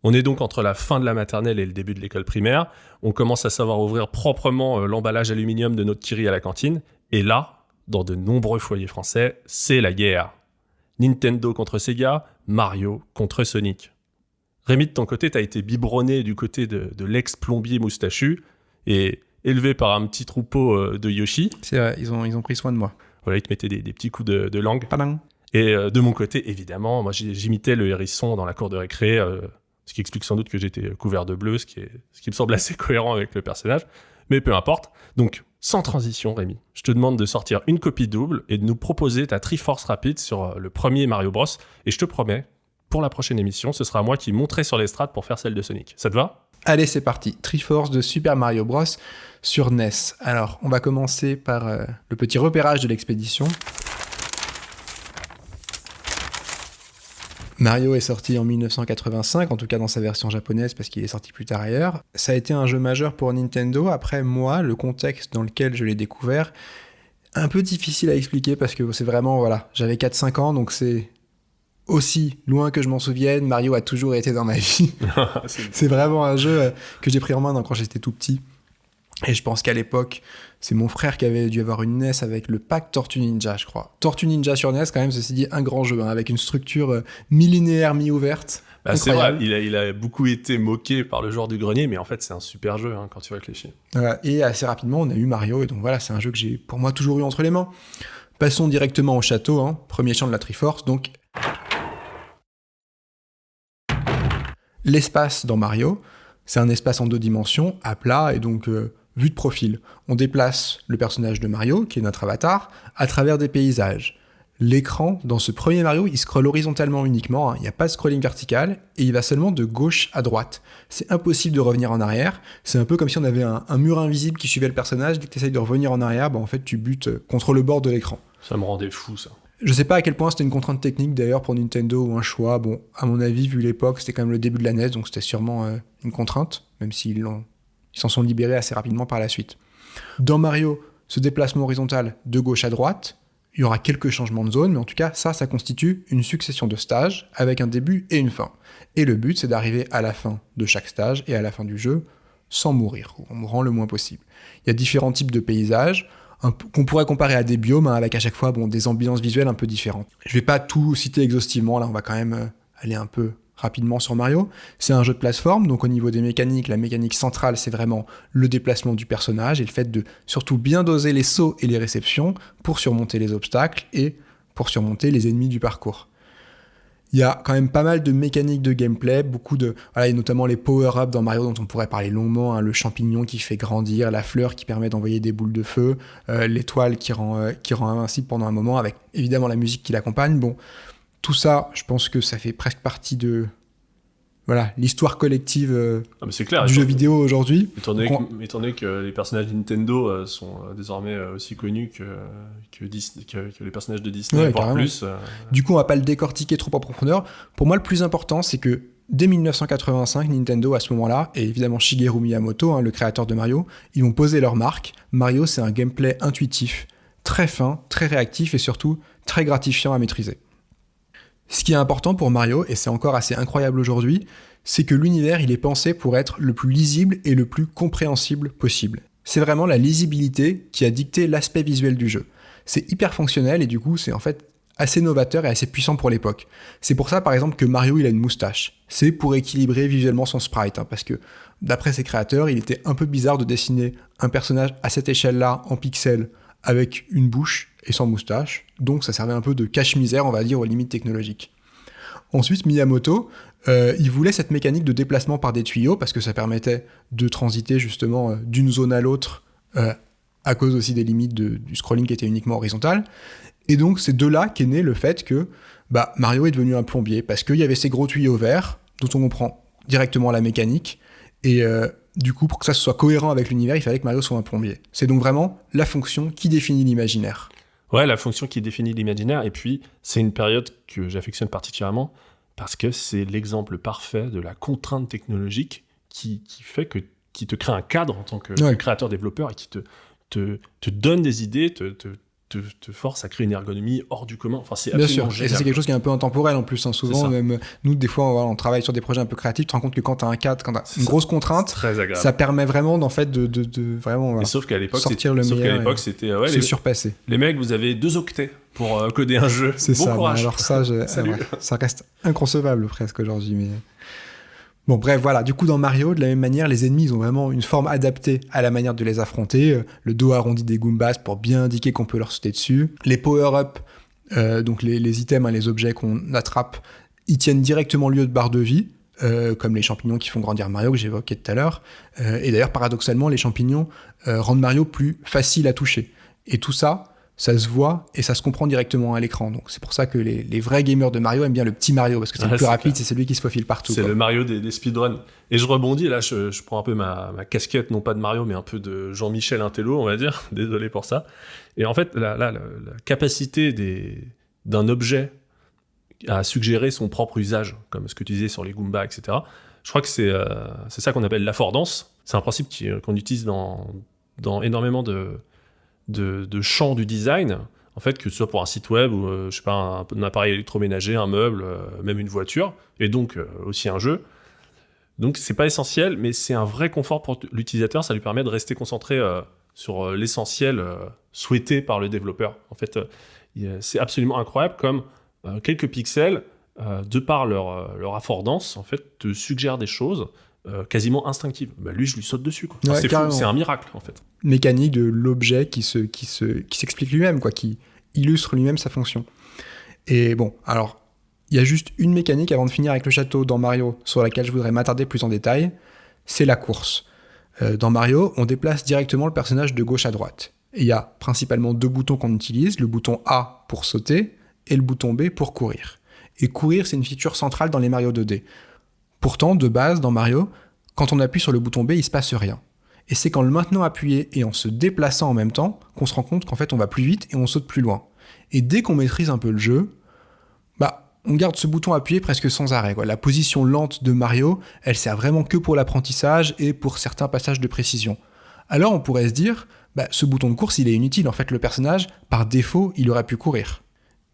B: On est donc entre la fin de la maternelle et le début de l'école primaire. On commence à savoir ouvrir proprement l'emballage aluminium de notre kiri à la cantine. Et là, dans de nombreux foyers français, c'est la guerre. Nintendo contre Sega, Mario contre Sonic. Rémi, de ton côté, t'as été biberonné du côté de l'ex-plombier moustachu et élevé par un petit troupeau de Yoshi.
A: C'est vrai, ils ont pris soin de moi.
B: Voilà, ils te mettaient des petits coups de langue.
A: Padang.
B: Et de mon côté, évidemment, moi j'imitais le hérisson dans la cour de récré, ce qui explique sans doute que j'étais couvert de bleu, ce qui me semble assez cohérent avec le personnage. Mais peu importe. Donc, sans transition, Rémi, je te demande de sortir une copie double et de nous proposer ta Triforce rapide sur le premier Mario Bros. Et je te promets, pour la prochaine émission, ce sera moi qui monterai sur l'estrade pour faire celle de Sonic. Ça te va ?
A: Allez, c'est parti. Triforce de Super Mario Bros. Sur NES. Alors, on va commencer par le petit repérage de l'expédition. Mario est sorti en 1985, en tout cas dans sa version japonaise, parce qu'il est sorti plus tard ailleurs. Ça a été un jeu majeur pour Nintendo. Après, moi, le contexte dans lequel je l'ai découvert, un peu difficile à expliquer, parce que c'est vraiment, voilà, j'avais 4-5 ans, donc c'est aussi loin que je m'en souvienne, Mario a toujours été dans ma vie. C'est vraiment un jeu que j'ai pris en main quand j'étais tout petit. Et je pense qu'à l'époque, c'est mon frère qui avait dû avoir une NES avec le pack Tortue Ninja, je crois. Tortue Ninja sur NES, quand même, ceci dit, un grand jeu, avec une structure mi-linéaire, mi-ouverte.
B: Bah, c'est vrai, il a beaucoup été moqué par le joueur du grenier, mais en fait, c'est un super jeu quand tu réfléchis.
A: Et assez rapidement, on a eu Mario, et donc voilà, c'est un jeu que j'ai, pour moi, toujours eu entre les mains. Passons directement au château, premier champ de la Triforce, donc... L'espace dans Mario, c'est un espace en 2 dimensions, à plat, et donc... vue de profil. On déplace le personnage de Mario, qui est notre avatar, à travers des paysages. L'écran, dans ce premier Mario, il scrolle horizontalement uniquement, il n'y a pas de scrolling vertical, et il va seulement de gauche à droite. C'est impossible de revenir en arrière, c'est un peu comme si on avait un mur invisible qui suivait le personnage, dès que tu essayes de revenir en arrière, en fait tu butes contre le bord de l'écran.
B: Ça me rendait fou, ça.
A: Je sais pas à quel point c'était une contrainte technique d'ailleurs pour Nintendo ou un choix, à mon avis, vu l'époque, c'était quand même le début de la NES, donc c'était sûrement une contrainte, même s'ils s'en sont libérés assez rapidement par la suite. Dans Mario, ce déplacement horizontal de gauche à droite, il y aura quelques changements de zone, mais en tout cas, ça constitue une succession de stages avec un début et une fin. Et le but, c'est d'arriver à la fin de chaque stage et à la fin du jeu sans mourir, ou en mourant le moins possible. Il y a différents types de paysages, qu'on pourrait comparer à des biomes, avec à chaque fois des ambiances visuelles un peu différentes. Je vais pas tout citer exhaustivement, là on va quand même aller un peu rapidement sur Mario. C'est un jeu de plateforme, donc au niveau des mécaniques, la mécanique centrale, c'est vraiment le déplacement du personnage et le fait de surtout bien doser les sauts et les réceptions pour surmonter les obstacles et pour surmonter les ennemis du parcours. Il y a quand même pas mal de mécaniques de gameplay, il y a notamment les power-ups dans Mario dont on pourrait parler longuement, le champignon qui fait grandir, la fleur qui permet d'envoyer des boules de feu, l'étoile qui rend invincible pendant un moment, avec évidemment la musique qui l'accompagne. Tout ça, je pense que ça fait presque partie de l'histoire collective
B: c'est clair,
A: du jeu vidéo aujourd'hui.
B: Étant donné que les personnages de Nintendo sont désormais aussi connus que les personnages de Disney, voire
A: carrément.
B: plus.
A: Du coup, on va pas le décortiquer trop en profondeur. Pour moi, le plus important, c'est que dès 1985, Nintendo, à ce moment-là, et évidemment Shigeru Miyamoto, le créateur de Mario, ils vont poser leur marque. Mario, c'est un gameplay intuitif, très fin, très réactif et surtout très gratifiant à maîtriser. Ce qui est important pour Mario, et c'est encore assez incroyable aujourd'hui, c'est que l'univers il est pensé pour être le plus lisible et le plus compréhensible possible. C'est vraiment la lisibilité qui a dicté l'aspect visuel du jeu. C'est hyper fonctionnel et du coup c'est en fait assez novateur et assez puissant pour l'époque. C'est pour ça par exemple que Mario il a une moustache. C'est pour équilibrer visuellement son sprite, parce que d'après ses créateurs, il était un peu bizarre de dessiner un personnage à cette échelle-là en pixels avec une bouche et sans moustache, donc ça servait un peu de cache-misère, on va dire, aux limites technologiques. Ensuite, Miyamoto, il voulait cette mécanique de déplacement par des tuyaux, parce que ça permettait de transiter justement d'une zone à l'autre, à cause aussi des limites du scrolling qui était uniquement horizontal, et donc c'est de là qu'est né le fait que Mario est devenu un plombier, parce qu'il y avait ces gros tuyaux verts, dont on comprend directement la mécanique, et du coup, pour que ça soit cohérent avec l'univers, il fallait que Mario soit un plombier. C'est donc vraiment la fonction qui définit l'imaginaire.
B: Ouais, la fonction qui définit l'imaginaire, et puis c'est une période que j'affectionne particulièrement, parce que c'est l'exemple parfait de la contrainte technologique qui te crée un cadre en tant que créateur-développeur, et qui te donne des idées, te te force à créer une ergonomie hors du commun. Enfin, c'est
A: Bien
B: absolument
A: sûr,
B: génial.
A: et ça, c'est quelque chose qui est un peu intemporel en plus. Souvent, même nous, des fois, on travaille sur des projets un peu créatifs. Tu te rends compte que quand tu as un cadre, quand tu as une grosse contrainte, ça permet vraiment de vraiment
B: sauf qu'à l'époque,
A: sortir le meilleur.
B: C'était
A: se surpasser.
B: Les mecs, vous avez 2 octets pour coder un jeu.
A: C'est
B: bon
A: ça.
B: courage.
A: Alors ça, ça reste inconcevable presque aujourd'hui. Mais bon, bref, voilà. Du coup, dans Mario, de la même manière, les ennemis ils ont vraiment une forme adaptée à la manière de les affronter. Le dos arrondi des Goombas pour bien indiquer qu'on peut leur sauter dessus. Les power-up, donc les items, les objets qu'on attrape, ils tiennent directement lieu de barre de vie, comme les champignons qui font grandir Mario que j'évoquais tout à l'heure. Et d'ailleurs, paradoxalement, les champignons rendent Mario plus facile à toucher. Et tout ça, ça se voit et ça se comprend directement à l'écran. Donc c'est pour ça que les vrais gamers de Mario aiment bien le petit Mario, parce que c'est le plus rapide, c'est celui qui se faufile partout.
B: C'est le Mario des speedruns. Et je rebondis, là, je prends un peu ma casquette, non pas de Mario, mais un peu de Jean-Michel Intello, on va dire. Désolé pour ça. Et en fait, la capacité d'un objet à suggérer son propre usage, comme ce que tu disais sur les Goombas, etc., je crois que c'est ça qu'on appelle l'affordance. C'est un principe qu'on utilise dans énormément de champs du design, en fait, que ce soit pour un site web ou je sais pas, un appareil électroménager, un meuble, même une voiture, et donc aussi un jeu. Donc c'est pas essentiel, mais c'est un vrai confort pour l'utilisateur. Ça lui permet de rester concentré sur l'essentiel souhaité par le développeur. En fait, c'est absolument incroyable comme quelques pixels, de par leur affordance, en fait, te suggèrent des choses quasiment instinctives. Bah, lui, je lui saute dessus, quoi. Enfin, c'est fou, c'est un miracle, en fait.
A: Mécanique de l'objet qui s'explique lui-même, quoi, qui illustre lui-même sa fonction. Et bon, alors, il y a juste une mécanique avant de finir avec le château dans Mario, sur laquelle je voudrais m'attarder plus en détail, c'est la course. Dans Mario, on déplace directement le personnage de gauche à droite. Et il y a principalement 2 boutons qu'on utilise, le bouton A pour sauter, et le bouton B pour courir. Et courir, c'est une feature centrale dans les Mario 2D. Pourtant, de base, dans Mario, quand on appuie sur le bouton B, il se passe rien. Et c'est qu'en le maintenant appuyé et en se déplaçant en même temps qu'on se rend compte qu'en fait on va plus vite et on saute plus loin. Et dès qu'on maîtrise un peu le jeu, on garde ce bouton appuyé presque sans arrêt, quoi. La position lente de Mario, elle sert vraiment que pour l'apprentissage et pour certains passages de précision. Alors on pourrait se dire, ce bouton de course il est inutile, en fait le personnage, par défaut, il aurait pu courir.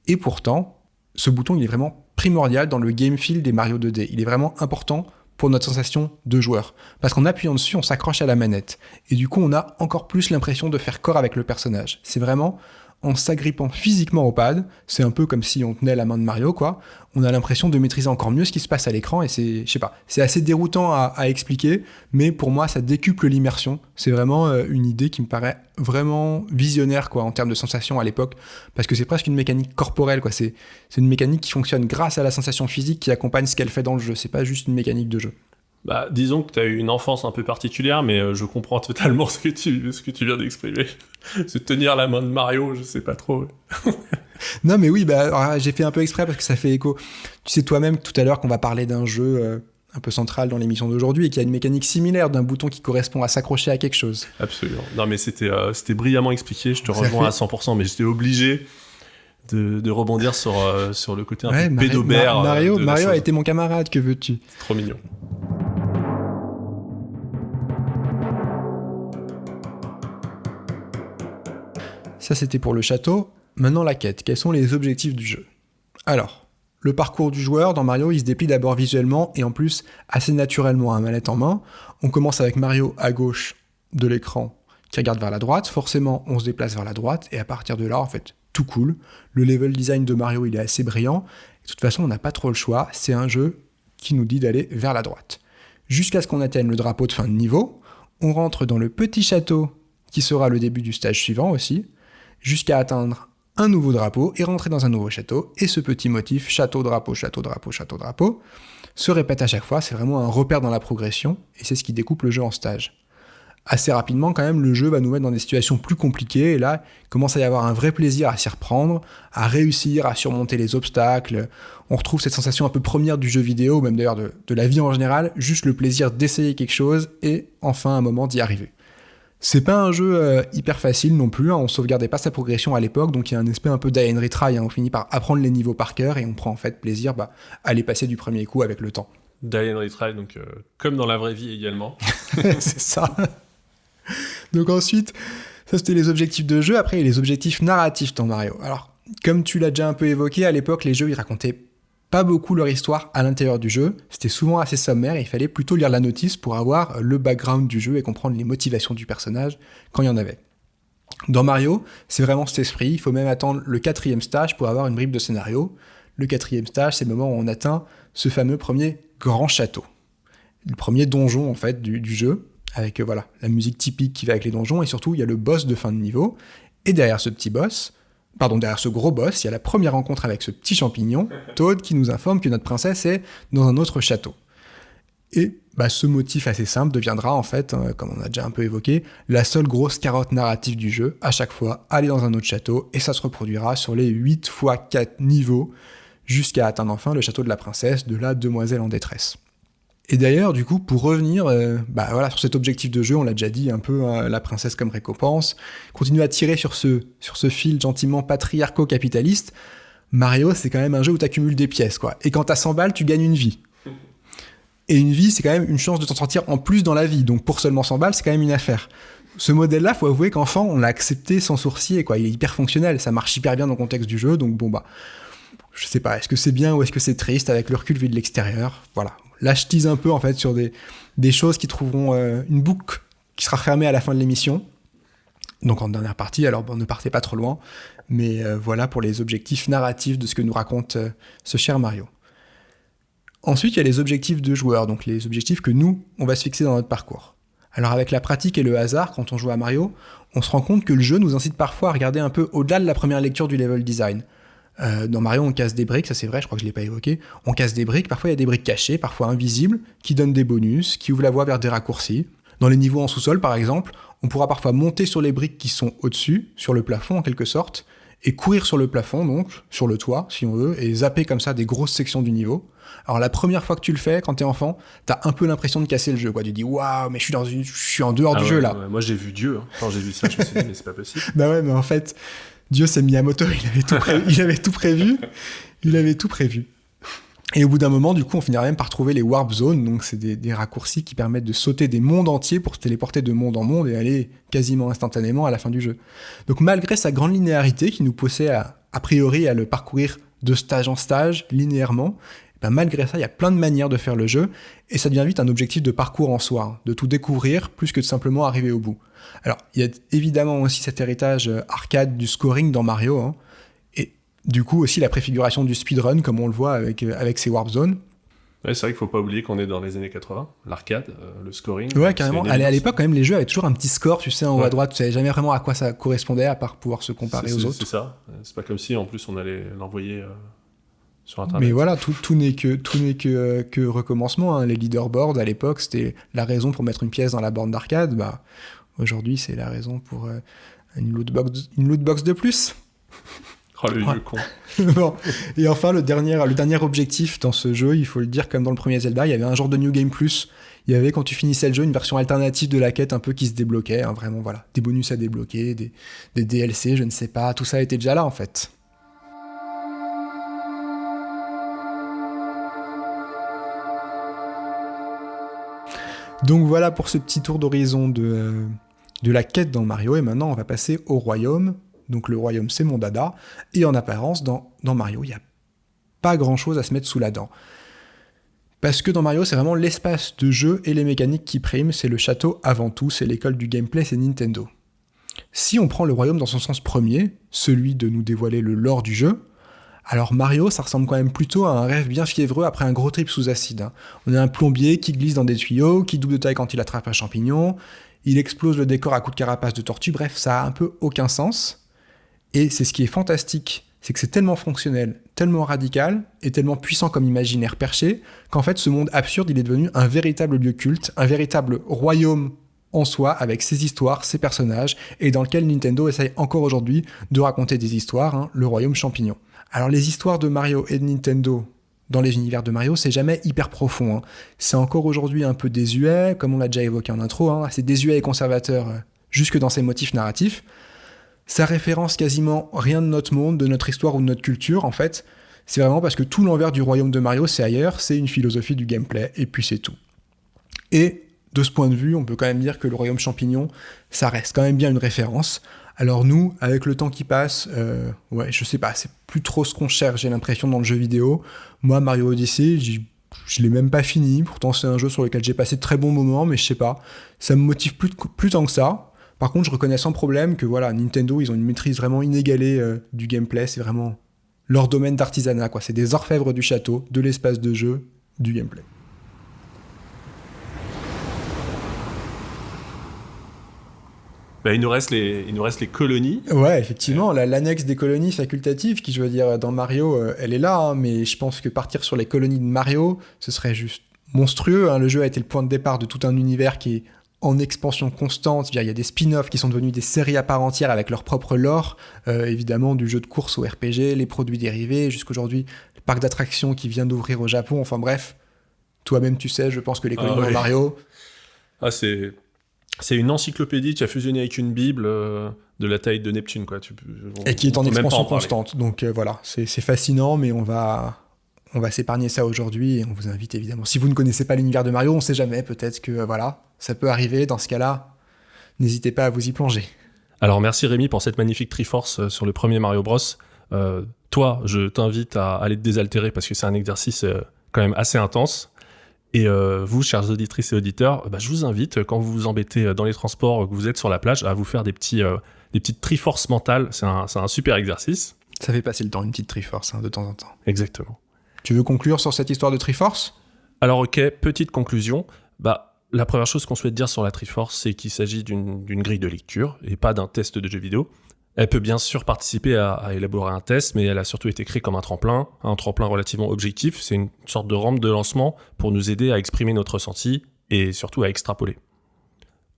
A: Et pourtant, ce bouton il est vraiment primordial dans le game feel des Mario 2D. Il est vraiment important pour notre sensation de joueur. Parce qu'en appuyant dessus, on s'accroche à la manette. Et du coup, on a encore plus l'impression de faire corps avec le personnage. C'est vraiment en s'agrippant physiquement au pad, c'est un peu comme si on tenait la main de Mario, quoi. On a l'impression de maîtriser encore mieux ce qui se passe à l'écran, et c'est, je sais pas, c'est assez déroutant à expliquer, mais pour moi, ça décuple l'immersion. C'est vraiment une idée qui me paraît vraiment visionnaire, quoi, en termes de sensation à l'époque, parce que c'est presque une mécanique corporelle, quoi. C'est une mécanique qui fonctionne grâce à la sensation physique qui accompagne ce qu'elle fait dans le jeu. C'est pas juste une mécanique de jeu.
B: Disons que tu as eu une enfance un peu particulière, mais je comprends totalement ce que tu viens d'exprimer. Se tenir la main de Mario, je sais pas trop.
A: Non, mais oui, j'ai fait un peu exprès parce que ça fait écho. Tu sais toi-même tout à l'heure qu'on va parler d'un jeu un peu central dans l'émission d'aujourd'hui et qu'il y a une mécanique similaire d'un bouton qui correspond à s'accrocher à quelque chose.
B: Absolument. Non, mais c'était brillamment expliqué, je te rejoins à 100%, mais j'étais obligé de rebondir sur le côté un peu pédobère.
A: Mario a été mon camarade, que veux-tu ?
B: C'est trop mignon.
A: Ça, c'était pour le château. Maintenant, la quête. Quels sont les objectifs du jeu ? Alors, le parcours du joueur dans Mario, il se déplie d'abord visuellement et en plus assez naturellement à manette en main. On commence avec Mario à gauche de l'écran qui regarde vers la droite. Forcément, on se déplace vers la droite et à partir de là, en fait, tout cool. Le level design de Mario, il est assez brillant. De toute façon, on n'a pas trop le choix. C'est un jeu qui nous dit d'aller vers la droite. Jusqu'à ce qu'on atteigne le drapeau de fin de niveau. On rentre dans le petit château qui sera le début du stage suivant aussi, jusqu'à atteindre un nouveau drapeau et rentrer dans un nouveau château, et ce petit motif château-drapeau, château-drapeau, château-drapeau se répète à chaque fois. C'est vraiment un repère dans la progression, et c'est ce qui découpe le jeu en stage. Assez rapidement quand même, le jeu va nous mettre dans des situations plus compliquées, et là, il commence à y avoir un vrai plaisir à s'y reprendre, à réussir à surmonter les obstacles. On retrouve cette sensation un peu première du jeu vidéo, ou même d'ailleurs de la vie en général, juste le plaisir d'essayer quelque chose, et enfin un moment d'y arriver. C'est pas un jeu hyper facile non plus, on sauvegardait pas sa progression à l'époque, donc il y a un aspect un peu die and retry, on finit par apprendre les niveaux par cœur et on prend en fait plaisir à les passer du premier coup avec le temps.
B: Die and retry, donc comme dans la vraie vie également.
A: C'est ça. Donc ensuite, Ça, c'était les objectifs de jeu. Après, il y a les objectifs narratifs dans Mario. Alors, comme tu l'as déjà un peu évoqué, à l'époque, les jeux, ils racontaient pas beaucoup leur histoire à l'intérieur du jeu. C'était souvent assez sommaire et il fallait plutôt lire la notice pour avoir le background du jeu et comprendre les motivations du personnage quand il y en avait. Dans Mario, c'est vraiment cet esprit. Il faut même attendre le 4e stage pour avoir une bribe de scénario. Le 4e stage, c'est le moment où on atteint ce fameux premier grand château. Le premier donjon, en fait, du jeu, avec la musique typique qui va avec les donjons, et surtout, il y a le boss de fin de niveau. Et derrière ce gros boss, il y a la première rencontre avec ce petit champignon, Toad, qui nous informe que notre princesse est dans un autre château. Et ce motif assez simple deviendra, en fait, comme on a déjà un peu évoqué, la seule grosse carotte narrative du jeu, à chaque fois, aller dans un autre château, et ça se reproduira sur les 8 x 4 niveaux, jusqu'à atteindre enfin le château de la princesse, de la demoiselle en détresse. Et d'ailleurs, du coup, pour revenir sur cet objectif de jeu, on l'a déjà dit un peu, la princesse comme récompense, continue à tirer sur ce fil gentiment patriarco-capitaliste. Mario, c'est quand même un jeu où tu accumules des pièces, quoi. Et quand t'as 100 balles, tu gagnes une vie. Et une vie, c'est quand même une chance de t'en sortir en plus dans la vie. Donc pour seulement 100 balles, c'est quand même une affaire. Ce modèle-là, faut avouer qu'enfant, on l'a accepté sans sourciller, quoi. Il est hyper fonctionnel, ça marche hyper bien dans le contexte du jeu, donc je sais pas, est-ce que c'est bien ou est-ce que c'est triste avec le recul vu de l'extérieur ? Voilà. Là, je tease un peu, en fait, sur des choses qui trouveront une boucle qui sera fermée à la fin de l'émission. Donc en dernière partie, alors ne partez pas trop loin, mais voilà pour les objectifs narratifs de ce que nous raconte ce cher Mario. Ensuite, il y a les objectifs de joueurs, donc les objectifs que nous, on va se fixer dans notre parcours. Alors avec la pratique et le hasard, quand on joue à Mario, on se rend compte que le jeu nous incite parfois à regarder un peu au-delà de la première lecture du level design. Dans Mario, on casse des briques, ça c'est vrai, je crois que je l'ai pas évoqué. On casse des briques, parfois il y a des briques cachées, parfois invisibles, qui donnent des bonus, qui ouvrent la voie vers des raccourcis. Dans les niveaux en sous-sol, par exemple, on pourra parfois monter sur les briques qui sont au-dessus, sur le plafond en quelque sorte, et courir sur le plafond, donc, sur le toit, si on veut, et zapper comme ça des grosses sections du niveau. Alors la première fois que tu le fais, quand t'es enfant, t'as un peu l'impression de casser le jeu, quoi. Tu dis, waouh, mais je suis en dehors du jeu, là.
B: Ouais. Moi j'ai vu Dieu, hein. Quand j'ai vu ça, je me suis dit, mais c'est pas possible.
A: Bah ouais, mais en fait, Dieu, c'est Miyamoto, il avait tout prévu. Et au bout d'un moment, du coup, on finira même par trouver les warp zones, donc c'est des raccourcis qui permettent de sauter des mondes entiers pour se téléporter de monde en monde et aller quasiment instantanément à la fin du jeu. Donc malgré sa grande linéarité qui nous poussait a priori à le parcourir de stage en stage, linéairement, malgré ça, il y a plein de manières de faire le jeu, et ça devient vite un objectif de parcours en soi, hein, de tout découvrir, plus que de simplement arriver au bout. Alors, il y a évidemment aussi cet héritage arcade du scoring dans Mario, hein, et du coup aussi la préfiguration du speedrun, comme on le voit avec ses warp zones.
B: Ouais, c'est vrai qu'il faut pas oublier qu'on est dans les années 80, l'arcade, le scoring.
A: Ouais, carrément. À l'époque, quand même, les jeux avaient toujours un petit score, tu sais, en haut à droite, tu savais jamais vraiment à quoi ça correspondait, à part pouvoir se comparer aux autres.
B: C'est ça. C'est pas comme si, en plus, on allait l'envoyer... sur Internet.
A: Mais voilà, tout n'est que recommencement, hein. Les leaderboards, à l'époque, c'était la raison pour mettre une pièce dans la borne d'arcade. Aujourd'hui, c'est la raison pour une lootbox de plus.
B: Oh, le vieux con.
A: Bon. Et enfin, le dernier objectif dans ce jeu, il faut le dire, comme dans le premier Zelda, il y avait un genre de New Game Plus. Il y avait, quand tu finissais le jeu, une version alternative de la quête un peu qui se débloquait, hein, vraiment, voilà. Des bonus à débloquer, des DLC, je ne sais pas, tout ça était déjà là, en fait. Donc voilà pour ce petit tour d'horizon de la quête dans Mario, et maintenant on va passer au royaume. Donc le royaume, c'est mon dada, et en apparence, dans Mario, il n'y a pas grand-chose à se mettre sous la dent. Parce que dans Mario, c'est vraiment l'espace de jeu et les mécaniques qui priment, c'est le château avant tout, c'est l'école du gameplay, c'est Nintendo. Si on prend le royaume dans son sens premier, celui de nous dévoiler le lore du jeu, alors Mario, ça ressemble quand même plutôt à un rêve bien fiévreux après un gros trip sous acide, hein. On a un plombier qui glisse dans des tuyaux, qui double de taille quand il attrape un champignon, il explose le décor à coups de carapace de tortue, bref, ça a un peu aucun sens. Et c'est ce qui est fantastique, c'est que c'est tellement fonctionnel, tellement radical, et tellement puissant comme imaginaire perché, qu'en fait ce monde absurde, il est devenu un véritable lieu culte, un véritable royaume en soi, avec ses histoires, ses personnages, et dans lequel Nintendo essaye encore aujourd'hui de raconter des histoires, hein, le royaume champignon. Alors les histoires de Mario et de Nintendo dans les univers de Mario, c'est jamais hyper profond, hein. C'est encore aujourd'hui un peu désuet, comme on l'a déjà évoqué en intro, hein, c'est désuet et conservateur jusque dans ses motifs narratifs. Ça référence quasiment rien de notre monde, de notre histoire ou de notre culture, en fait. C'est vraiment parce que tout l'envers du royaume de Mario, c'est ailleurs, c'est une philosophie du gameplay, et puis c'est tout. Et de ce point de vue, on peut quand même dire que le Royaume Champignon, ça reste quand même bien une référence. Alors nous, avec le temps qui passe, je sais pas, c'est plus trop ce qu'on cherche, j'ai l'impression, dans le jeu vidéo. Moi, Mario Odyssey, je l'ai même pas fini, pourtant c'est un jeu sur lequel j'ai passé de très bons moments, mais je sais pas, ça me motive plus tant que ça. Par contre, je reconnais sans problème que voilà, Nintendo, ils ont une maîtrise vraiment inégalée du gameplay, c'est vraiment leur domaine d'artisanat, quoi. C'est des orfèvres du château, de l'espace de jeu, du gameplay.
B: Il nous reste les colonies.
A: Ouais, effectivement, l'annexe des colonies facultatives, qui, je veux dire, dans Mario, elle est là, hein, mais je pense que partir sur les colonies de Mario, ce serait juste monstrueux, hein. Le jeu a été le point de départ de tout un univers qui est en expansion constante. Il y a des spin-offs qui sont devenus des séries à part entière avec leur propre lore, évidemment, du jeu de course au RPG, les produits dérivés, jusqu'aujourd'hui, le parc d'attractions qui vient d'ouvrir au Japon, enfin bref, toi-même tu sais, je pense que les colonies de Mario...
B: C'est une encyclopédie qui a fusionné avec une bible de la taille de Neptune, quoi.
A: Et qui est en expansion constante. Donc voilà, c'est fascinant, mais on va s'épargner ça aujourd'hui et on vous invite évidemment. Si vous ne connaissez pas l'univers de Mario, on ne sait jamais, peut-être que ça peut arriver. Dans ce cas-là, n'hésitez pas à vous y plonger.
B: Alors merci Rémi pour cette magnifique Triforce sur le premier Mario Bros. Toi, je t'invite à aller te désaltérer parce que c'est un exercice quand même assez intense. Et vous, chères auditrices et auditeurs, je vous invite, quand vous vous embêtez dans les transports, que vous êtes sur la plage, à vous faire des petites triforces mentales. C'est un super exercice.
A: Ça fait passer le temps, une petite Triforce, de temps en temps.
B: Exactement.
A: Tu veux conclure sur cette histoire de Triforce ?
B: Alors ok, petite conclusion. La première chose qu'on souhaite dire sur la Triforce, c'est qu'il s'agit d'une grille de lecture et pas d'un test de jeu vidéo. Elle peut bien sûr participer à élaborer un test, mais elle a surtout été créée comme un tremplin relativement objectif. C'est une sorte de rampe de lancement pour nous aider à exprimer notre ressenti et surtout à extrapoler.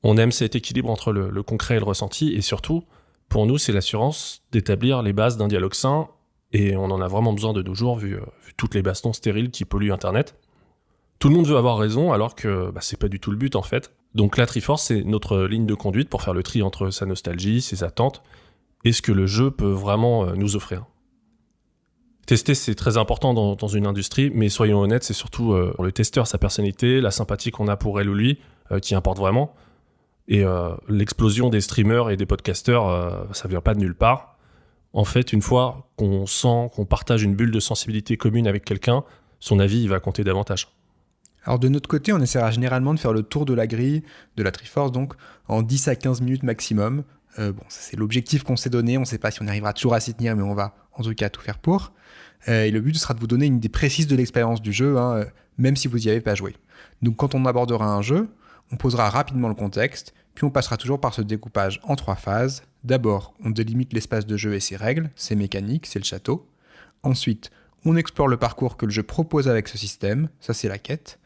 B: On aime cet équilibre entre le concret et le ressenti, et surtout, pour nous, c'est l'assurance d'établir les bases d'un dialogue sain, et on en a vraiment besoin de nos jours, vu toutes les bastons stériles qui polluent Internet. Tout le monde veut avoir raison, alors que c'est pas du tout le but en fait. Donc la Triforce, c'est notre ligne de conduite pour faire le tri entre sa nostalgie, ses attentes, et ce que le jeu peut vraiment nous offrir. Tester, c'est très important dans une industrie, mais soyons honnêtes, c'est surtout le testeur, sa personnalité, la sympathie qu'on a pour elle ou lui, qui importe vraiment. Et l'explosion des streamers et des podcasteurs, ça vient pas de nulle part. En fait, une fois qu'on sent qu'on partage une bulle de sensibilité commune avec quelqu'un, son avis, il va compter davantage.
A: Alors de notre côté, on essaiera généralement de faire le tour de la grille, de la Triforce donc, en 10 à 15 minutes maximum. Ça, c'est l'objectif qu'on s'est donné, on ne sait pas si on arrivera toujours à s'y tenir, mais on va en tout cas tout faire pour. Et le but sera de vous donner une idée précise de l'expérience du jeu, même si vous n'y avez pas joué. Donc quand on abordera un jeu, on posera rapidement le contexte, puis on passera toujours par ce découpage en 3 phases. D'abord, on délimite l'espace de jeu et ses règles, ses mécaniques, c'est le château. Ensuite, on explore le parcours que le jeu propose avec ce système, ça c'est la quête.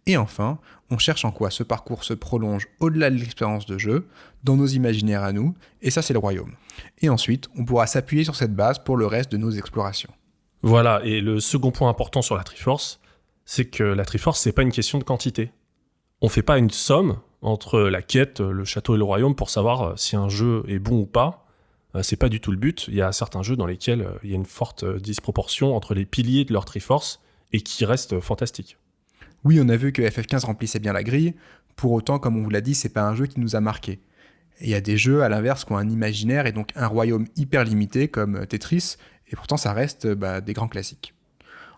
A: Et enfin, on cherche en quoi ce parcours se prolonge au-delà de l'expérience de jeu, dans nos imaginaires à nous, et ça c'est le royaume. Et ensuite, on pourra s'appuyer sur cette base pour le reste de nos explorations.
B: Voilà, et le second point important sur la Triforce, c'est que la Triforce, c'est pas une question de quantité. On fait pas une somme entre la quête, le château et le royaume pour savoir si un jeu est bon ou pas. C'est pas du tout le but. Il y a certains jeux dans lesquels il y a une forte disproportion entre les piliers de leur Triforce et qui restent fantastiques.
A: Oui, on a vu que FF15 remplissait bien la grille. Pour autant, comme on vous l'a dit, c'est pas un jeu qui nous a marqué. Il y a des jeux, à l'inverse, qui ont un imaginaire et donc un royaume hyper limité, comme Tetris, et pourtant ça reste des grands classiques.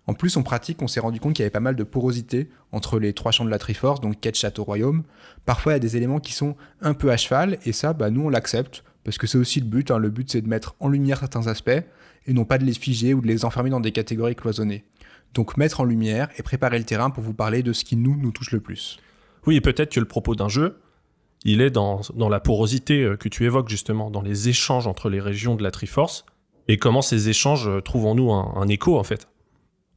A: En plus, en pratique, on s'est rendu compte qu'il y avait pas mal de porosité entre les 3 champs de la Triforce, donc quête, château, royaume. Parfois, il y a des éléments qui sont un peu à cheval, et ça, nous, on l'accepte, parce que c'est aussi le but. Le but, c'est de mettre en lumière certains aspects, et non pas de les figer ou de les enfermer dans des catégories cloisonnées. Donc mettre en lumière et préparer le terrain pour vous parler de ce qui nous touche le plus.
B: Oui, et peut-être que le propos d'un jeu, il est dans la porosité que tu évoques justement, dans les échanges entre les régions de la Triforce, et comment ces échanges trouvent en nous un écho en fait.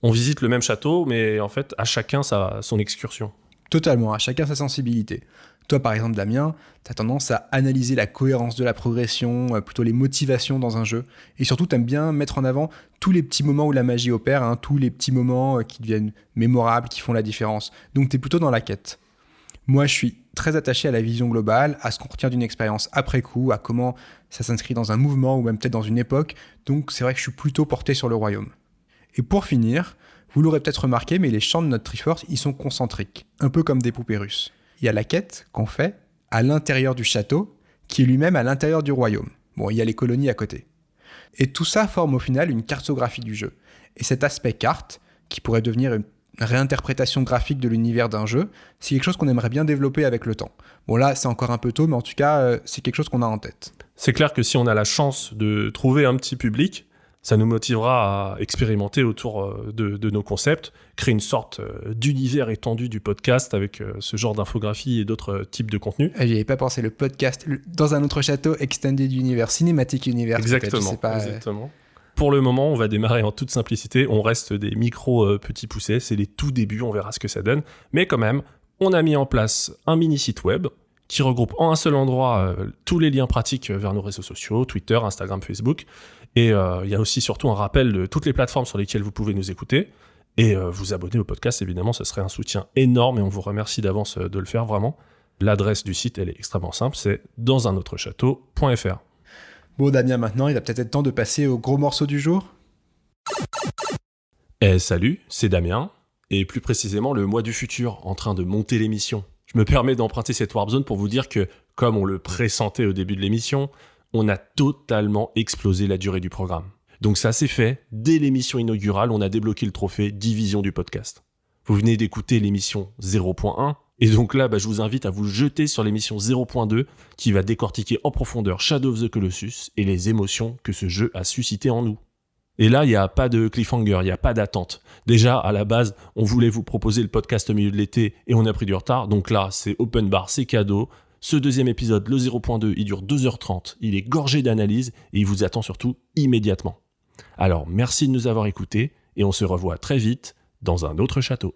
B: On visite le même château, mais en fait, à chacun son excursion.
A: Totalement, à chacun sa sensibilité. Toi, par exemple, Damien, t'as tendance à analyser la cohérence de la progression, plutôt les motivations dans un jeu. Et surtout, t'aimes bien mettre en avant tous les petits moments où la magie opère, tous les petits moments qui deviennent mémorables, qui font la différence. Donc, t'es plutôt dans la quête. Moi, je suis très attaché à la vision globale, à ce qu'on retient d'une expérience après coup, à comment ça s'inscrit dans un mouvement ou même peut-être dans une époque. Donc, c'est vrai que je suis plutôt porté sur le royaume. Et pour finir, vous l'aurez peut-être remarqué, mais les champs de notre Triforce, ils sont concentriques, un peu comme des poupées russes. il y a la quête qu'on fait à l'intérieur du château, qui est lui-même à l'intérieur du royaume. Bon, il y a les colonies à côté. Et tout ça forme au final une cartographie du jeu. Et cet aspect carte, qui pourrait devenir une réinterprétation graphique de l'univers d'un jeu, c'est quelque chose qu'on aimerait bien développer avec le temps. Bon là, c'est encore un peu tôt, mais en tout cas, c'est quelque chose qu'on a en tête.
B: C'est clair que si on a la chance de trouver un petit public, ça nous motivera à expérimenter autour de nos concepts, créer une sorte d'univers étendu du podcast avec ce genre d'infographie et d'autres types de contenus.
A: J'y avais pas pensé, le podcast dans un autre château, Extended Universe, Cinématique Universe.
B: Exactement. Pour le moment, on va démarrer en toute simplicité. On reste des micros petits poussets. C'est les tout débuts, on verra ce que ça donne. Mais quand même, on a mis en place un mini site web qui regroupe en un seul endroit tous les liens pratiques vers nos réseaux sociaux, Twitter, Instagram, Facebook. Et il y a aussi surtout un rappel de toutes les plateformes sur lesquelles vous pouvez nous écouter. Et vous abonner au podcast, évidemment, ce serait un soutien énorme et on vous remercie d'avance de le faire vraiment. L'adresse du site, elle est extrêmement simple, c'est dansunautrechateau.fr.
A: Bon Damien, maintenant, il va peut-être être temps de passer au gros morceau du jour.
B: Salut, c'est Damien, et plus précisément le mois du futur, en train de monter l'émission. Je me permets d'emprunter cette Warp Zone pour vous dire que, comme on le pressentait au début de l'émission, on a totalement explosé la durée du programme. Donc ça c'est fait, dès l'émission inaugurale, on a débloqué le trophée Division du podcast. Vous venez d'écouter l'émission 0.1, et donc là, je vous invite à vous jeter sur l'émission 0.2 qui va décortiquer en profondeur Shadow of the Colossus et les émotions que ce jeu a suscité en nous. Et là, il n'y a pas de cliffhanger, il n'y a pas d'attente. Déjà, à la base, on voulait vous proposer le podcast au milieu de l'été et on a pris du retard. Donc là, c'est open bar, c'est cadeau. Ce deuxième épisode, le 0.2, il dure 2h30, il est gorgé d'analyse et il vous attend surtout immédiatement. Alors, merci de nous avoir écoutés et on se revoit très vite dans un autre château.